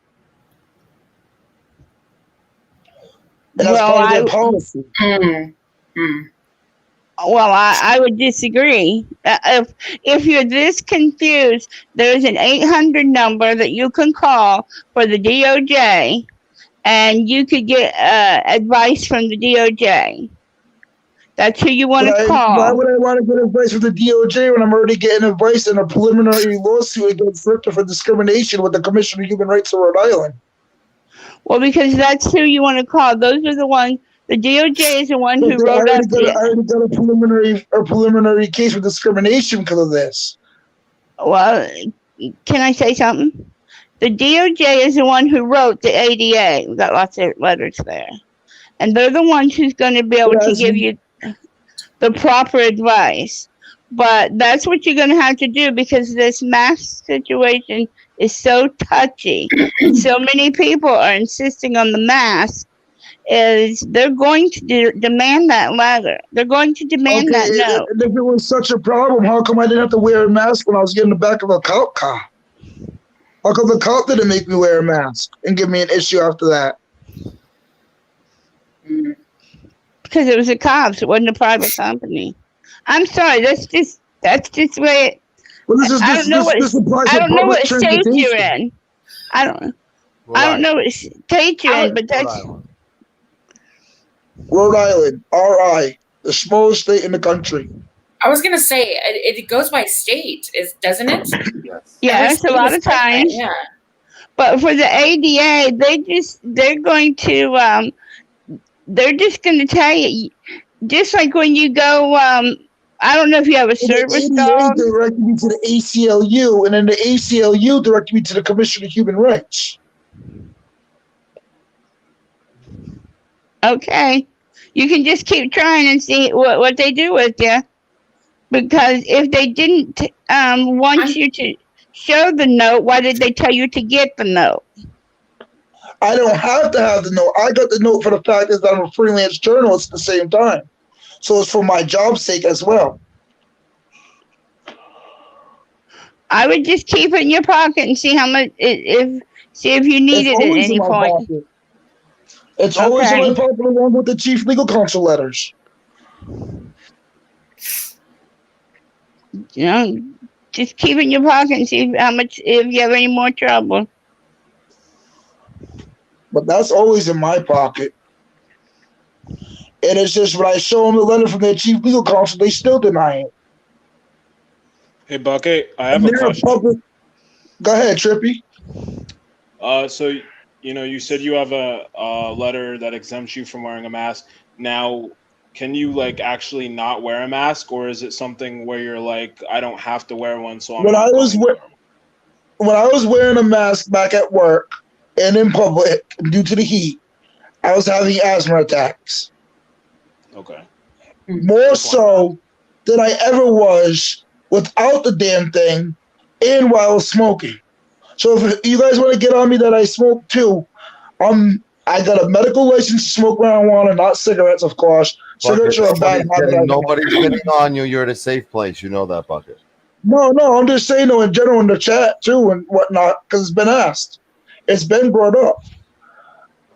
Speaker 14: And that's part of their policy.
Speaker 15: Well, I would disagree. If you're this confused, there's an 800 number that you can call for the DOJ, and you could get advice from the DOJ. That's who you want to call.
Speaker 14: Why would I want to get advice from the DOJ when I'm already getting advice in a preliminary lawsuit against RIPTA for discrimination with the Commission of Human Rights of Rhode Island?
Speaker 15: Well, because that's who you want to call. Those are the ones. The DOJ is the one who wrote up.
Speaker 14: I already got a preliminary case for discrimination because of this.
Speaker 15: Well, can I say something? The DOJ is the one who wrote the ADA. We've got lots of letters there. And they're the ones who's going to be able to give you the proper advice. But that's what you're going to have to do because this mask situation is so touchy. And so many people are insisting on the mask. They're going to demand that letter. They're going to demand that note.
Speaker 14: If it was such a problem, how come I didn't have to wear a mask when I was getting the back of a cop car? How come the cop didn't make me wear a mask and give me an issue after that?
Speaker 15: Because it was the cops. It wasn't a private company. I'm sorry. That's just the way it.
Speaker 14: Well,
Speaker 15: I don't know what state you're in. I don't know what state you're in, but that's.
Speaker 14: Rhode Island, RI, the smallest state in the country.
Speaker 12: I was gonna say it goes by state, doesn't it?
Speaker 1: Yes.
Speaker 15: Yes, a lot of times.
Speaker 12: Yeah.
Speaker 15: But for the ADA, they're just going to tell you, just like when you go, I don't know if you have a service dog.
Speaker 14: Directed me to the ACLU, and then the ACLU directed me to the Commission of Human Rights.
Speaker 15: Okay. You can just keep trying and see what they do with you. Because if they didn't want you to show the note, why did they tell you to get the note?
Speaker 14: I don't have to have the note. I got the note for the fact that I'm a freelance journalist at the same time. So it's for my job's sake as well.
Speaker 15: I would just keep it in your pocket and see how much see if you need it at any point.
Speaker 14: Pocket. It's always in my pocket along with the chief legal counsel letters.
Speaker 15: You know, just keep it in your pocket and see how much, if you have any more trouble.
Speaker 14: But that's always in my pocket. And it's just when I show them the letter from their chief legal counsel, they still deny it.
Speaker 4: Hey, Bucket, I have a question.
Speaker 14: Go ahead, Trippy.
Speaker 4: So, you said you have a letter that exempts you from wearing a mask. Now, can you actually not wear a mask, or is it something where you're like, I don't have to wear one, so I'm
Speaker 14: when I was wearing a mask back at work and in public due to the heat, I was having asthma attacks.
Speaker 4: Okay.
Speaker 14: More so than I ever was without the damn thing and while I was smoking. So if you guys want to get on me that I smoke too, I got a medical license to smoke marijuana, not cigarettes, of course. Cigarettes are a bad habit.
Speaker 1: Nobody's getting on you. You're at a safe place. You know that, Bucket.
Speaker 14: No, I'm just saying though in general in the chat too and whatnot, because it's been asked. It's been brought up.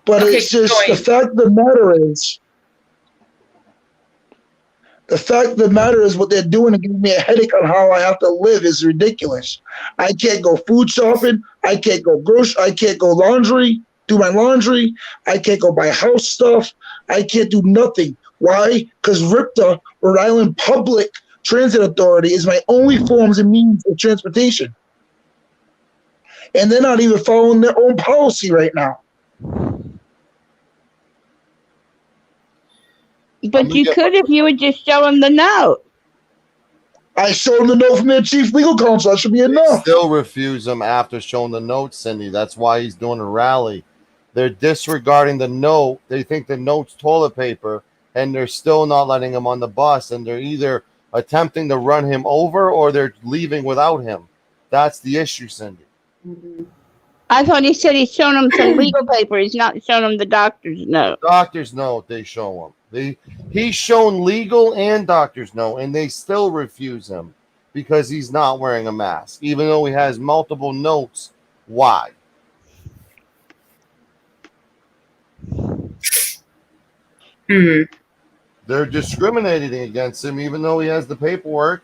Speaker 14: But it's just the fact of the matter is what they're doing to give me a headache on how I have to live is ridiculous. I can't go food shopping. I can't go I can't go do my laundry. I can't go buy house stuff. I can't do nothing. Why? Because RIPTA, Rhode Island Public Transit Authority, is my only forms and means of transportation. And they're not even following their own policy right now.
Speaker 15: But you could if you would just show them the note.
Speaker 14: I showed them the note from their chief legal counsel. That should be enough.
Speaker 1: Still refuse him after showing the note, Cindy. That's why he's doing a rally. They're disregarding the note. They think the note's toilet paper, and they're still not letting him on the bus. And they're either attempting to run him over or they're leaving without him. That's the issue, Cindy.
Speaker 15: I thought he said he's shown them some legal paper. He's not shown them the doctor's note.
Speaker 1: Doctor's note, they show him. He's shown legal and doctor's note, and they still refuse him because he's not wearing a mask, even though he has multiple notes. Why? They're discriminating against him, even though he has the paperwork,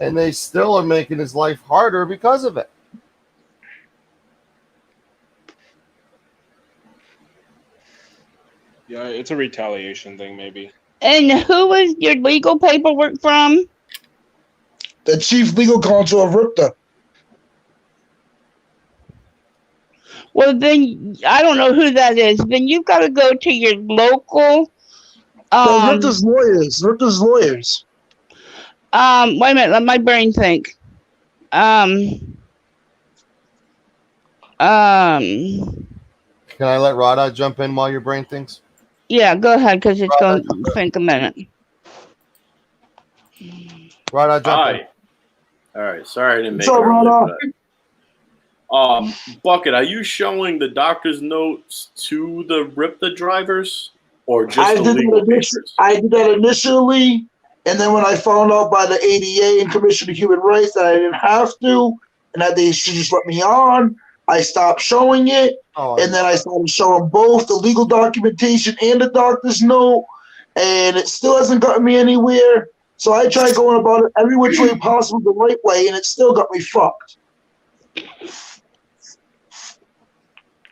Speaker 1: and they still are making his life harder because of it.
Speaker 4: Yeah, it's a retaliation thing, maybe.
Speaker 15: And who was your legal paperwork from?
Speaker 14: The chief legal counsel of RIPTA.
Speaker 15: Well, then I don't know who that is. Then you've got to go to your local.
Speaker 14: RIPTA's lawyers. RIPTA's lawyers.
Speaker 15: Wait a minute. Let my brain think.
Speaker 1: Can I let Rada jump in while your brain thinks?
Speaker 15: Yeah, go ahead, because it's going to think a minute.
Speaker 1: Rada, jump in.
Speaker 16: All right. Sorry I didn't make it early, but, Bucket, are you showing the doctor's notes to the RIPTA drivers or just the legal papers?
Speaker 14: I did that initially, and then when I found out by the ADA and Commission of Human Rights that I didn't have to, and that they should just let me on, I stopped showing it, and then I started showing both the legal documentation and the doctor's note, and it still hasn't gotten me anywhere. So I tried going about it every which way possible the right way, and it still got me fucked.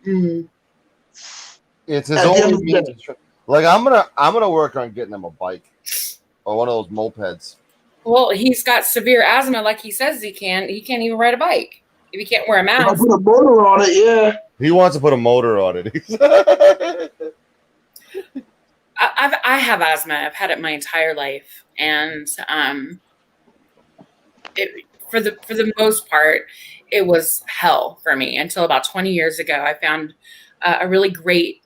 Speaker 1: It's his only means. Like I'm gonna work on getting him a bike or one of those mopeds,
Speaker 12: Well, he's got severe asthma, like he says he can't even ride a bike if he can't wear a mask.
Speaker 14: I'll put a motor on it, yeah.
Speaker 1: He wants to put a motor on it.
Speaker 12: I have asthma. I've had it my entire life, and for the most part, it was hell for me until about 20 years ago. I found a really great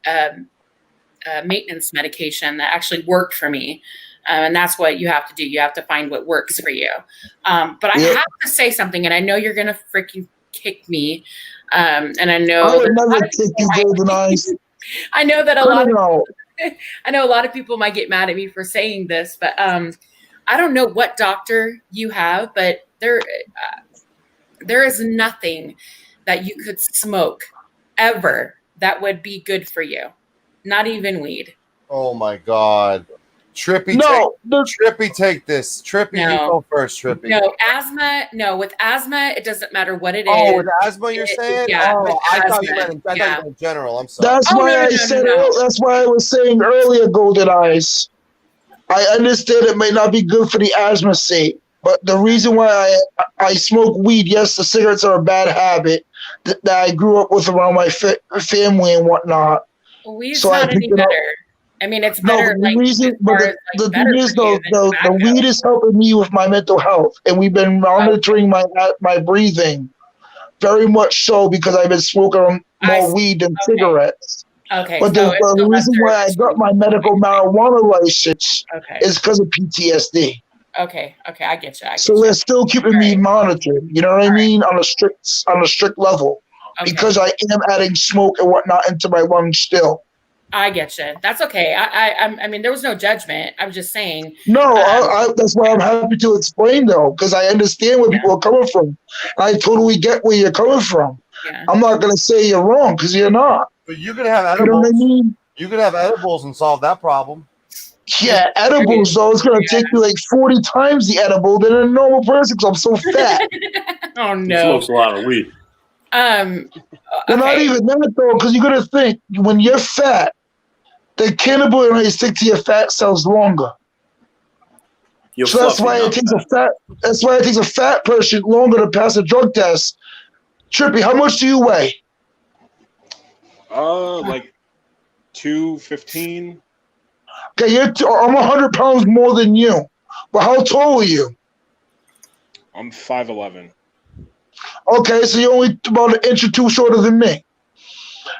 Speaker 12: maintenance medication that actually worked for me. And that's what you have to do. You have to find what works for you. But I have to say something, and I know you're going to freaking kick me. And I know
Speaker 14: I would never kick you, Golden Eyes.
Speaker 12: I know that I know a lot of people might get mad at me for saying this, but I don't know what doctor you have, but there is nothing that you could smoke ever that would be good for you. Not even weed.
Speaker 1: Oh my God. Trippy, Trippy, take this. Trippy, you go first, Trippy.
Speaker 12: No, asthma. No, with asthma, it doesn't matter what it is.
Speaker 1: Oh, with asthma, you're saying?
Speaker 12: Yeah,
Speaker 1: Oh, I thought you
Speaker 12: asthma,
Speaker 1: meant in general. I'm sorry.
Speaker 14: That's why I said. That's why I was saying earlier, Golden Eyes. I understand it may not be good for the asthma sake, but the reason why I smoke weed, yes, the cigarettes are a bad habit that I grew up with around my family and whatnot.
Speaker 12: Well, weed's not any better. I mean, it's better.
Speaker 14: No, the reason, but the thing is, though, the weed is helping me with my mental health, and we've been monitoring my breathing, very much so because I've been smoking more weed than cigarettes.
Speaker 12: Okay,
Speaker 14: but the reason why I got my medical marijuana license is because of PTSD.
Speaker 12: Okay, I get you.
Speaker 14: So they're still keeping me monitored. You know what I mean? On a strict level, because I am adding smoke and whatnot into my lungs still.
Speaker 12: I get you. That's okay. I mean, there was no judgment. I was just saying.
Speaker 14: No, that's why I'm happy to explain, though, because I understand where people are coming from. I totally get where you're coming from.
Speaker 12: Yeah.
Speaker 14: I'm not going to say you're wrong because you're not.
Speaker 1: But you could have edibles.
Speaker 14: You know what I mean?
Speaker 1: You could have edibles and solve that problem.
Speaker 14: Yeah, edibles, though, it's going to take you like 40 times the edible than a normal person because I'm so fat.
Speaker 12: Oh,
Speaker 16: He
Speaker 12: no.
Speaker 16: smokes a lot of weed.
Speaker 14: Well, not even that, though, because you got to think, when you're fat, the cannabinoids stick to your fat cells longer. So that's why it takes a fat person longer to pass a drug test. Trippy, how much do you weigh?
Speaker 4: Like 215.
Speaker 14: Okay, I'm 100 pounds more than you. But how tall are you?
Speaker 4: I'm 5'11".
Speaker 14: Okay, so you're only about an inch or two shorter than me.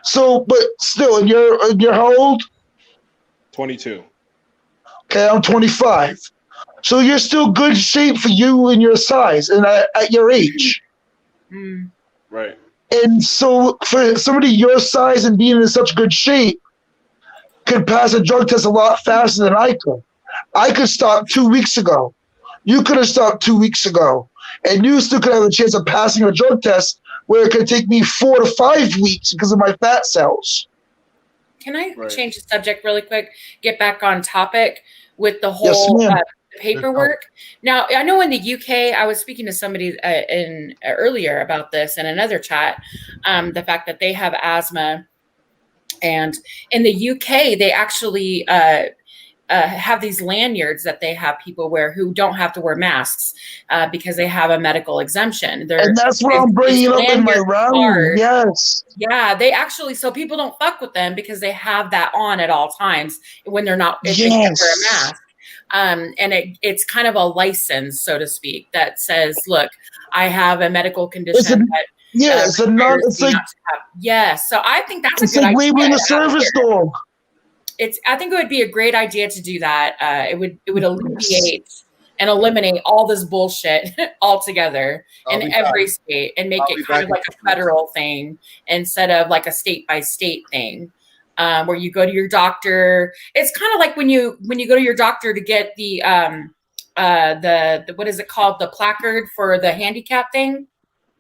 Speaker 14: So, but still, and you're how old?
Speaker 4: 22.
Speaker 14: Okay, I'm 25. So you're still good shape for you and your size and at your age.
Speaker 4: Right.
Speaker 14: And so for somebody your size and being in such good shape could pass a drug test a lot faster than I could. I could stop 2 weeks ago. You could have stopped 2 weeks ago. And you still could have a chance of passing a drug test where it could take me 4 to 5 weeks because of my fat cells.
Speaker 12: Can I change the subject really quick? Get back on topic with the whole paperwork. Now, I know in the UK, I was speaking to somebody earlier about this in another chat, the fact that they have asthma. And in the UK, they actually have these lanyards that they have people wear who don't have to wear masks because they have a medical exemption.
Speaker 14: And that's what I'm bringing up in my round. Yes.
Speaker 12: Yeah, they actually, so people don't fuck with them because they have that on at all times when they're not, if they can't wear a mask. And it's kind of a license, so to speak, that says, look, I have a medical condition that
Speaker 14: it's a non. It's like
Speaker 12: yes. So I think that's a good
Speaker 14: like
Speaker 12: idea.
Speaker 14: labeling a service dog.
Speaker 12: I think it would be a great idea to do that. It would alleviate and eliminate all this bullshit altogether in every state and make it kind of like a federal thing instead of like a state by state thing. Where you go to your doctor. It's kind of like when you go to your doctor to get the what is it called? The placard for the handicap thing.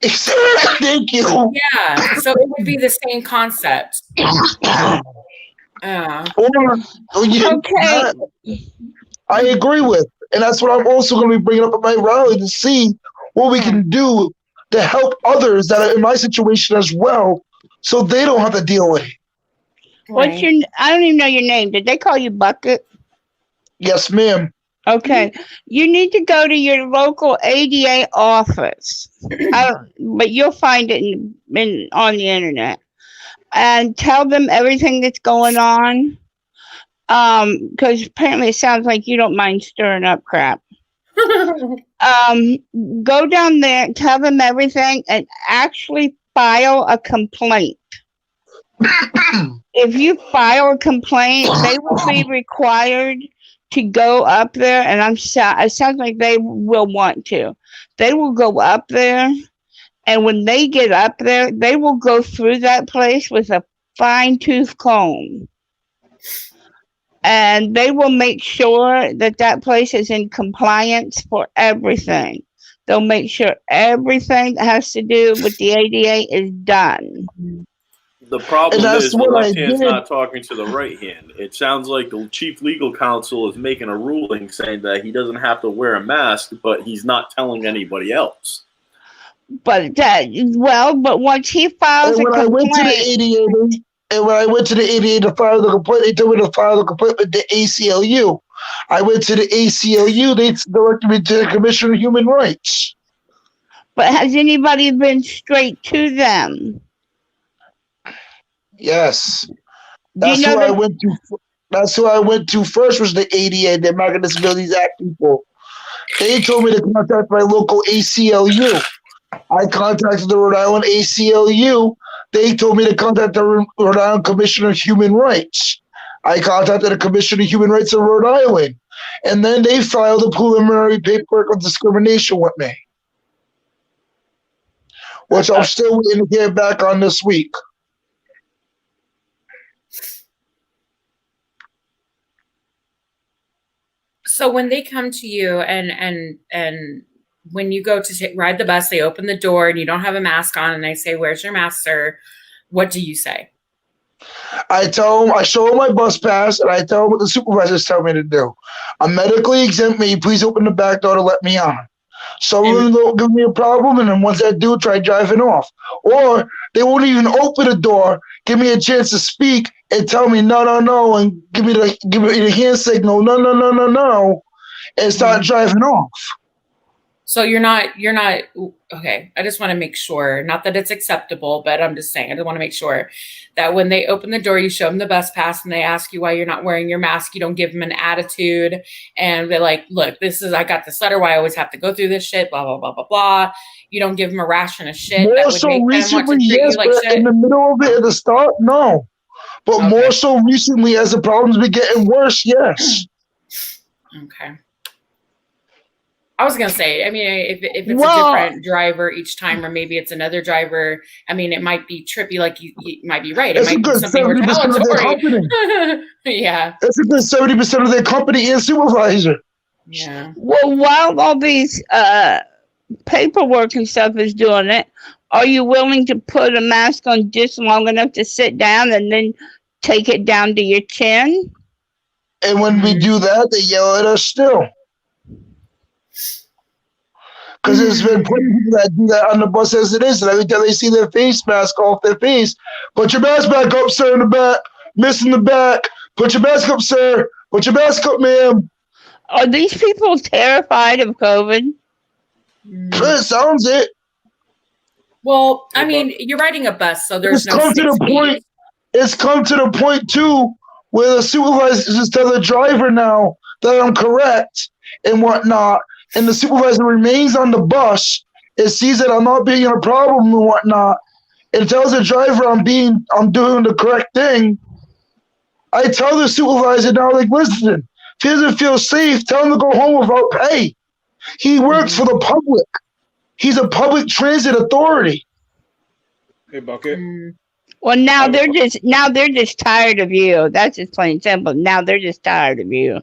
Speaker 14: Thank you.
Speaker 12: Yeah. So it would be the same concept.
Speaker 14: Okay. I agree with. And that's what I'm also going to be bringing up at my rally to see what we can do to help others that are in my situation as well so they don't have to deal with it.
Speaker 15: What's your? I don't even know your name. Did they call you Bucket?
Speaker 14: Yes, ma'am.
Speaker 15: Okay, you need to go to your local ADA office, but you'll find it on the internet, and tell them everything that's going on. Because apparently it sounds like you don't mind stirring up crap. Go down there, tell them everything, and actually file a complaint. If you file a complaint, they will be required to go up there, and it sounds like they will want to. They will go up there, and when they get up there, they will go through that place with a fine-tooth comb. And they will make sure that place is in compliance for everything. They'll make sure everything that has to do with the ADA is done.
Speaker 16: The problem is the left hand's not talking to the right hand. It sounds like the chief legal counsel is making a ruling saying that he doesn't have to wear a mask, but he's not telling anybody else.
Speaker 15: But once he files a complaint...
Speaker 14: When I went to the ADA to file the complaint, they told me to file the complaint with the ACLU. I went to the ACLU, they directed me to the Commissioner of Human Rights.
Speaker 15: But has anybody been straight to them?
Speaker 14: Yes. That's who I went to. That's who I went to first, was the ADA, the American Disabilities Act people. They told me to contact my local ACLU. I contacted the Rhode Island ACLU. They told me to contact the Rhode Island Commissioner of Human Rights. I contacted the Commissioner of Human Rights of Rhode Island. And then they filed a preliminary paperwork of discrimination with me, which I'm still waiting to get back on this week.
Speaker 12: So when they come to you and when you go to ride the bus, they open the door and you don't have a mask on, and they say, "Where's your mask, sir?" What do you say?
Speaker 14: I show them my bus pass, and I tell them what the supervisors tell me to do. I'm medically exempt. May you please open the back door to let me on? Some of them don't give me a problem, and then once I do, try driving off. Or they won't even open the door, give me a chance to speak, and tell me no, and give me the hand signal, no, and start driving off.
Speaker 12: So you're not okay. I just want to make sure, not that it's acceptable, but I'm just saying, I just want to make sure that when they open the door, you show them the bus pass and they ask you why you're not wearing your mask. You don't give them an attitude and they're like, "Look, I got this letter why I always have to go through this shit, blah, blah, blah, blah, blah." You don't give them a ration of shit.
Speaker 14: More so recently, yes, but in the middle of it at the start, no. But more so recently, as the problems been getting worse, yes.
Speaker 12: Okay. I was gonna say, I mean, if it's a different driver each time, or maybe it's another driver, I mean, it might be trippy. Like you might be right. It might be something retaliatory. Yeah,
Speaker 14: that's a good 70% of their company and supervisor.
Speaker 12: Yeah.
Speaker 15: Well, while all these paperwork and stuff is doing it, are you willing to put a mask on just long enough to sit down and then take it down to your chin?
Speaker 14: And when we do that, they yell at us still. Because there's been plenty of people that do that on the bus as it is, and every time they see their face mask off their face, "Put your mask back up, sir, in the back. Miss in the back. Put your mask up, sir. Put your mask up, ma'am."
Speaker 15: Are these people terrified of COVID?
Speaker 14: It sounds it.
Speaker 12: Well, I mean, you're riding a bus, so there's no.
Speaker 14: It's come to the point too where the supervisor just tell the driver now that I'm correct and whatnot. And the supervisor remains on the bus and sees that I'm not being a problem and whatnot, and tells the driver I'm doing the correct thing. I tell the supervisor now, like, listen, if he doesn't feel safe, tell him to go home without pay. He works for the public. He's a public transit authority.
Speaker 4: Hey, Bucket.
Speaker 15: Well, now they're just tired of you. That's just plain simple. Now they're just tired of you.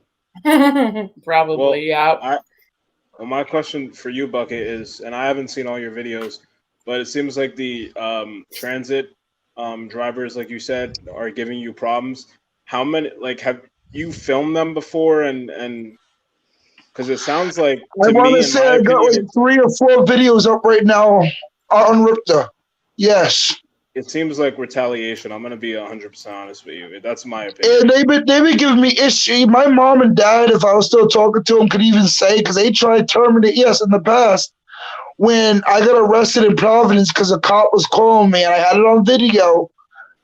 Speaker 12: Probably, yeah.
Speaker 4: Well, my question for you, Bucket, is, and I haven't seen all your videos, but it seems like the transit drivers, like you said, are giving you problems. How many, like, have you filmed them before? And because it sounds like,
Speaker 14: I want to say I got like 3 or 4 videos up right now on Ripta. Yes.
Speaker 4: it seems like retaliation. I'm gonna be 100% honest with you. That's my opinion.
Speaker 14: And they've been giving me issue. My mom and dad, if I was still talking to them, could even say, because they tried to terminate. Yes, in the past, when I got arrested in Providence because a cop was calling me, and I had it on video.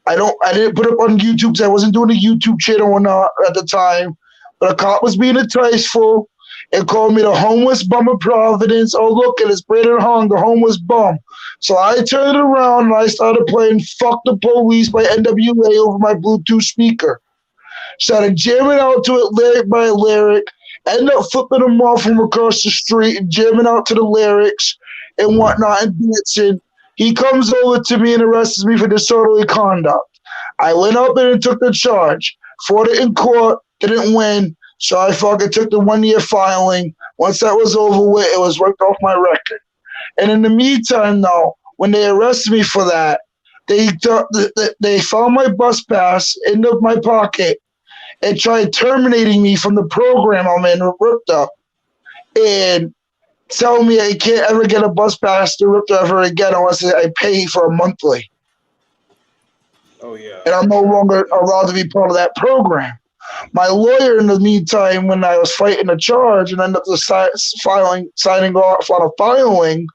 Speaker 14: I didn't put it up on YouTube because I wasn't doing a YouTube channel or not at the time. But a cop was being enticeful and called me the homeless bum of Providence. Oh, look at it, Brandon Hung, the homeless bum. So I turned it around and I started playing Fuck the Police by NWA over my Bluetooth speaker. Started jamming out to it lyric by lyric. Ended up flipping them off from across the street and jamming out to the lyrics and whatnot and dancing. He comes over to me and arrests me for disorderly conduct. I went up and took the charge. Fought it in court, didn't win, so I fucking took the 1-year filing. Once that was over with, it was wiped off my record. And in the meantime, though, when they arrested me for that, they found my bus pass in my pocket and tried terminating me from the program I'm in, RIPTA, and telling me I can't ever get a bus pass to RIPTA ever again unless I pay for a monthly.
Speaker 4: Oh, yeah.
Speaker 14: And I'm no longer allowed to be part of that program. My lawyer, in the meantime, when I was fighting the charge and ended up signing off on a filing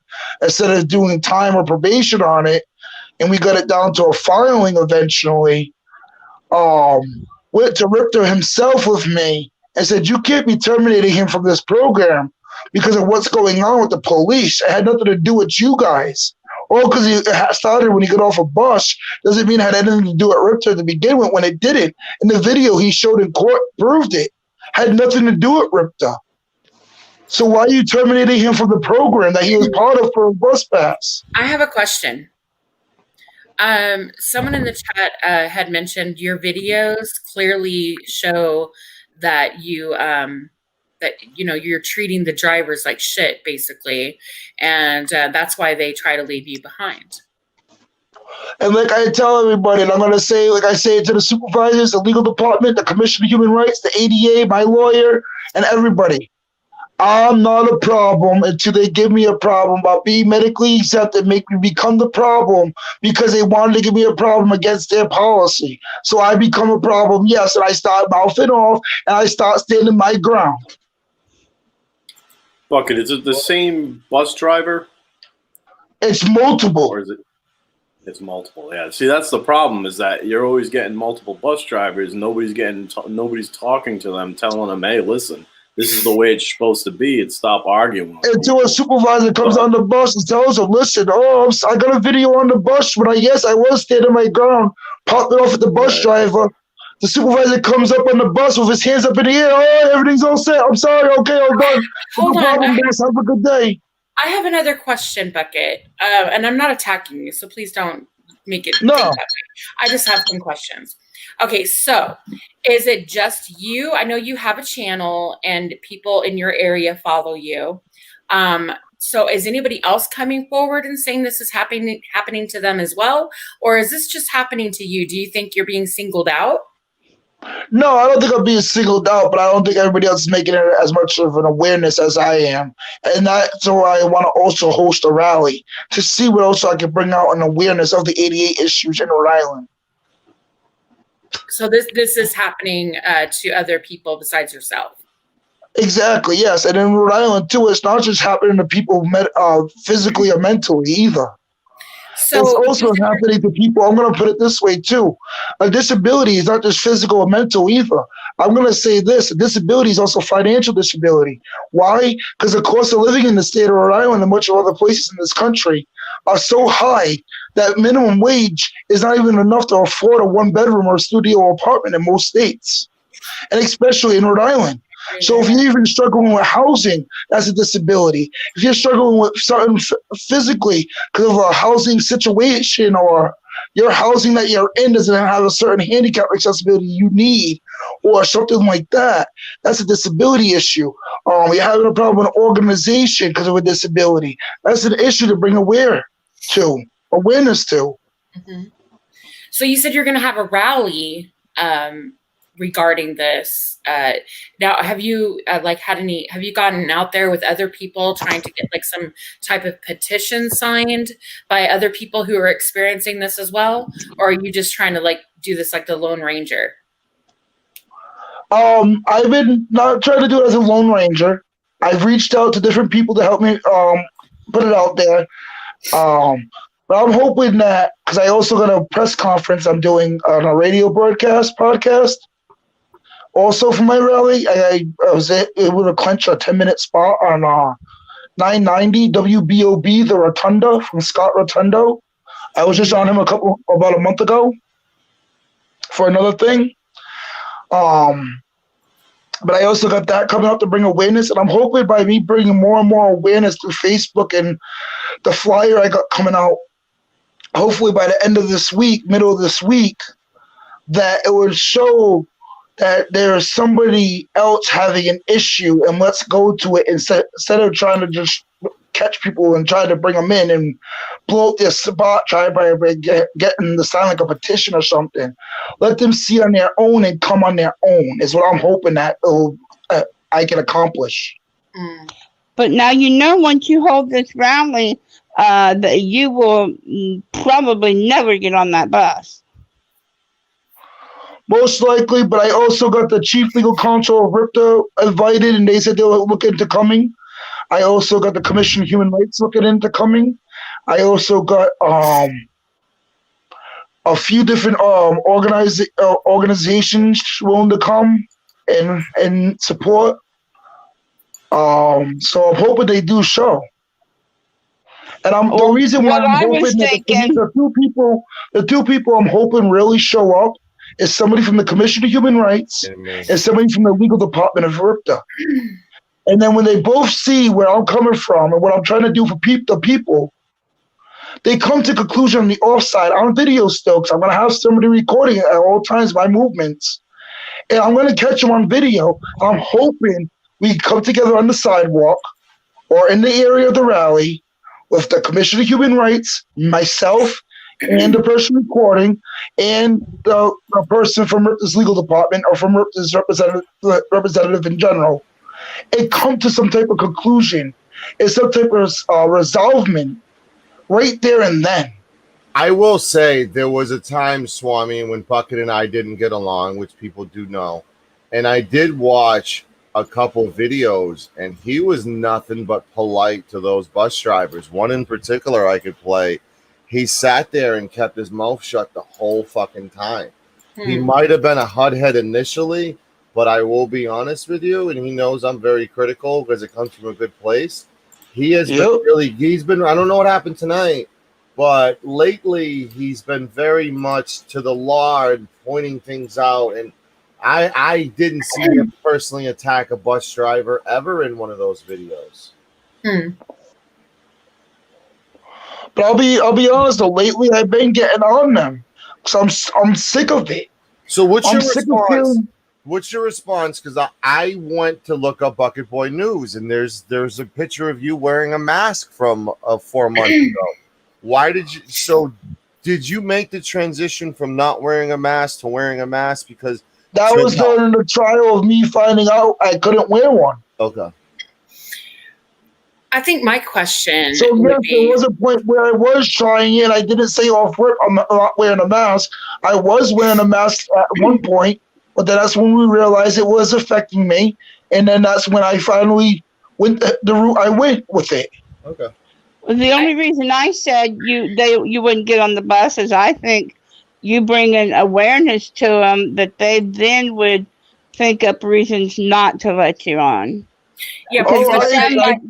Speaker 14: instead of doing time or probation on it, and we got it down to a filing eventually, went to RIPTA himself with me and said, you can't be terminating him from this program because of what's going on with the police. It had nothing to do with you guys. Or because he started when he got off a bus doesn't mean it had anything to do with RIPTA to begin with when it didn't. And the video he showed in court proved it. Had nothing to do with RIPTA. So why are you terminating him from the program that he was part of for a bus pass?
Speaker 12: I have a question. Someone in the chat had mentioned your videos clearly show that you're treating the drivers like shit, basically, and that's why they try to leave you behind.
Speaker 14: And like I tell everybody, and I'm going to say, like I say it to the supervisors, the legal department, the Commission of Human Rights, the ADA, my lawyer, and everybody, I'm not a problem until they give me a problem about being medically exempt and make me become the problem because they wanted to give me a problem against their policy. So I become a problem, yes, and I start mouthing off and I start standing my ground.
Speaker 16: Fuck it, is it the same bus driver?
Speaker 14: It's multiple.
Speaker 16: Or is it? It's multiple, yeah. See, that's the problem, is that you're always getting multiple bus drivers. Nobody's talking to them, telling them, hey, listen, this is the way it's supposed to be, and stop arguing.
Speaker 14: Until a supervisor comes on the bus and tells them, listen, I got a video on the bus when I was standing my ground, popped it off at the bus driver. The supervisor comes up on the bus with his hands up in the air. Oh, everything's all set. I'm sorry. Okay, I'm done.
Speaker 12: Hold
Speaker 14: no
Speaker 12: on.
Speaker 14: problem, boss. Have a good day.
Speaker 12: I have another question, Bucket, and I'm not attacking you, so please don't make it.
Speaker 14: No.
Speaker 12: That way. I just have some questions. Okay, so is it just you? I know you have a channel and people in your area follow you. So is anybody else coming forward and saying this is happening to them as well? Or is this just happening to you? Do you think you're being singled out?
Speaker 14: No, I don't think I'm being singled out, but I don't think everybody else is making it as much of an awareness as I am. And that's why I want to also host a rally to see what else I can bring out an awareness of the 88 issues in Rhode Island.
Speaker 12: So this is happening to other people besides yourself?
Speaker 14: Exactly, yes. And in Rhode Island, too, it's not just happening to people physically or mentally either. So it's also happening to people, I'm going to put it this way, too. A disability is not just physical or mental either. I'm going to say this. A disability is also financial disability. Why? Because the cost of living in the state of Rhode Island and much of other places in this country are so high that minimum wage is not even enough to afford a one-bedroom or studio apartment in most states, and especially in Rhode Island. So if you're even struggling with housing, that's a disability. If you're struggling with something physically because of a housing situation, or your housing that you're in doesn't have a certain handicap accessibility you need, or something like that, that's a disability issue. You're having a problem with an organization because of a disability. That's an issue to bring awareness to.
Speaker 12: Mm-hmm. So you said you're going to have a rally regarding this. Now, have you have you gotten out there with other people trying to get like some type of petition signed by other people who are experiencing this as well? Or are you just trying to like do this like the Lone Ranger?
Speaker 14: I've been not trying to do it as a Lone Ranger. I've reached out to different people to help me put it out there. But I'm hoping that, because I also got a press conference I'm doing on a radio podcast. Also for my rally, I was able to clinch a 10-minute spot on 990 WBOB, the Rotunda from Scott Rotundo. I was just on him about a month ago for another thing. But I also got that coming up to bring awareness, and I'm hoping by me bringing more and more awareness through Facebook and the flyer I got coming out, hopefully by the end of this week, middle of this week, that it would show that there's somebody else having an issue, and let's go to it instead of trying to just catch people and try to bring them in and blow up their spot, try by getting the sign like a petition or something. Let them see on their own and come on their own is what I'm hoping that I can accomplish.
Speaker 15: But now once you hold this rally, that you will probably never get on that bus.
Speaker 14: Most likely, but I also got the chief legal counsel of RIPTA invited, and they said they will look into coming. I also got the Commission on Human Rights looking into coming. I also got a few different organizations willing to come and support. So I'm hoping they do show. And the reason why I'm hoping that the two people I'm hoping really show up is somebody from the Commission on Human Rights and somebody from the legal department of RIPTA. And then when they both see where I'm coming from and what I'm trying to do for the people, they come to conclusion on the offside on video still, because I'm going to have somebody recording it at all times, my movements. And I'm going to catch them on video. I'm hoping we come together on the sidewalk or in the area of the rally with the Commission of Human Rights, myself, and the person recording, and the person from RIPTA's legal department or from RIPTA's representative in general, and come to some type of conclusion and some type of resolvement right there and then.
Speaker 1: I will say there was a time, Swami, when Bucket and I didn't get along, which people do know. And I did watch a couple videos, and he was nothing but polite to those bus drivers. One in particular I could play. He sat there and kept his mouth shut the whole fucking time. He might have been a hudhead initially, but I will be honest with you, and he knows I'm very critical because it comes from a good place. He has been I don't know what happened tonight, but lately he's been very much to the law and pointing things out. And I didn't see him personally attack a bus driver ever in one of those videos.
Speaker 14: But I'll be honest though, lately I've been getting on them because I'm sick of it.
Speaker 1: So what's your response? What's your response? Because I went to look up Bucket Boy News, and there's a picture of you wearing a mask from 4 months ago. Why did you? So did you make the transition from not wearing a mask to wearing a mask? Because
Speaker 14: that was during the trial of me finding out I couldn't wear one.
Speaker 1: Okay.
Speaker 12: I think my question.
Speaker 14: So yes, there was a point where I was trying it. I didn't say off rip I'm not wearing a mask. I was wearing a mask at one point. But then that's when we realized it was affecting me, and then that's when I finally went the route I went with it.
Speaker 1: Okay.
Speaker 15: Well, the only reason I said you wouldn't get on the bus is I think you bring an awareness to them that they then would think up reasons not to let you on.
Speaker 12: Yeah,
Speaker 15: because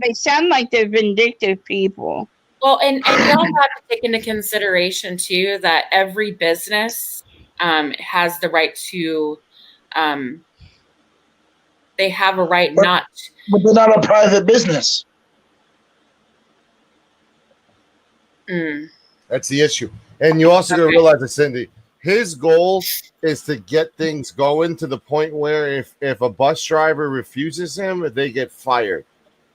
Speaker 15: they sound like they're vindictive people.
Speaker 12: Well, and y'all have to take into consideration too that every business has the right to. They have a right not.
Speaker 14: But they're not a private business.
Speaker 1: That's the issue. And you also got to realize that, Cindy, his goal is to get things going to the point where if a bus driver refuses him, they get fired.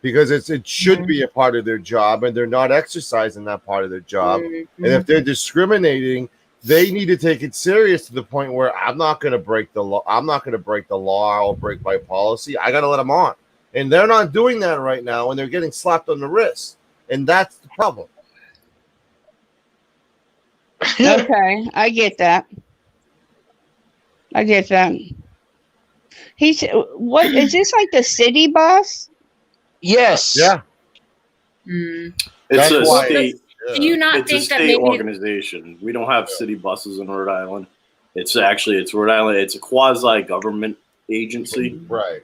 Speaker 1: Because it should be a part of their job, and they're not exercising that part of their job. And if they're discriminating, they need to take it serious to the point where I'm not going to break the law. I'm not going to break the law. I'll break my policy. I got to let them on. And they're not doing that right now, and they're getting slapped on the wrist. And that's the problem.
Speaker 15: Okay, I get that. He's what is this like the city bus?
Speaker 14: Yes.
Speaker 1: Yeah.
Speaker 16: It's a state.
Speaker 12: Do you not
Speaker 16: It's a
Speaker 12: think that
Speaker 16: state
Speaker 12: maybe
Speaker 16: organization. We don't have city buses in Rhode Island. It's Rhode Island. It's a quasi-government agency.
Speaker 1: Right.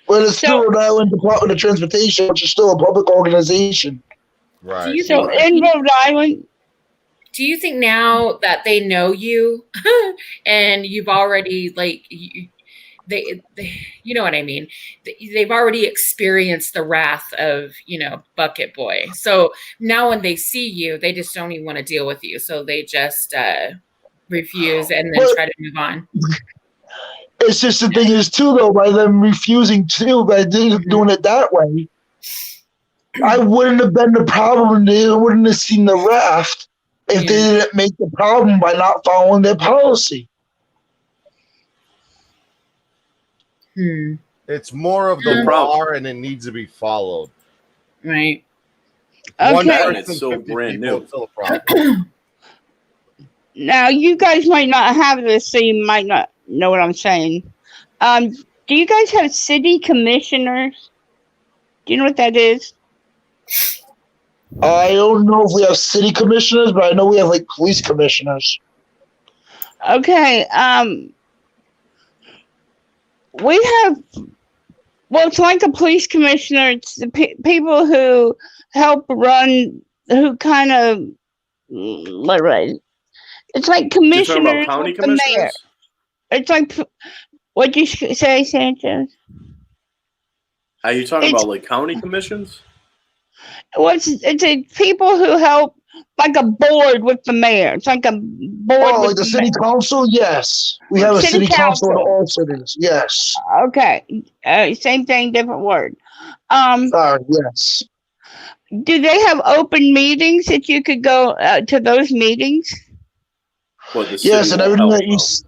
Speaker 14: Well, it's still Rhode Island Department of Transportation, which is still a public organization.
Speaker 1: Right.
Speaker 12: Do you
Speaker 15: So
Speaker 12: think,
Speaker 15: in Rhode Island,
Speaker 12: do you think now that they know you and you've already they you know what I mean? They've already experienced the wrath of, Bucket Boy. So now when they see you, they just don't even want to deal with you. So they just refuse and then try to move on.
Speaker 14: It's just the thing is too, though, by them refusing to, by doing it that way, I wouldn't have been the problem. They wouldn't have seen the raft if they didn't make the problem by not following their policy.
Speaker 1: It's more of the law, and it needs to be followed.
Speaker 12: Right.
Speaker 1: One
Speaker 15: Okay.
Speaker 1: person,
Speaker 16: It's so
Speaker 1: 50
Speaker 16: brand
Speaker 1: people,
Speaker 16: new.
Speaker 1: it's still a problem.
Speaker 15: now you guys might not have this, so you might not know what I'm saying. Do you guys have city commissioners? Do you know what that is?
Speaker 14: I don't know if we have city commissioners, but I know we have like police commissioners.
Speaker 15: Okay. We have. Well, it's like a police commissioner. It's the people who help run, who kind of. It's like
Speaker 16: You're talking
Speaker 15: commissioners
Speaker 16: about county
Speaker 15: with the mayor.
Speaker 16: commissioners?
Speaker 15: It's like, what'd you say, Sanchez?
Speaker 16: Are you talking
Speaker 15: It's-
Speaker 16: about like county commissions?
Speaker 15: Well, it's a people who help, like a board with the mayor. It's like a board
Speaker 14: Oh,
Speaker 15: with
Speaker 14: like the city
Speaker 15: mayor.
Speaker 14: council? Yes. We have a
Speaker 15: City
Speaker 14: city council in
Speaker 15: council.
Speaker 14: all cities. Yes.
Speaker 15: Okay, same thing, different word.
Speaker 14: Yes.
Speaker 15: Do they have open meetings that you could go to those meetings?
Speaker 16: What, the
Speaker 14: Yes,
Speaker 16: city
Speaker 14: and
Speaker 16: will
Speaker 14: everything
Speaker 16: help
Speaker 14: that you.
Speaker 16: out.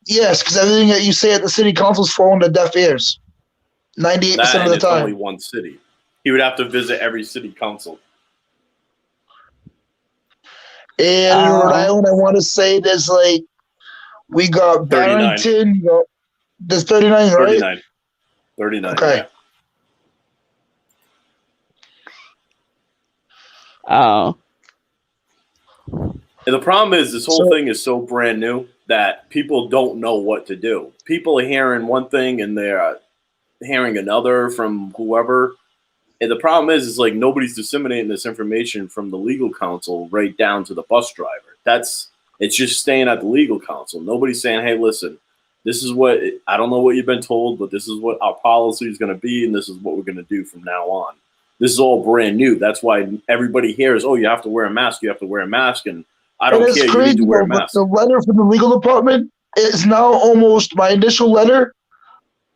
Speaker 14: Yes, because everything that you say at the city council is falling to deaf ears. 98%
Speaker 16: That,
Speaker 14: of
Speaker 16: and
Speaker 14: the
Speaker 16: it's
Speaker 14: time.
Speaker 16: only one city. He would have to visit every city council.
Speaker 14: And in Rhode Island, I want to say there's like, we got
Speaker 16: 39.
Speaker 14: Barrington, there's 39, right?
Speaker 16: 39. 39.
Speaker 14: Okay.
Speaker 16: Yeah.
Speaker 15: Oh.
Speaker 16: And the problem is this whole thing is so brand new that people don't know what to do. People are hearing one thing and they're hearing another from whoever. And the problem is like nobody's disseminating this information from the legal counsel right down to the bus driver. It's just staying at the legal counsel. Nobody's saying, hey, listen, this is what, I don't know what you've been told, but this is what our policy is going to be, and this is what we're going to do from now on. This is all brand new. That's why everybody hears, oh, you have to wear a mask, you have to wear a mask, and I don't
Speaker 14: And it's
Speaker 16: care, you
Speaker 14: crazy,
Speaker 16: need to wear a
Speaker 14: though, but
Speaker 16: mask.
Speaker 14: the letter from the legal department is now almost my initial letter,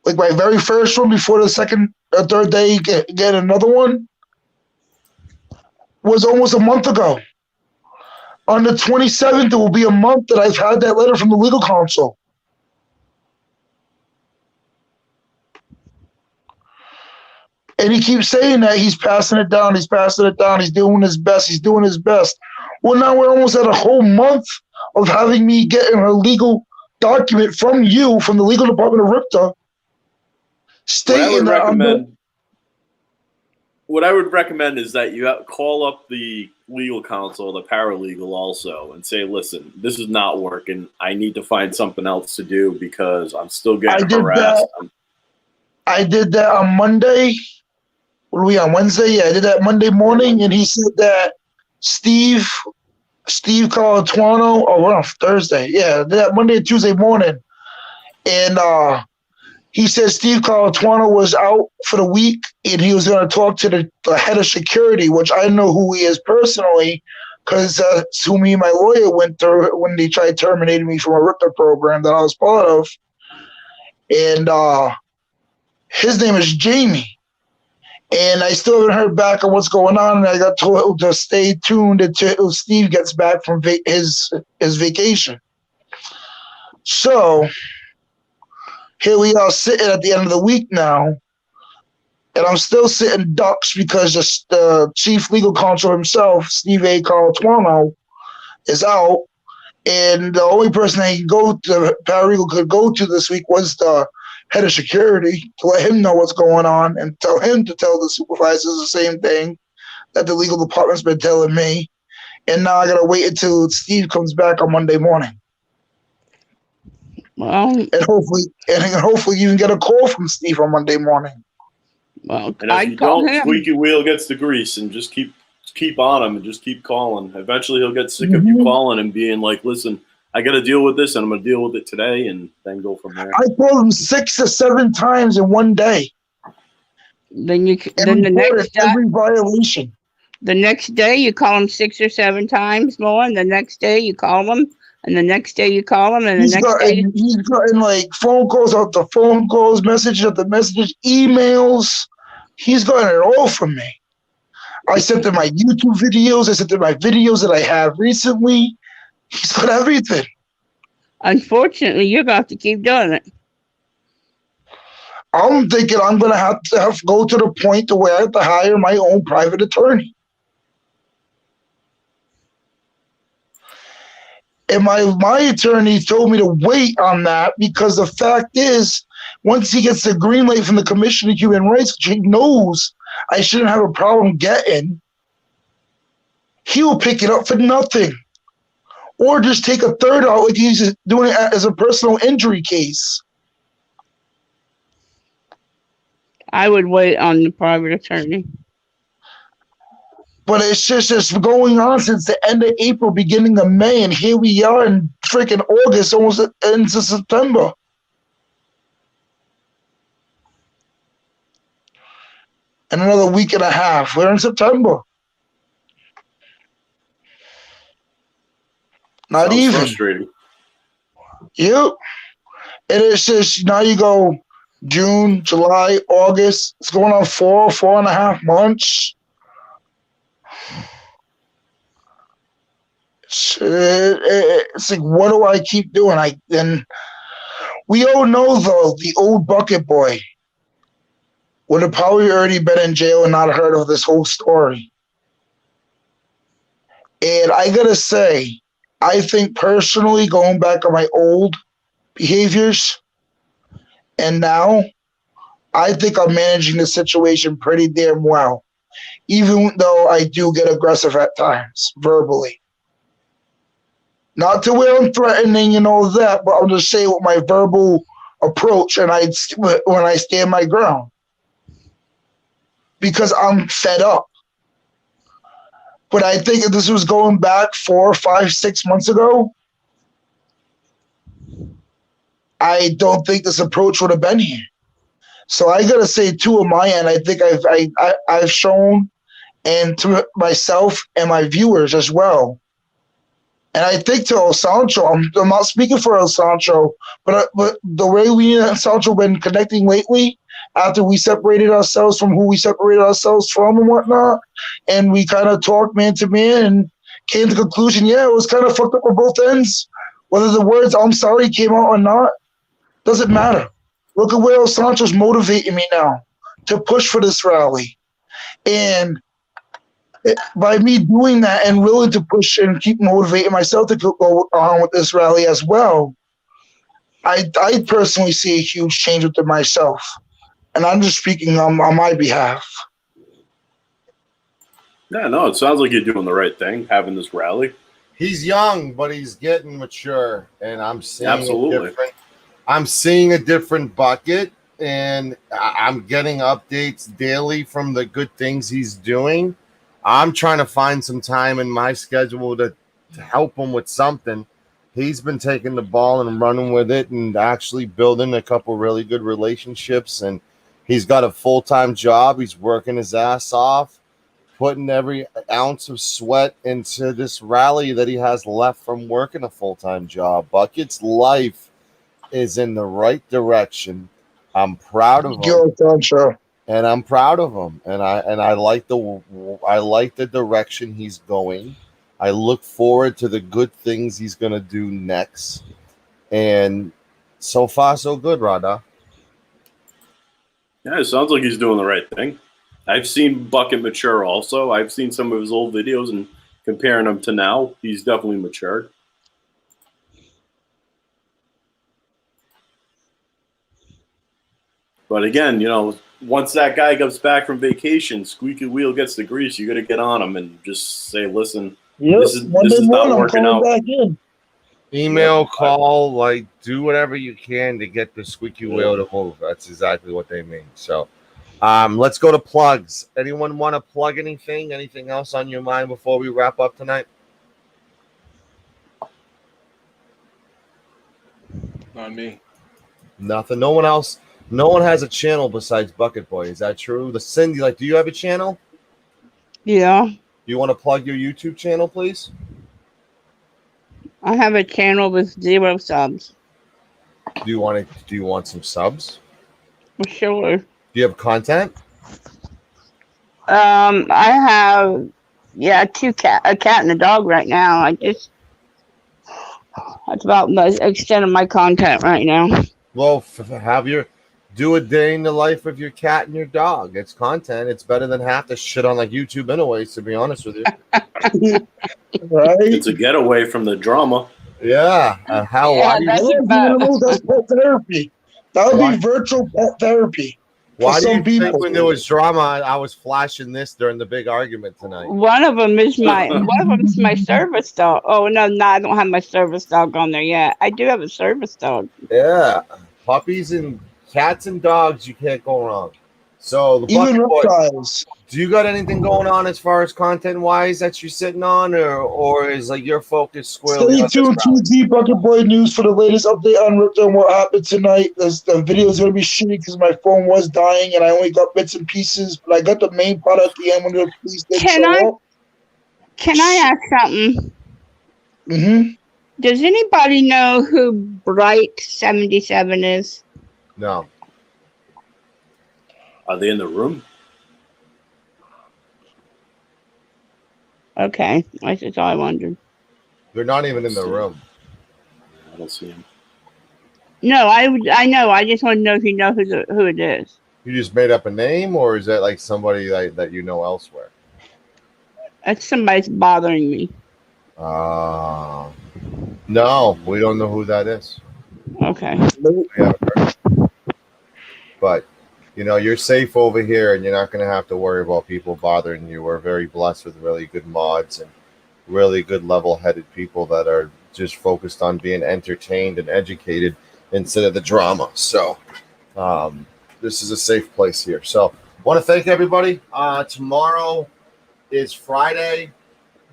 Speaker 14: like my very first one before the second or third day get another one, was almost a month ago. On the 27th, it will be a month that I've had that letter from the legal counsel. And he keeps saying that he's passing it down, he's passing it down, he's doing his best, he's doing his best. Well, now we're almost at a whole month of having me getting a legal document from you, from the legal department of RIPTA, stating that
Speaker 16: What I would recommend is that you call up the legal counsel, the paralegal also, and say, listen, this is not working. I need to find something else to do because I'm still getting harassed.
Speaker 14: I did that on Monday. What are we on, Wednesday? Yeah, I did that Monday morning, and he said that Steve Colatuano, we're on Thursday. Yeah, I did that Monday and Tuesday morning. And he said Steve Colatuano was out for the week, and he was going to talk to the head of security, which I know who he is personally, because that's who me and my lawyer went through when they tried terminating me from a RIPTA program that I was part of. And his name is Jamie. And I still haven't heard back on what's going on. And I got told to stay tuned until Steve gets back from his vacation. So here we are sitting at the end of the week now. And I'm still sitting ducks because the chief legal counsel himself, Steve A. Carlatuano, is out. And the only person that he could go to, paralegal could go to this week was the head of security to let him know what's going on and tell him to tell the supervisors the same thing that the legal department's been telling me. And now I got to wait until Steve comes back on Monday morning.
Speaker 15: Well,
Speaker 14: and hopefully you can get a call from Steve on Monday morning.
Speaker 15: Well,
Speaker 16: And if you don't, squeaky wheel gets the grease, and just keep on him and just keep calling. Eventually, he'll get sick of you calling and being like, "Listen, I got to deal with this, and I'm going to deal with it today," and then go from there.
Speaker 14: I called him 6 or 7 times in one day.
Speaker 15: Then the next day,
Speaker 14: every violation.
Speaker 15: The next day you call him 6 or 7 times more, and the next day you call him, and the next day you call him, and the next day
Speaker 14: he's gotten like phone calls out the phone calls, messages out the messages, emails. He's gotten it all from me. I sent him my YouTube videos. I sent him my videos that I have recently. He's got everything.
Speaker 15: Unfortunately, you're going to have to keep doing it.
Speaker 14: I'm thinking I'm going to have to go to the point to where I have to hire my own private attorney. And my attorney told me to wait on that because the fact is, once he gets the green light from the Commission of Human Rights, which he knows I shouldn't have a problem getting, he will pick it up for nothing. Or just take a third out like he's doing it as a personal injury case.
Speaker 15: I would wait on the private attorney.
Speaker 14: But it's just going on since the end of April, beginning of May, and here we are in freaking August, almost into September. And another week and a half. We're in September. Not
Speaker 16: Sounds
Speaker 14: even.
Speaker 16: frustrating.
Speaker 14: Yep. And it's just, now you go June, July, August. It's going on 4.5 months. It's like, what do I keep doing? And we all know, though, the old bucket boy would have probably already been in jail and not heard of this whole story. And I gotta say, I think personally, going back on my old behaviors, and now, I think I'm managing the situation pretty damn well, even though I do get aggressive at times, verbally. Not to where I'm threatening and all that, but I'll just say with my verbal approach, and when I stand my ground. Because I'm fed up. But I think if this was going back 4, 5, 6 months ago, I don't think this approach would have been here. So I gotta say, too, on my end, I think I've shown, and to myself and my viewers as well. And I think to El Sancho, I'm not speaking for El Sancho, but the way we and El Sancho been connecting lately, after we separated ourselves from who we separated ourselves from and whatnot, and we kind of talked man to man and came to the conclusion, yeah, it was kind of fucked up on both ends. Whether the words "I'm sorry" came out or not, doesn't matter. Look at where El Sancho's motivating me now to push for this rally. And by me doing that and willing to push and keep motivating myself to go on with this rally as well, I personally see a huge change within myself. And I'm just speaking on my behalf.
Speaker 16: Yeah, no, it sounds like you're doing the right thing, having this rally.
Speaker 1: He's young, but he's getting mature, and I'm seeing
Speaker 16: Absolutely.
Speaker 1: I'm seeing a different bucket, and I'm getting updates daily from the good things he's doing. I'm trying to find some time in my schedule to help him with something. He's been taking the ball and running with it and actually building a couple really good relationships, and he's got a full-time job. He's working his ass off, putting every ounce of sweat into this rally that he has left from working a full-time job. Bucket's life is in the right direction. I'm proud of him. and I'm proud of him. And I like the direction he's going. I look forward to the good things he's gonna do next. And so far, so good, Rada.
Speaker 16: Yeah, it sounds like he's doing the right thing. I've seen Bucket mature also. I've seen some of his old videos and comparing him to now, he's definitely matured. But again, you know, once that guy comes back from vacation, squeaky wheel gets the grease, you got to get on him and just say, listen, this is not working out.
Speaker 14: Back in.
Speaker 1: Email, call, like, do whatever you can to get the squeaky wheel to move. That's exactly what they mean. So, let's go to plugs. Anyone want to plug anything? Anything else on your mind before we wrap up tonight?
Speaker 4: Not me.
Speaker 1: Nothing. No one else. No one has a channel besides Bucket Boy. Is that true? The Cindy, like, do you have a channel?
Speaker 15: Yeah.
Speaker 1: You want to plug your YouTube channel, please?
Speaker 15: I have a channel with 0 subs.
Speaker 1: Do you want some subs?
Speaker 15: Sure.
Speaker 1: Do you have content?
Speaker 15: I have a cat and a dog right now. That's about the extent of my content right now.
Speaker 1: Well, do a day in the life of your cat and your dog. It's content. It's better than half the shit on like YouTube anyways, to be honest with you.
Speaker 14: Right?
Speaker 16: It's a getaway from the drama.
Speaker 1: Yeah.
Speaker 14: That's pet therapy. That would be virtual pet therapy.
Speaker 1: Why do you think when there was drama, I was flashing this during the big argument tonight?
Speaker 15: One of them is my service dog. Oh no, I don't have my service dog on there yet. I do have a service dog.
Speaker 1: Yeah, puppies and cats and dogs, you can't go wrong. So the
Speaker 14: even
Speaker 1: reptiles. Do you got anything going on as far as content wise that you're sitting on, or is like your focus squarely?
Speaker 14: Stay tuned to the Bucket Boy News for the latest update on Ripta and what happened tonight. The video is gonna be shitty because my phone was dying and I only got bits and pieces, but I got the main part at the end when the police did show up.
Speaker 15: Can I ask something?
Speaker 14: Mm-hmm.
Speaker 15: Does anybody know who Bright 77 is?
Speaker 1: No.
Speaker 16: Are they in the room?
Speaker 15: Okay, that's all I wondered.
Speaker 1: They're not even in the room.
Speaker 16: I don't see them.
Speaker 15: No, I know. I just want to know if you know who it is.
Speaker 1: You just made up a name, or is that like somebody that you know elsewhere?
Speaker 15: That's somebody's bothering me.
Speaker 1: No, we don't know who that is.
Speaker 15: Okay.
Speaker 1: But you know, you're safe over here, and you're not going to have to worry about people bothering you. We're very blessed with really good mods and really good level-headed people that are just focused on being entertained and educated instead of the drama. So this is a safe place here. So I want to thank everybody. Tomorrow is Friday.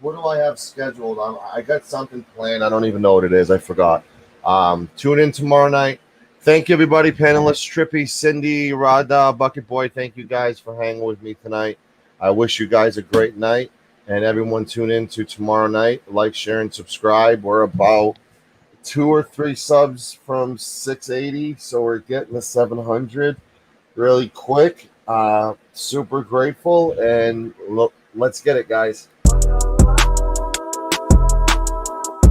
Speaker 1: What do I have scheduled? I got something planned. I don't even know what it is. I forgot. Tune in tomorrow night. Thank you, everybody. Panelists, Trippy, Cindy, Rada, Bucket Boy. Thank you guys for hanging with me tonight. I wish you guys a great night. And everyone tune in to tomorrow night. Like, share, and subscribe. We're about 2 or 3 subs from 680. So we're getting to 700 really quick. Super grateful. And look, let's get it, guys.